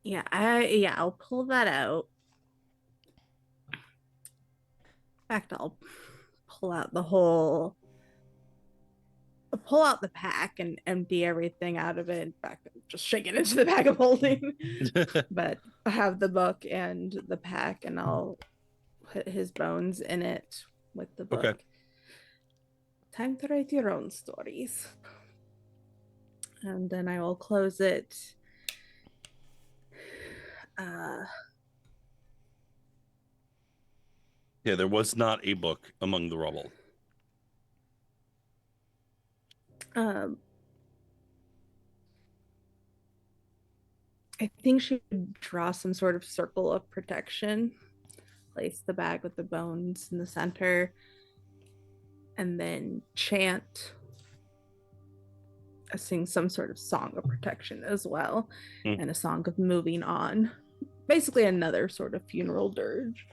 Yeah, I'll pull that out. In fact, I'll pull out pull out the pack and empty everything out of it. In fact, just shake it into the bag of holding. But I have the book and the pack, and I'll put his bones in it with the book. Okay. Time to write your own stories. And then I will close it. Yeah, there was not a book among the rubble. I think she would draw some sort of circle of protection, place the bag with the bones in the center, and then chant, sing some sort of song of protection as well, and a song of moving on. Basically, another sort of funeral dirge.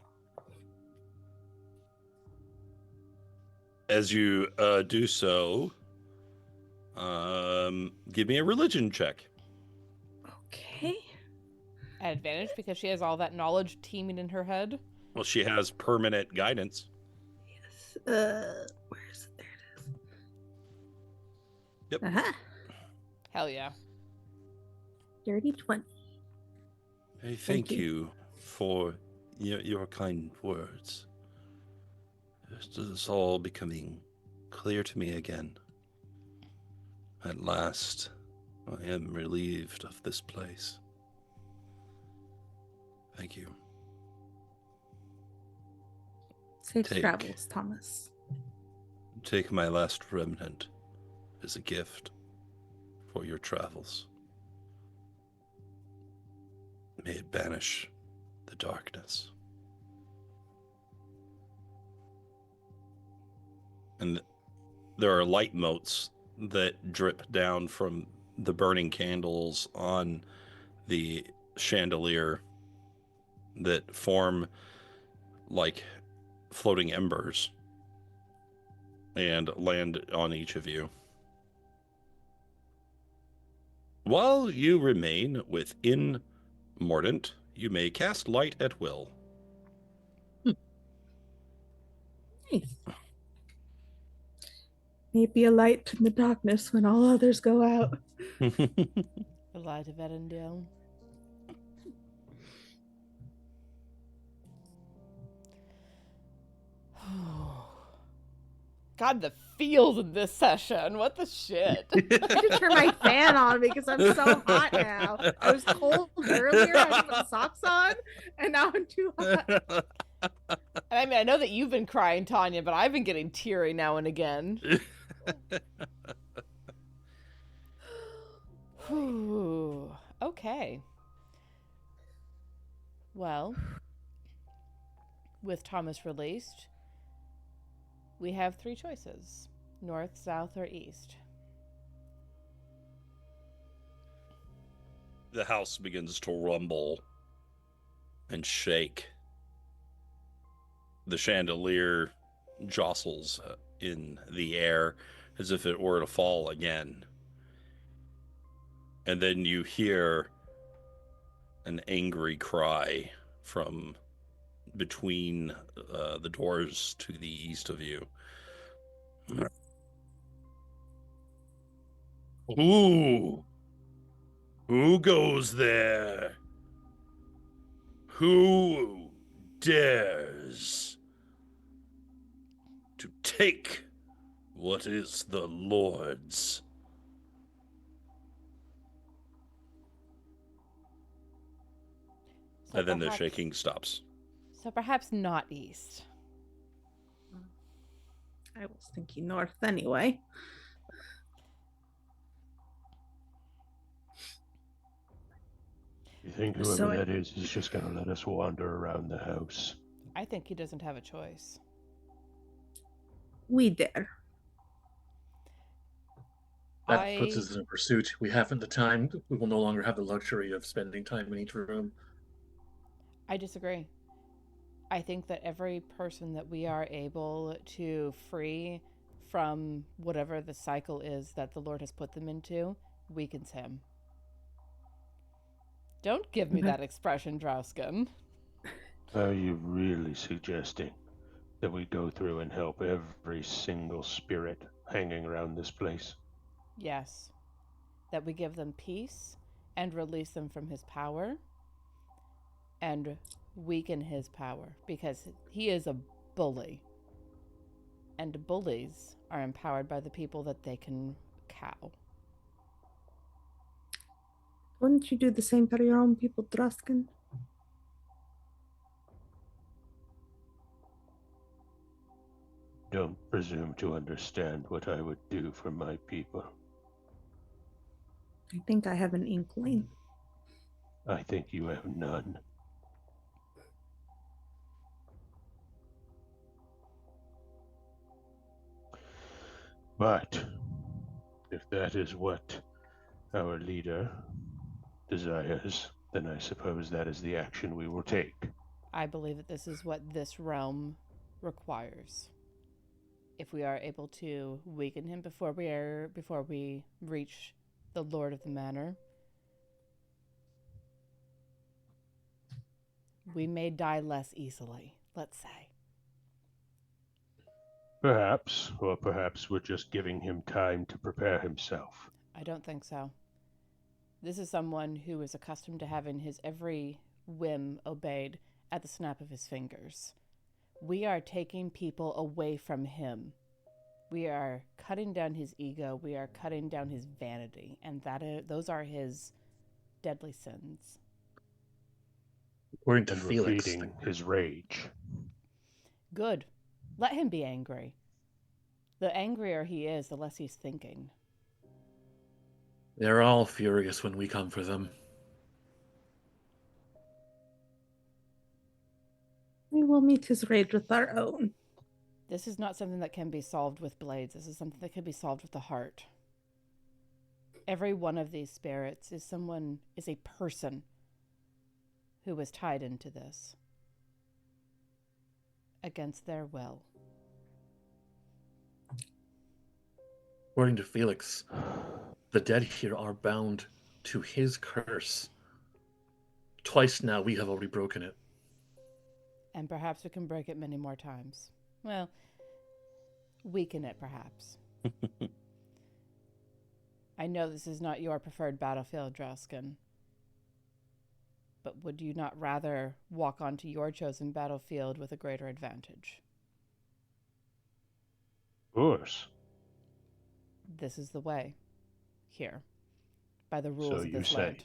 As you do so, give me a religion check. Okay. At advantage because she has all that knowledge teeming in her head. Well, she has permanent guidance. Yes. Where is it? There it is. Yep. Aha. Hell yeah. Dirty 20. Hey, thank you for your kind words. This is all becoming clear to me again. At last, I am relieved of this place. Thank you. Safe travels, Thomas. Take my last remnant as a gift for your travels. May it banish the darkness. And there are light motes that drip down from the burning candles on the chandelier that form like floating embers and land on each of you. While you remain within Mordent, you may cast light at will. Nice. Maybe a light in the darkness when all others go out. The light of Edendale. God, the feels in this session. What the shit? I had to turn my fan on because I'm so hot now. I was cold earlier. I had to put socks on, and now I'm too hot. And I mean, I know that you've been crying, Tanya, but I've been getting teary now and again. Okay. Well, with Thomas released, we have 3 choices: north, south, or east. The house begins to rumble and shake. The chandelier jostles in the air as if it were to fall again. And then you hear an angry cry from between the doors to the east of you. Who goes there? Who dares to take what is the Lord's? So And then the perhaps- shaking stops. So perhaps not east. I was thinking north anyway. You think whoever So that is just going to let us wander around the house? I think he doesn't have a choice. We dare. That puts us in a pursuit. We haven't the time. We will no longer have the luxury of spending time in each room. I disagree. I think that every person that we are able to free from whatever the cycle is that the Lord has put them into weakens him. Don't give me that expression, Drausken. Are you really suggesting that we go through and help every single spirit hanging around this place? Yes. That we give them peace and release them from his power and weaken his power, because he is a bully. And bullies are empowered by the people that they can cow. Wouldn't you do the same for your own people, Drausken? Don't presume to understand what I would do for my people. I think I have an inkling. I think you have none. But if that is what our leader desires, then I suppose that is the action we will take. I believe that this is what this realm requires. If we are able to weaken him before we reach the Lord of the Manor, we may die less easily, let's say. Perhaps, or perhaps we're just giving him time to prepare himself. I don't think so. This is someone who is accustomed to having his every whim obeyed at the snap of his fingers. We are taking people away from him. We are cutting down his ego. We are cutting down his vanity. And those are his deadly sins. According to And we're Felix, feeding his rage. Good. Let him be angry. The angrier he is, the less he's thinking. they're all furious when we come for them. We will meet his rage with our own. This is not something that can be solved with blades. This is something that can be solved with the heart. Every one of these spirits is a person who was tied into this against their will. According to Felix, the dead here are bound to his curse. Twice now we have already broken it. And perhaps we can break it many more times. Well, Weaken it, perhaps. I know this is not your preferred battlefield, Drausken. But would you not rather walk onto your chosen battlefield with a greater advantage? Of course. This is the way. Here. By the rules So of you this say. land.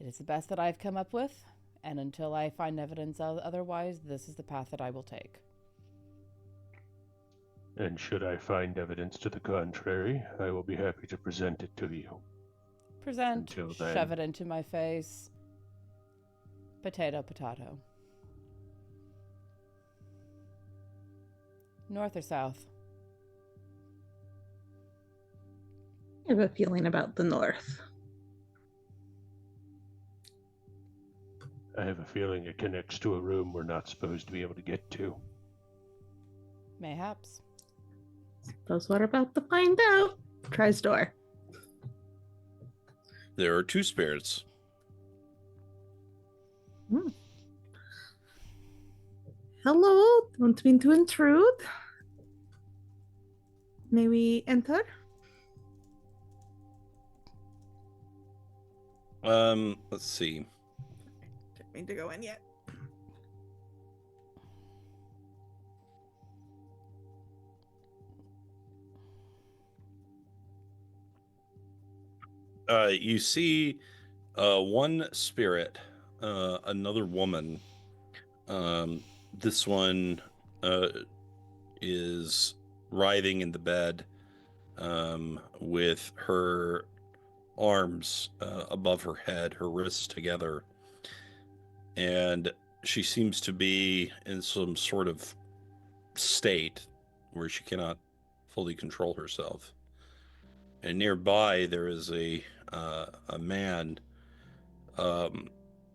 It is the best that I've come up with, and until I find evidence otherwise, this is the path that I will take. And should I find evidence to the contrary, I will be happy to present it to you. Present, Until then. shove it into my face. Potato, potato. North or south? I have a feeling about the north. I have a feeling it connects to a room we're not supposed to be able to get to. Mayhaps. Suppose we're about to find out. Tries door. There are two spirits. Hello, don't mean to intrude. May we enter? Let's see. Don't mean to go in yet. You see one spirit, another woman. This one is writhing in the bed with her arms above her head, her wrists together. And she seems to be in some sort of state where she cannot fully control herself. And nearby there is a man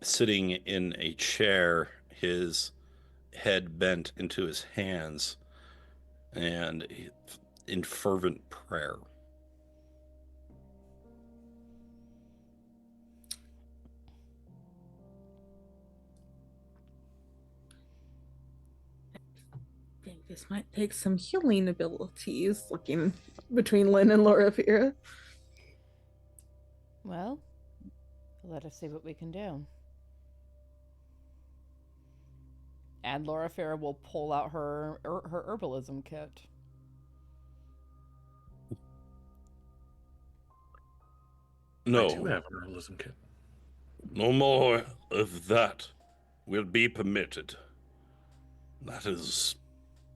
sitting in a chair, his head bent into his hands, and in fervent prayer. I think this might take some healing abilities, looking between Lynn and Loraphyra. Well, let us see what we can do. And Loraphyra will pull out her herbalism kit. No. I do have an herbalism kit. No more of that will be permitted. That is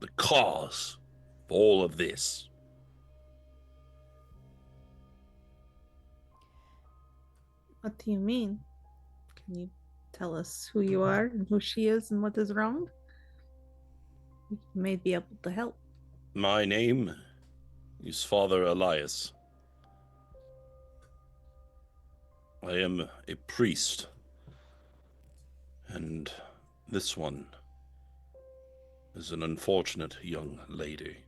the cause of all of this. What do you mean? Can you tell us who you are and who she is and what is wrong? We may be able to help. My name is Father Elias. I am a priest, and this one is an unfortunate young lady.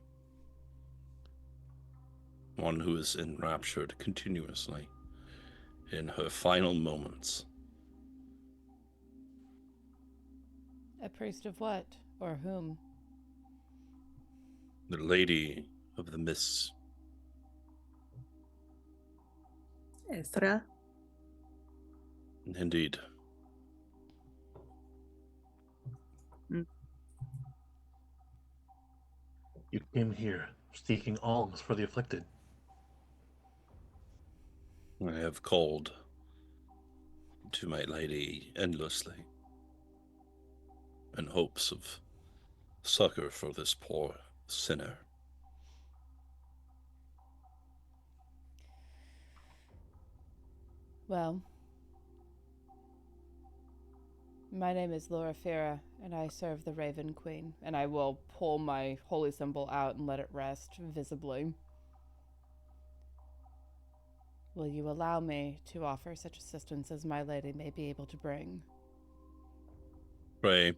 One who is enraptured continuously in her final moments. A priest of what? Or whom? The Lady of the Mists. Ezra. Indeed. You came here seeking alms for the afflicted. I have called to my lady endlessly in hopes of succor for this poor sinner. Well, my name is Loraphyra, and I serve the Raven Queen. And I will pull my holy symbol out and let it rest visibly. Will you allow me to offer such assistance as my lady may be able to bring? Pray,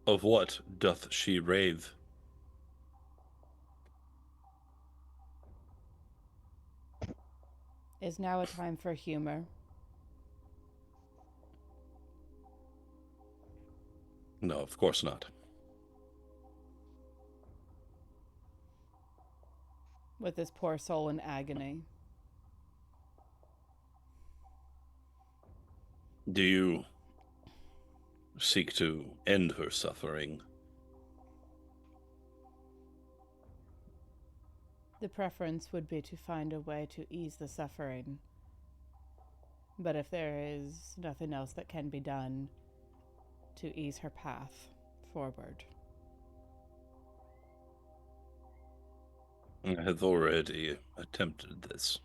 of what doth she rave? Is now a time for humor? No, of course not. with this poor soul in agony. Do you seek to end her suffering? The preference would be to find a way to ease the suffering. But if there is nothing else that can be done to ease her path forward. I have already attempted this.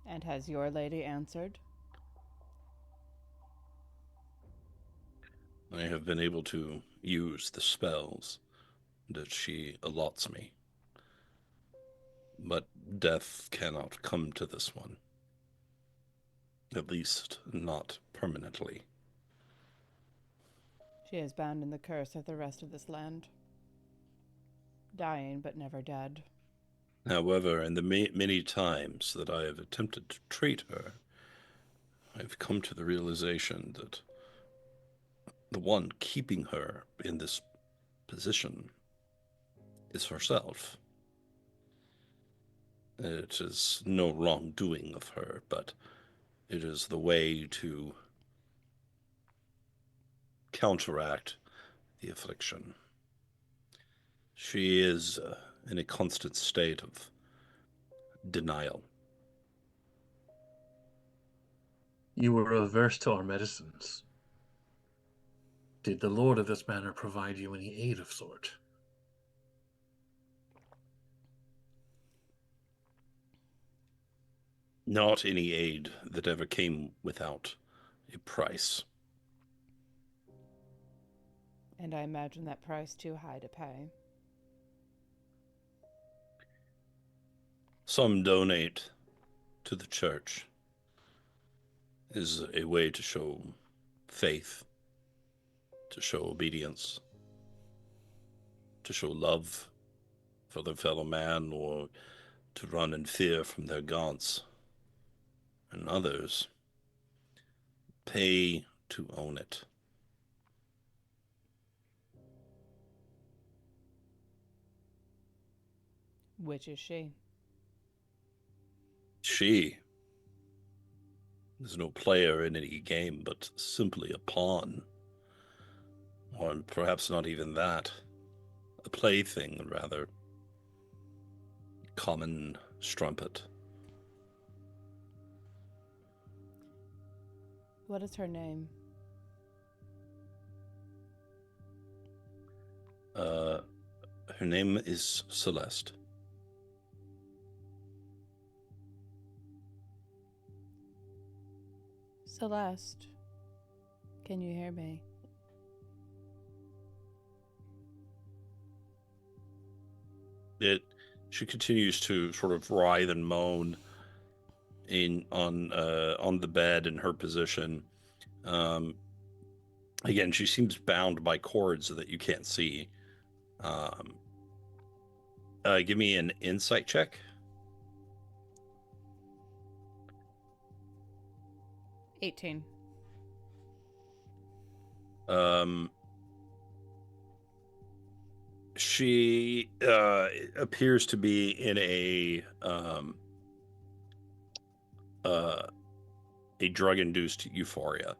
And has your lady answered? I have been able to use the spells that she allots me. But death cannot come to this one. At least not permanently. She is bound in the curse of the rest of this land. Dying, but never dead. However, in the many times that I have attempted to treat her, I have come to the realization that the one keeping her in this position is herself. It is no wrongdoing of her, but it is the way to counteract the affliction. She is in a constant state of denial. You were averse to our medicines. Did the lord of this manor provide you any aid of sort? Not any aid that ever came without a price. And I imagine that price too high to pay. Some donate to the church is a way to show faith, to show obedience, to show love for their fellow man, or to run in fear from their gods. And others pay to own it. Which is she? She is no player in any game, but simply a pawn. Or perhaps not even that. A plaything, rather. Common strumpet. What is her name? Her name is Celeste. Celeste. Can you hear me? She continues to sort of writhe and moan on the bed in her position. Again, she seems bound by cords that you can't see. Give me an insight check. $18. She appears to be in a drug-induced euphoria.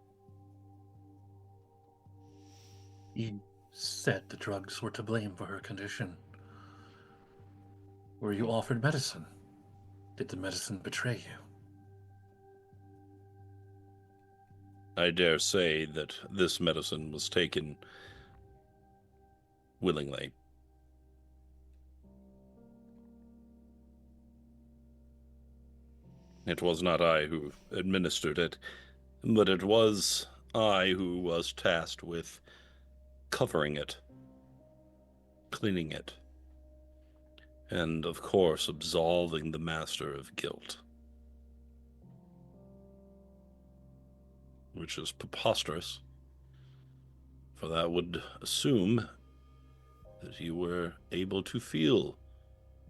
You said the drugs were to blame for her condition. Were you offered medicine? Did the medicine betray you? I dare say that this medicine was taken willingly. It was not I who administered it, but it was I who was tasked with covering it, cleaning it, and, of course, absolving the master of guilt. Which is preposterous, for that would assume that you were able to feel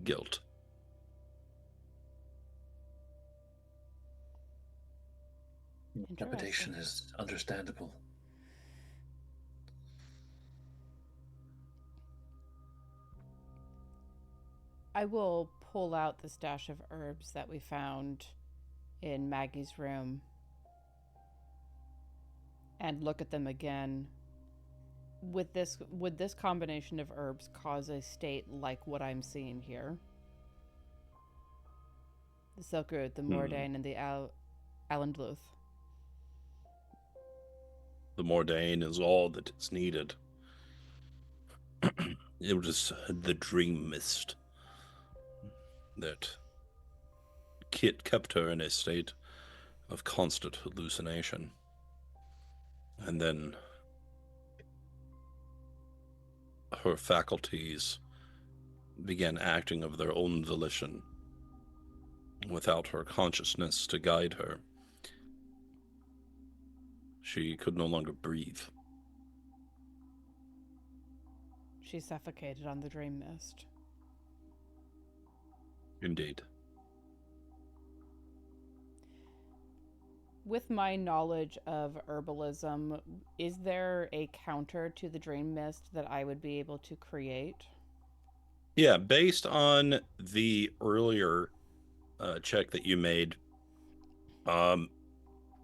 guilt. Trepidation is understandable. I will pull out the stash of herbs that we found in Maggie's room and look at them again, would this combination of herbs cause a state like what I'm seeing here? The Silkroot, the Mordent, and the Alandluth. The Mordant is all that is needed. It was the dream mist that Kit kept her in a state of constant hallucination. And then her faculties began acting of their own volition without her consciousness to guide her. She could no longer breathe. She suffocated on the dream mist. Indeed. With my knowledge of herbalism, is there a counter to the dream mist that I would be able to create? Yeah, based on the earlier check that you made,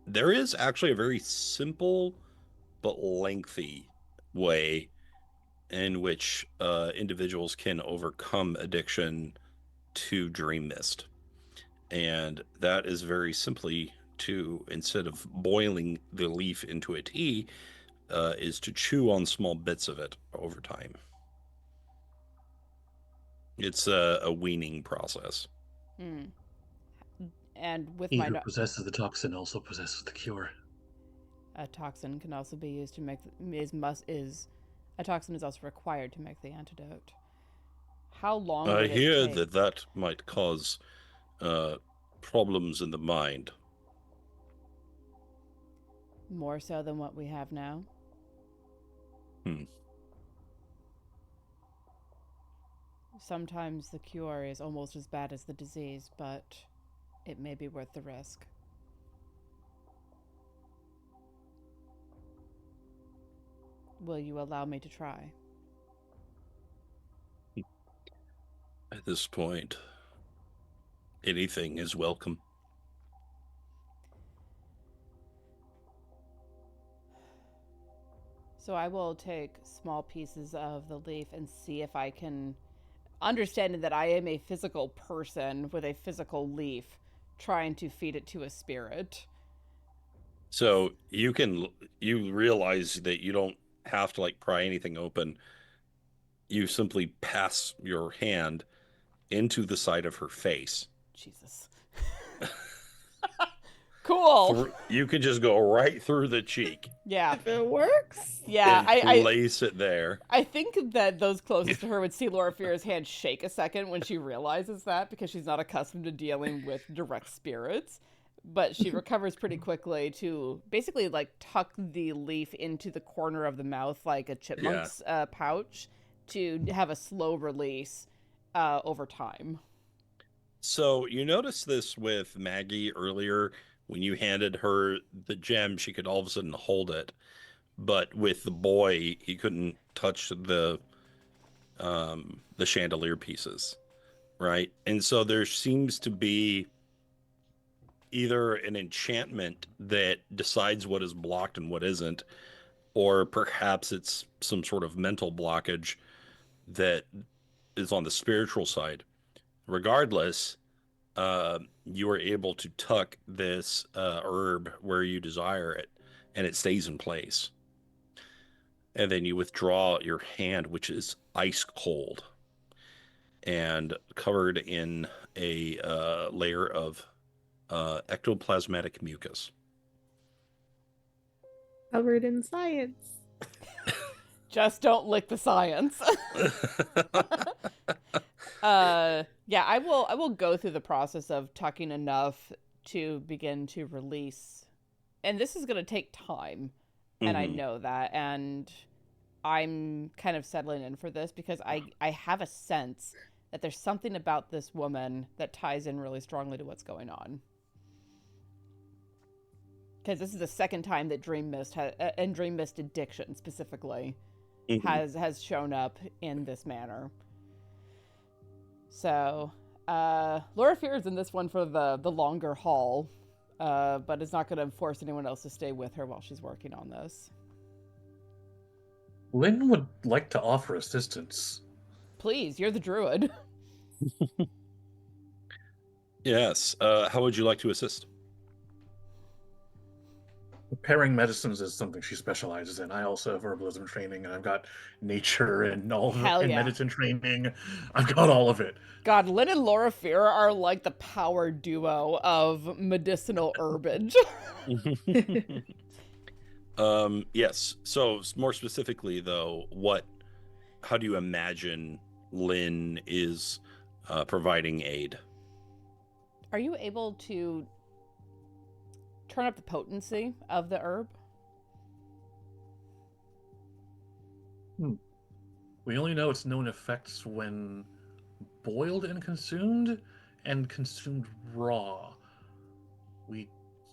there is actually a very simple but lengthy way in which individuals can overcome addiction to dream mist. And that is very simply to, instead of boiling the leaf into a tea, is to chew on small bits of it over time. It's a weaning process. And with He my who possesses the toxin also possesses the cure. a toxin can also be used to make a toxin is also required to make the antidote. How long would I it hear take? that might cause problems in the mind. More so than what we have now? Sometimes the cure is almost as bad as the disease, but it may be worth the risk. Will you allow me to try? At this point, anything is welcome. So I will take small pieces of the leaf and see if I can, understanding that I am a physical person with a physical leaf, trying to feed it to a spirit. So you realize that you don't have to pry anything open. You simply pass your hand into the side of her face. Jesus. Cool. You could just go right through the cheek. Yeah. If it works. Yeah, and I place it there. I think that those closest to her would see Loraphyra's hand shake a second when she realizes that, because she's not accustomed to dealing with direct spirits. But she recovers pretty quickly to basically tuck the leaf into the corner of the mouth like a chipmunk's pouch to have a slow release over time. So you noticed this with Maggie earlier. When you handed her the gem, she could all of a sudden hold it. But with the boy, he couldn't touch the chandelier pieces, right? And so there seems to be either an enchantment that decides what is blocked and what isn't, or perhaps it's some sort of mental blockage that is on the spiritual side. Regardless, you are able to tuck this herb where you desire it, and it stays in place. And then you withdraw your hand, which is ice cold and covered in a layer of ectoplasmatic mucus. Covered in science. Just don't lick the science. Yeah, I will go through the process of tucking enough to begin to release. And this is going to take time. And I know that. And I'm kind of settling in for this because I have a sense that there's something about this woman that ties in really strongly to what's going on. Because this is the second time that Dream Mist and Dream Mist addiction specifically has shown up in this manner. So Loraphyra's in this one for the longer haul, but is not going to force anyone else to stay with her while she's working on this. Lynn would like to offer assistance. Please, you're the druid. Yes. How would you like to assist? Preparing medicines is something she specializes in. I also have herbalism training, and I've got nature and all of Hell and yeah. medicine training. I've got all of it. God, Lynn and Loraphyra are like the power duo of medicinal herbage. Yes. So more specifically, though, how do you imagine Lynn is providing aid? Are you able to turn up the potency of the herb? We only know its known effects when boiled and consumed raw. We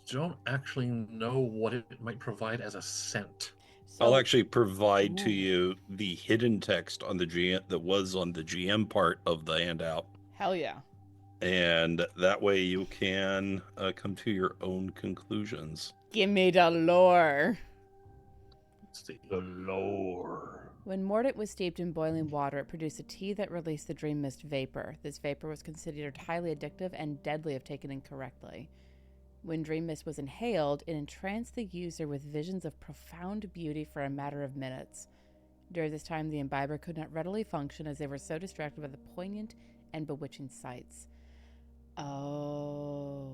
don't actually know what it might provide as a scent. So, I'll actually provide to Ooh. you the hidden text on the GM that was on the GM part of the handout, hell yeah. and that way you can come to your own conclusions. Give me the lore. Let's see. The lore. When Mordent was steeped in boiling water, it produced a tea that released the dream mist vapor. This vapor was considered highly addictive and deadly if taken incorrectly. When dream mist was inhaled, it entranced the user with visions of profound beauty for a matter of minutes. During this time, the imbiber could not readily function as they were so distracted by the poignant and bewitching sights. Oh.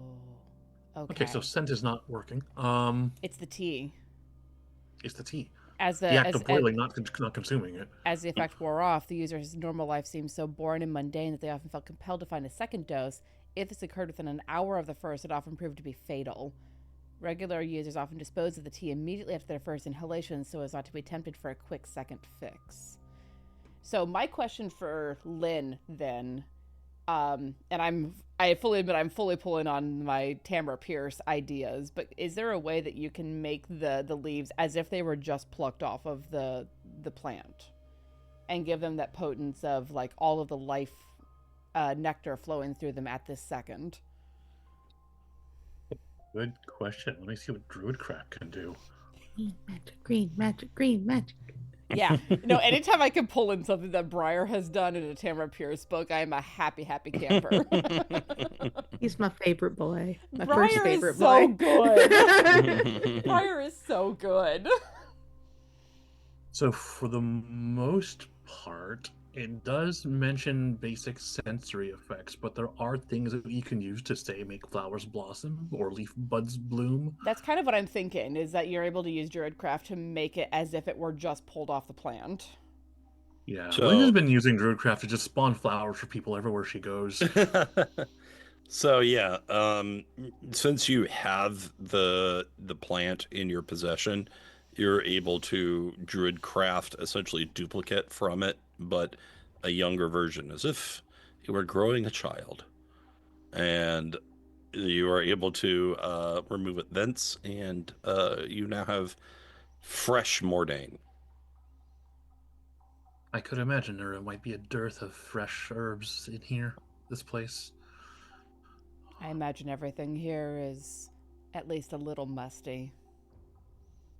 Okay. Okay, so scent is not working. It's the tea. It's the tea. As The act of boiling, not consuming it. As the effect wore off, the user's normal life seemed so boring and mundane that they often felt compelled to find a second dose. If this occurred within an hour of the first, it often proved to be fatal. Regular users often disposed of the tea immediately after their first inhalation so as not to be tempted for a quick second fix. So my question for Lynn then, and I fully admit I'm fully pulling on my Tamara Pierce ideas, but is there a way that you can make the leaves as if they were just plucked off of the plant and give them that potence of like all of the life nectar flowing through them at this second? Good question. Let me see what Druidcraft can do. Green magic, green magic. Yeah. Anytime I can pull in something that Briar has done in a Tamara Pierce book, I am a happy, happy camper. He's my favorite boy. My Briar first favorite is so boy. good. Briar is so good. So for the most part, it does mention basic sensory effects, but there are things that you can use to, say, make flowers blossom or leaf buds bloom. That's kind of what I'm thinking, is that you're able to use Druidcraft to make it as if it were just pulled off the plant. Yeah, So- Lynn has been using Druidcraft to just spawn flowers for people everywhere she goes. So yeah, since you have the plant in your possession, you're able to Druidcraft essentially duplicate from it, but a younger version, as if you were growing a child. And you are able to remove it thence, and you now have fresh Mordane. I could imagine there might be a dearth of fresh herbs in here, this place. I imagine everything here is at least a little musty.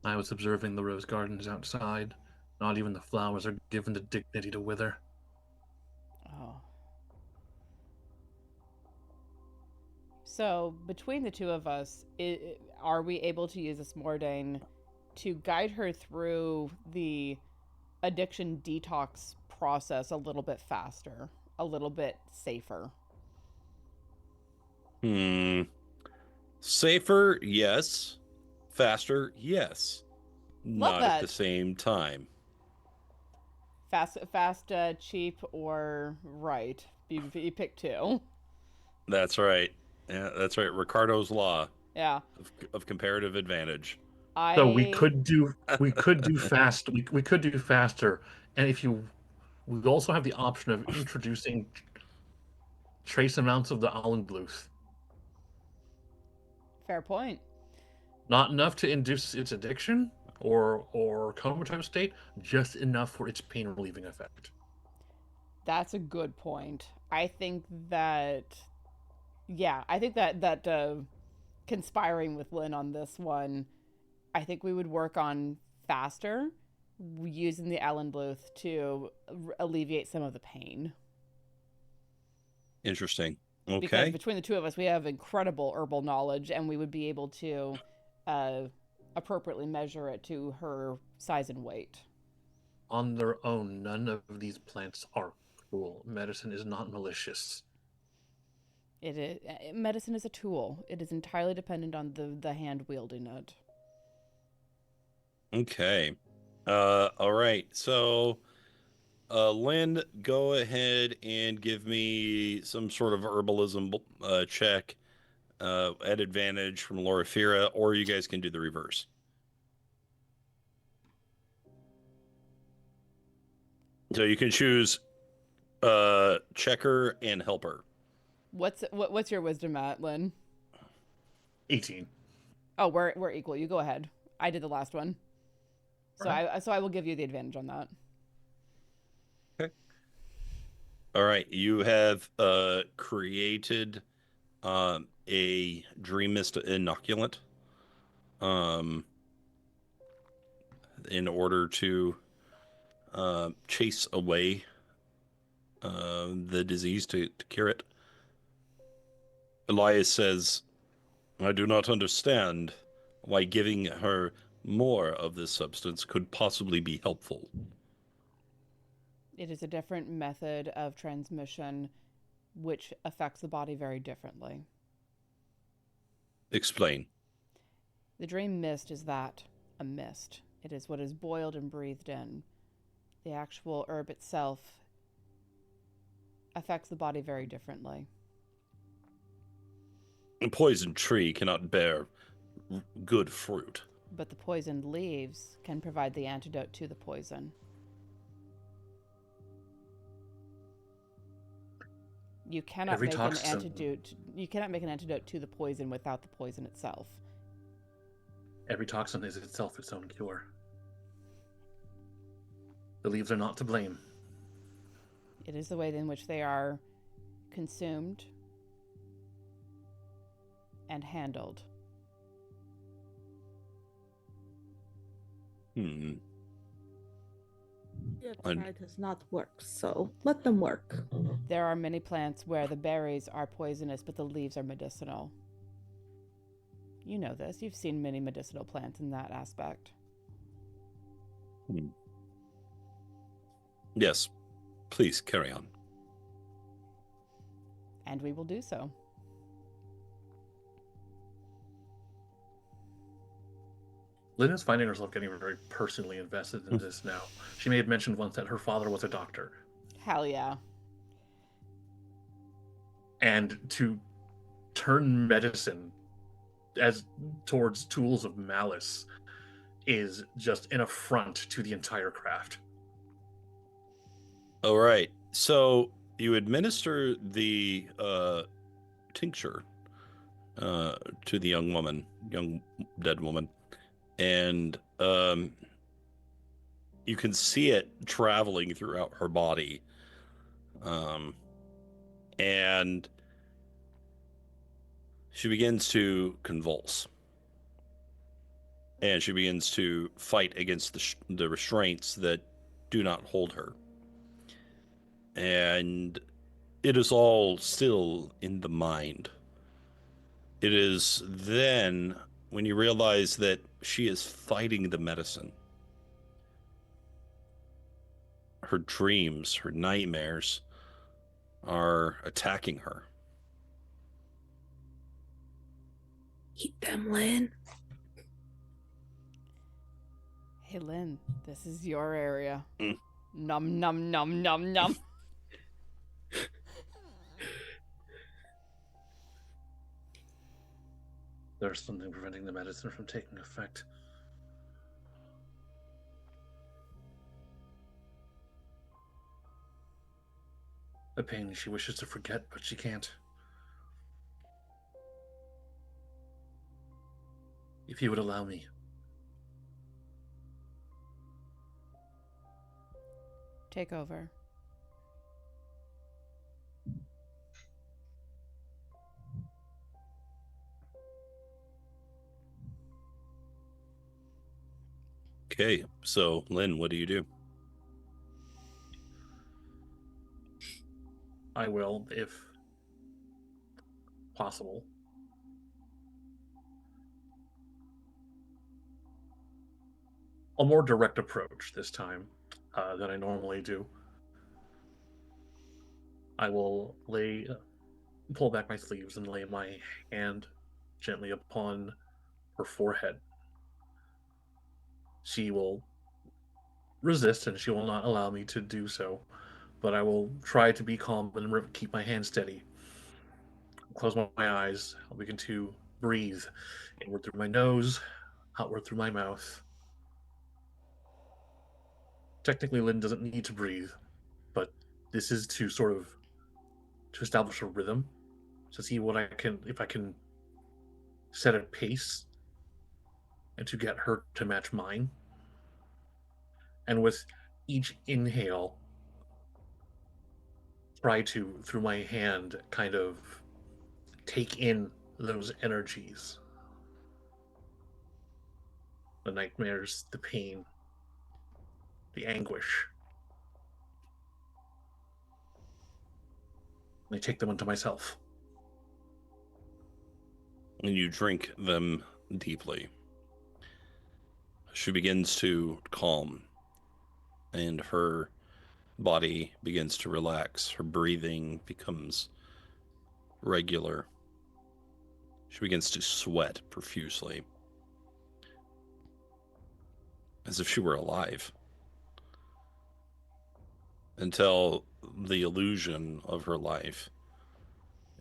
I was observing the rose gardens outside. Not even the flowers are given the dignity to wither. Oh. So, between the two of us, are we able to use this Mordane to guide her through the addiction detox process a little bit faster, a little bit safer? Safer, yes. Faster, yes. Love Not that. at the same time. Fast, cheap, or right? You pick two. That's right. Yeah, that's right. Ricardo's law Yeah. of comparative advantage. So we could do fast. We could do faster, and we also have the option of introducing trace amounts of the Allenbluth. Fair point. Not enough to induce its addiction or comatose state, just enough for its pain relieving effect. That's a good point. I think that, conspiring with Lynn on this one, I think we would work on faster using the Ellen Bluth to alleviate some of the pain. Interesting. Because Okay. between the two of us, we have incredible herbal knowledge, and we would be able to appropriately measure it to her size and weight. On their own, none of these plants are cruel. Medicine is not malicious. It is medicine is a tool. It is entirely dependent on the hand wielding it. Okay. All right. So, Lynn, go ahead and give me some sort of herbalism check at advantage from Loraphyra, or you guys can do the reverse. So you can choose checker and helper. What's your wisdom at, Lynn? 18. Oh, we're equal. You go ahead. I did the last one. So Right. I will give you the advantage on that. Okay. All right. You have created a dream mist inoculant in order to chase away the disease to cure it. Elias says, I do not understand why giving her more of this substance could possibly be helpful. It is a different method of transmission which affects the body very differently. Explain. The dream mist is that, a mist. It is what is boiled and breathed in. The actual herb itself affects the body very differently. A poison tree cannot bear good fruit. But the poisoned leaves can provide the antidote to the poison. You cannot make an antidote. You cannot make an antidote to the poison without the poison itself. Every toxin is itself its own cure. The leaves are not to blame. It is the way in which they are consumed and handled. Your tried has not worked, so let them work. There are many plants where the berries are poisonous, but the leaves are medicinal. You know this. You've seen many medicinal plants in that aspect. Yes. Please carry on. And we will do so. Lynn is finding herself getting very personally invested in this now. She may have mentioned once that her father was a doctor. Hell yeah. And to turn medicine as towards tools of malice is just an affront to the entire craft. All right. So you administer the tincture to the young dead woman, and you can see it traveling throughout her body, and she begins to convulse, and she begins to fight against the restraints that do not hold her. And it is all still in the mind. It is then when you realize that she is fighting the medicine. Her dreams, her nightmares are attacking her. Eat them, Lynn. Hey, Lynn, this is your area. Num, num, num, num, num. There's something preventing the medicine from taking effect. A pain she wishes to forget, but she can't. If you would allow me. Take over. Okay, so Lynn, what do you do? I will, if possible, a more direct approach this time than I normally do. I will pull back my sleeves and lay my hand gently upon her forehead. She will resist and she will not allow me to do so, but I will try to be calm and keep my hand steady. Close my eyes. I'll begin to breathe inward through my nose, outward through my mouth. Technically, Lynn doesn't need to breathe, but this is to sort of to establish a rhythm, to see if I can set a pace, and to get her to match mine. And with each inhale, try to, through my hand, kind of take in those energies, the nightmares, the pain, the anguish. And I take them unto myself. And you drink them deeply. She begins to calm, and her body begins to relax. Her breathing becomes regular. She begins to sweat profusely, as if she were alive, until the illusion of her life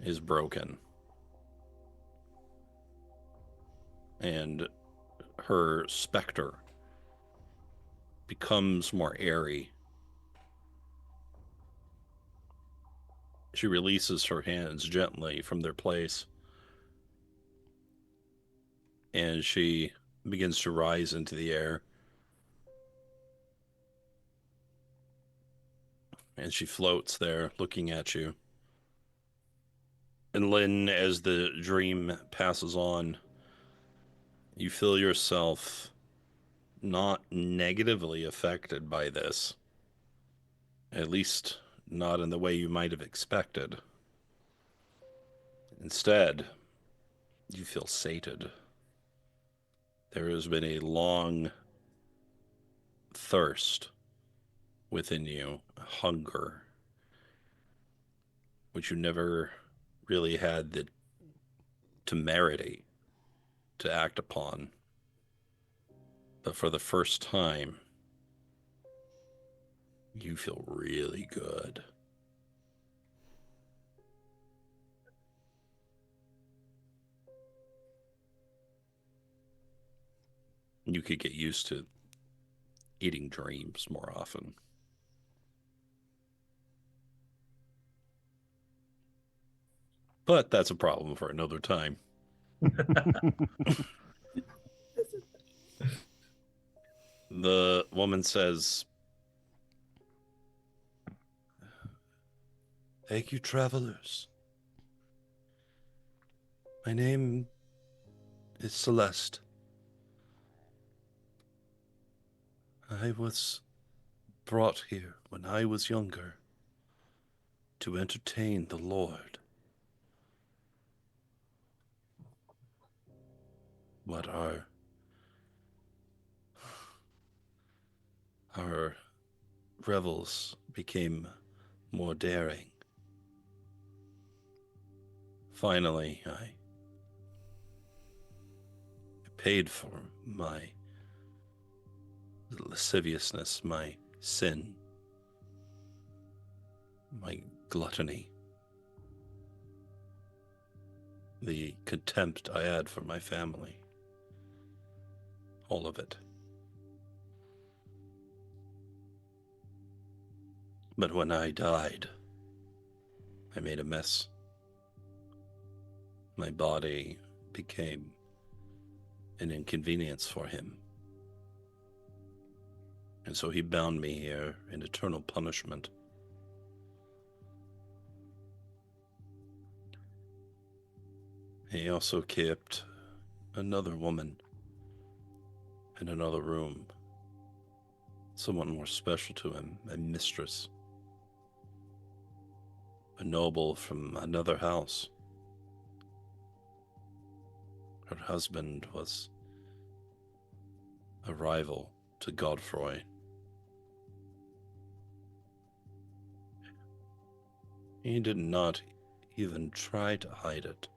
is broken. And her specter becomes more airy. She releases her hands gently from their place, and she begins to rise into the air. And she floats there, looking at you. And Lynn, as the dream passes on, you feel yourself not negatively affected by this. At least not in the way you might have expected. Instead, you feel sated. There has been a long thirst within you, hunger, which you never really had the temerity to act upon. But for the first time, you feel really good. You could get used to eating dreams more often. But that's a problem for another time. The woman says, "Thank you, travelers. My name is Celeste. I was brought here when I was younger to entertain the Lord. But our revels became more daring. Finally, I paid for my lasciviousness, my sin, my gluttony, the contempt I had for my family. All of it. But when I died, I made a mess. My body became an inconvenience for him. And so he bound me here in eternal punishment. He also kept another woman in another room someone more special to him, a mistress, a noble from another house. Her husband was a rival to Godfrey. He did not even try to hide it.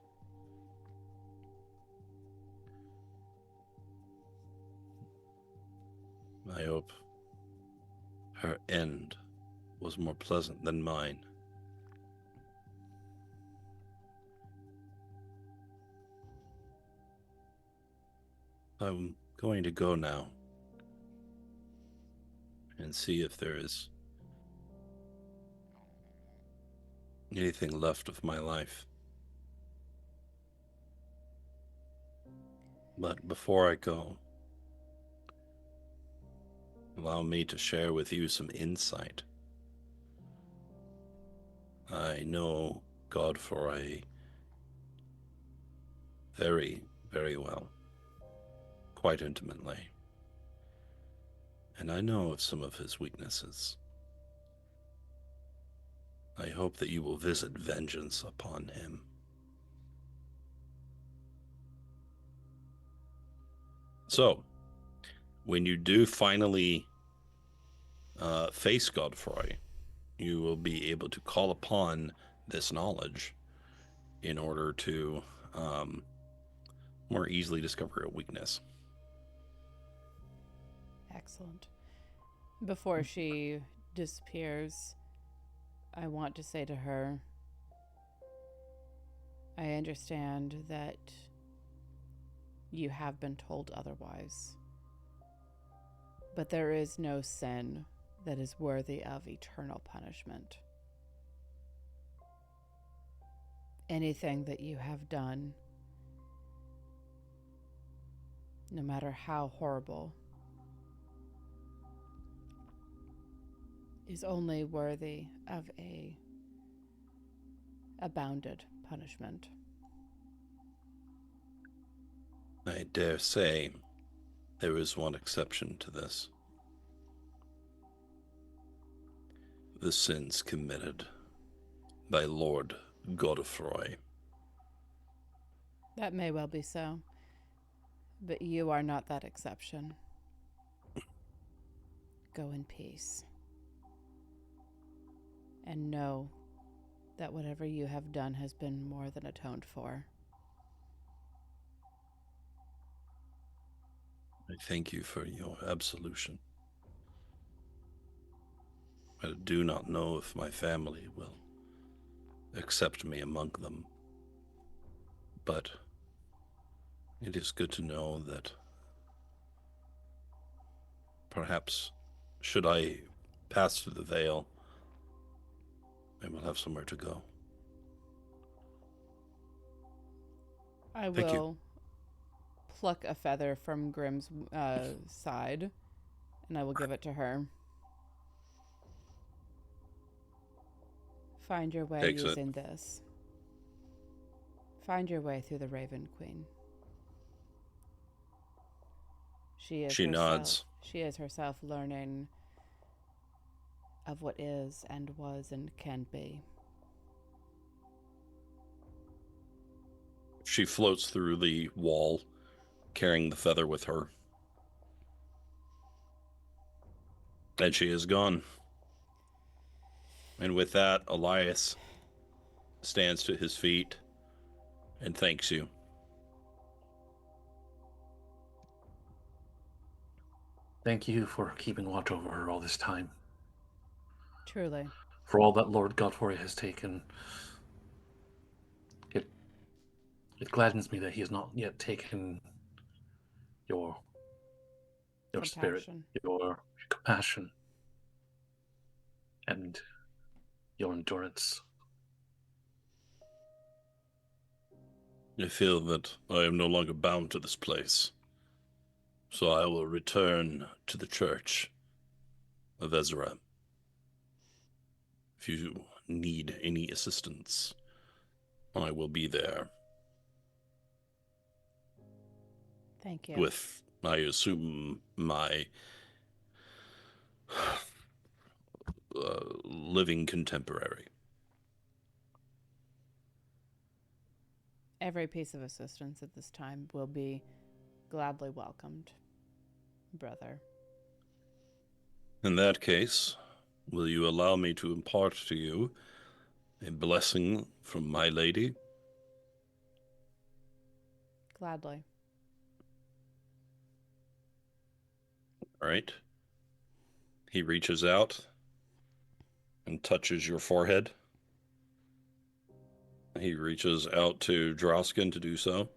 I hope her end was more pleasant than mine. I'm going to go now and see if there is anything left of my life. But before I go, allow me to share with you some insight. I know Godfrey very, very well, quite intimately. And I know of some of his weaknesses. I hope that you will visit vengeance upon him. So, when you do finally face Godfrey, you will be able to call upon this knowledge in order to more easily discover a weakness. Excellent. Before she disappears, I want to say to her, I understand that you have been told otherwise, but there is no sin that is worthy of eternal punishment. Anything that you have done, no matter how horrible, is only worthy of a bounded punishment. I dare say there is one exception to this. The sins committed by Lord Godfrey. That may well be so, but you are not that exception. Go in peace. And know that whatever you have done has been more than atoned for. I thank you for your absolution. I do not know if my family will accept me among them, but it is good to know that perhaps should I pass through the veil, I will have somewhere to go. I Thank you. will pluck a feather from Grimm's side, and I will give it to her. Find your way Takes it. using this. Find your way through the Raven Queen. She nods. She is herself learning of what is and was and can be. She floats through the wall, carrying the feather with her. And she is gone. And with that, Elias stands to his feet and thanks you. Thank you for keeping watch over her all this time. Truly. For all that Lord Godfrey has taken, it gladdens me that he has not yet taken your spirit, Compassion. your compassion, and your endurance. I feel that I am no longer bound to this place, so I will return to the Church of Ezra. If you need any assistance, I will be there. Thank you. With, I assume, my living contemporary. Every piece of assistance at this time will be gladly welcomed, brother. In that case, will you allow me to impart to you a blessing from my lady? Gladly. All right. He reaches out and touches your forehead. He reaches out to Drausken to do so.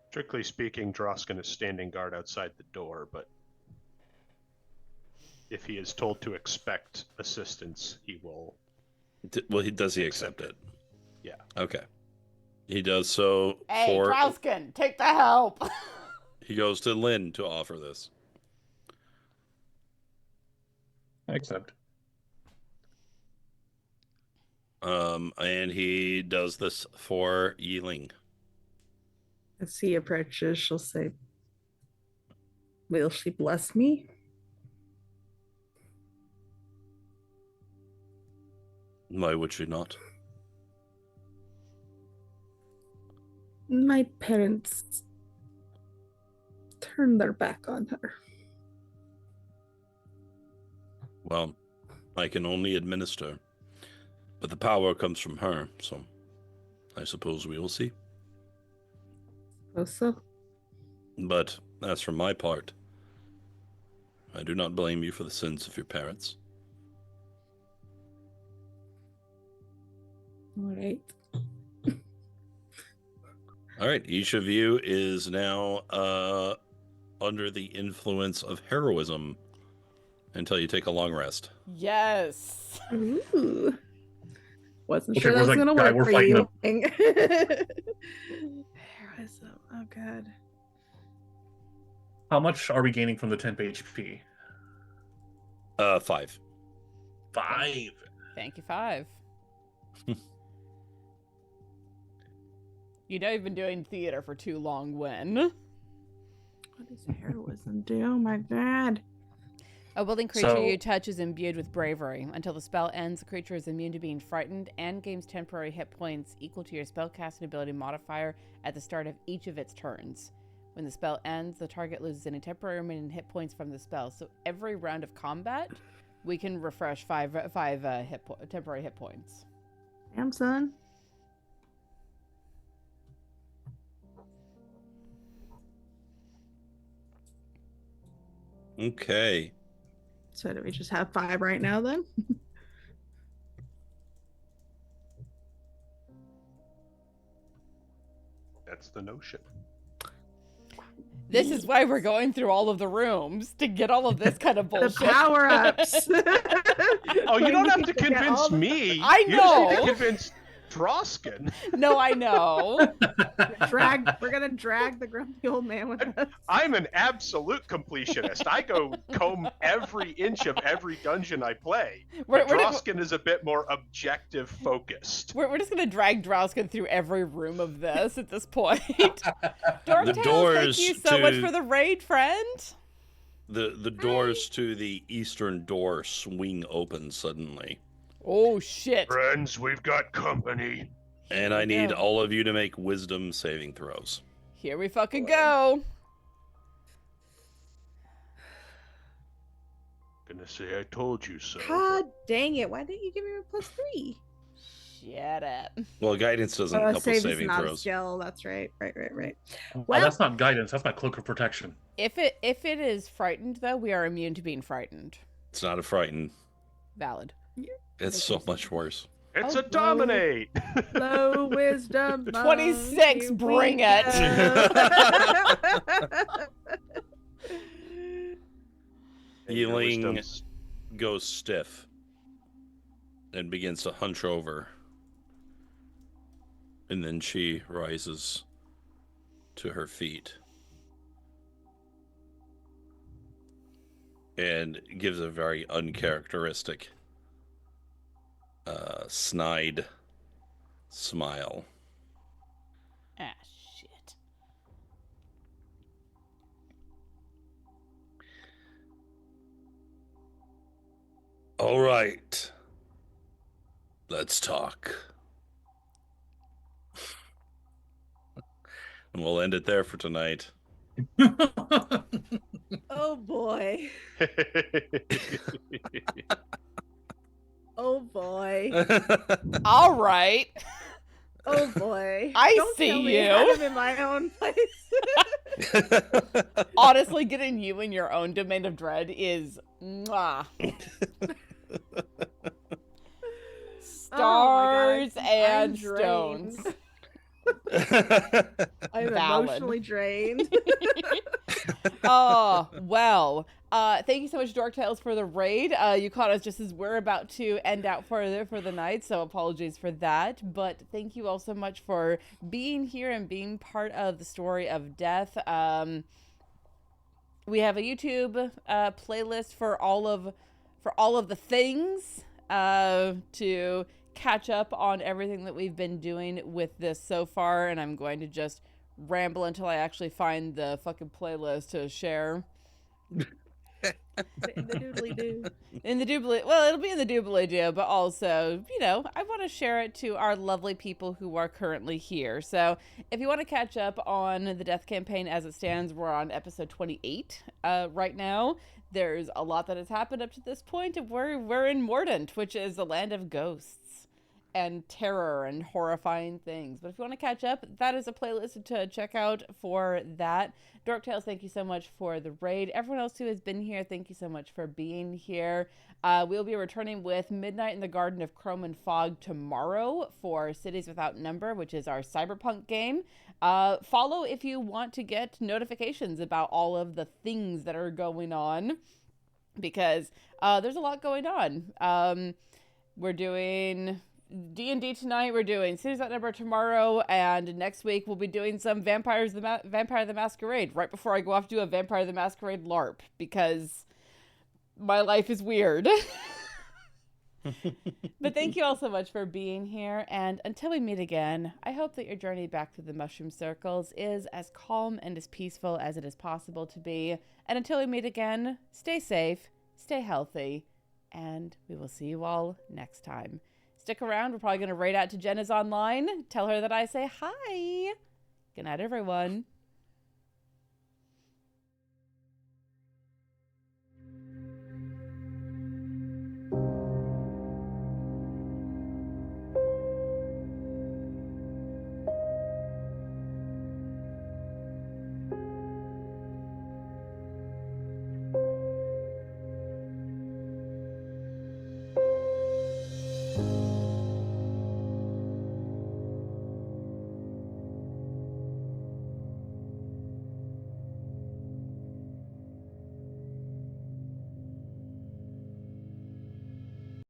Strictly speaking, Drausken is standing guard outside the door, but if he is told to expect assistance, he will. Does he accept it? Yeah. Okay. He does so Hey, for... Drausken, take the help! He goes to Lynn to offer this. I accept. And he does this for Yi-Ling. As he approaches, she'll say, "Will she bless me?" Why would she not? My parents turned their back on her. Well, I can only administer. But the power comes from her, so I suppose we will see. Also, But as for my part, I do not blame you for the sins of your parents. all right. All right, each of you is now under the influence of heroism until you take a long rest. Yes. Ooh. Wasn't Okay, sure that where's was that going to guy work we're for fighting you. him? Heroism. Oh, God. How much are we gaining from the temp HP? 5. 5. Thank you, 5. You know you've been doing theater for too long, Wen. What does heroism do? Oh, my God. A willing creature So- you touch is imbued with bravery. Until the spell ends, the creature is immune to being frightened and gains temporary hit points equal to your spellcasting ability modifier at the start of each of its turns. When the spell ends, the target loses any temporary remaining hit points from the spell. So every round of combat, we can refresh 5 temporary hit points. Damn, son. Okay. So do we just have 5 right now, then? That's the notion. This is why we're going through all of the rooms, to get all of this kind of bullshit. The power-ups. Oh, you don't have to convince me. I You just need to know. convince Drausken. No, I know. We're gonna drag the grumpy old man with us. I'm an absolute completionist. I go comb every inch of every dungeon I play. We're- But we're- Drausken is a bit more objective focused. We're just going to drag Drausken through every room of this at this point. Dorktail, doors thank you so much to- for the raid, friend. The doors to the eastern door swing open suddenly. Oh, shit. Friends, we've got company. And we I need go. all of you to make wisdom saving throws. Here we fucking go. Gonna say I told you so. God dang it! Why didn't you give me a +3? Shut up. Well, guidance doesn't help with Save is saving not a throws. skill. That's right. Right. Oh, Well- that's not guidance. That's my cloak of protection. If it is frightened, though, we are immune to being frightened. It's not a frighten. Valid. It's so much worse. It's Oh, a dominate. Low wisdom. 26, here we bring it. go. Yi-Ling Wisdom's- goes stiff and begins to hunch over. And then she rises to her feet and gives a very uncharacteristic snide smile. Ah, shit. All right. Let's talk. And we'll end it there for tonight. Oh boy. Oh boy. All right. Oh boy. I Don't see tell me you. I had him in my own place. Honestly, getting you in your own domain of dread is mwah. Stars I'm and drained. stones. I'm Valid. emotionally drained. Oh, well. Thank you so much, Dork Tales, for the raid. You caught us just as we're about to end out for the night, so apologies for that. But thank you all so much for being here and being part of the story of death. We have a YouTube playlist for all of the things to catch up on everything that we've been doing with this so far, and I'm going to just ramble until I actually find the fucking playlist to share. In the doodly doo. In the doobly, well, it'll be in the doobly doo, but also, I want to share it to our lovely people who are currently here. So, if you want to catch up on the death campaign as it stands, we're on episode 28 right now. There's a lot that has happened up to this point, and we're in Mordent, which is the land of ghosts and terror and horrifying things. But if you want to catch up, that is a playlist to check out for that. Dork Tales, thank you so much for the raid. Everyone else who has been here, thank you so much for being here. We'll be returning with Midnight in the Garden of Chrome and Fog tomorrow for Cities Without Number, which is our cyberpunk game. Follow if you want to get notifications about all of the things that are going on, because there's a lot going on. We're doing D&D tonight, we're doing Cities Without Number tomorrow, and next week we'll be doing some Vampire the Masquerade right before I go off to do a Vampire the Masquerade LARP, because my life is weird. But thank you all so much for being here, and until we meet again, I hope that your journey back through the mushroom circles is as calm and as peaceful as it is possible to be. And until we meet again, stay safe, stay healthy, and we will see you all next time. Stick around. We're probably going to raid out to Jenna's online. Tell her that I say hi. Good night, everyone.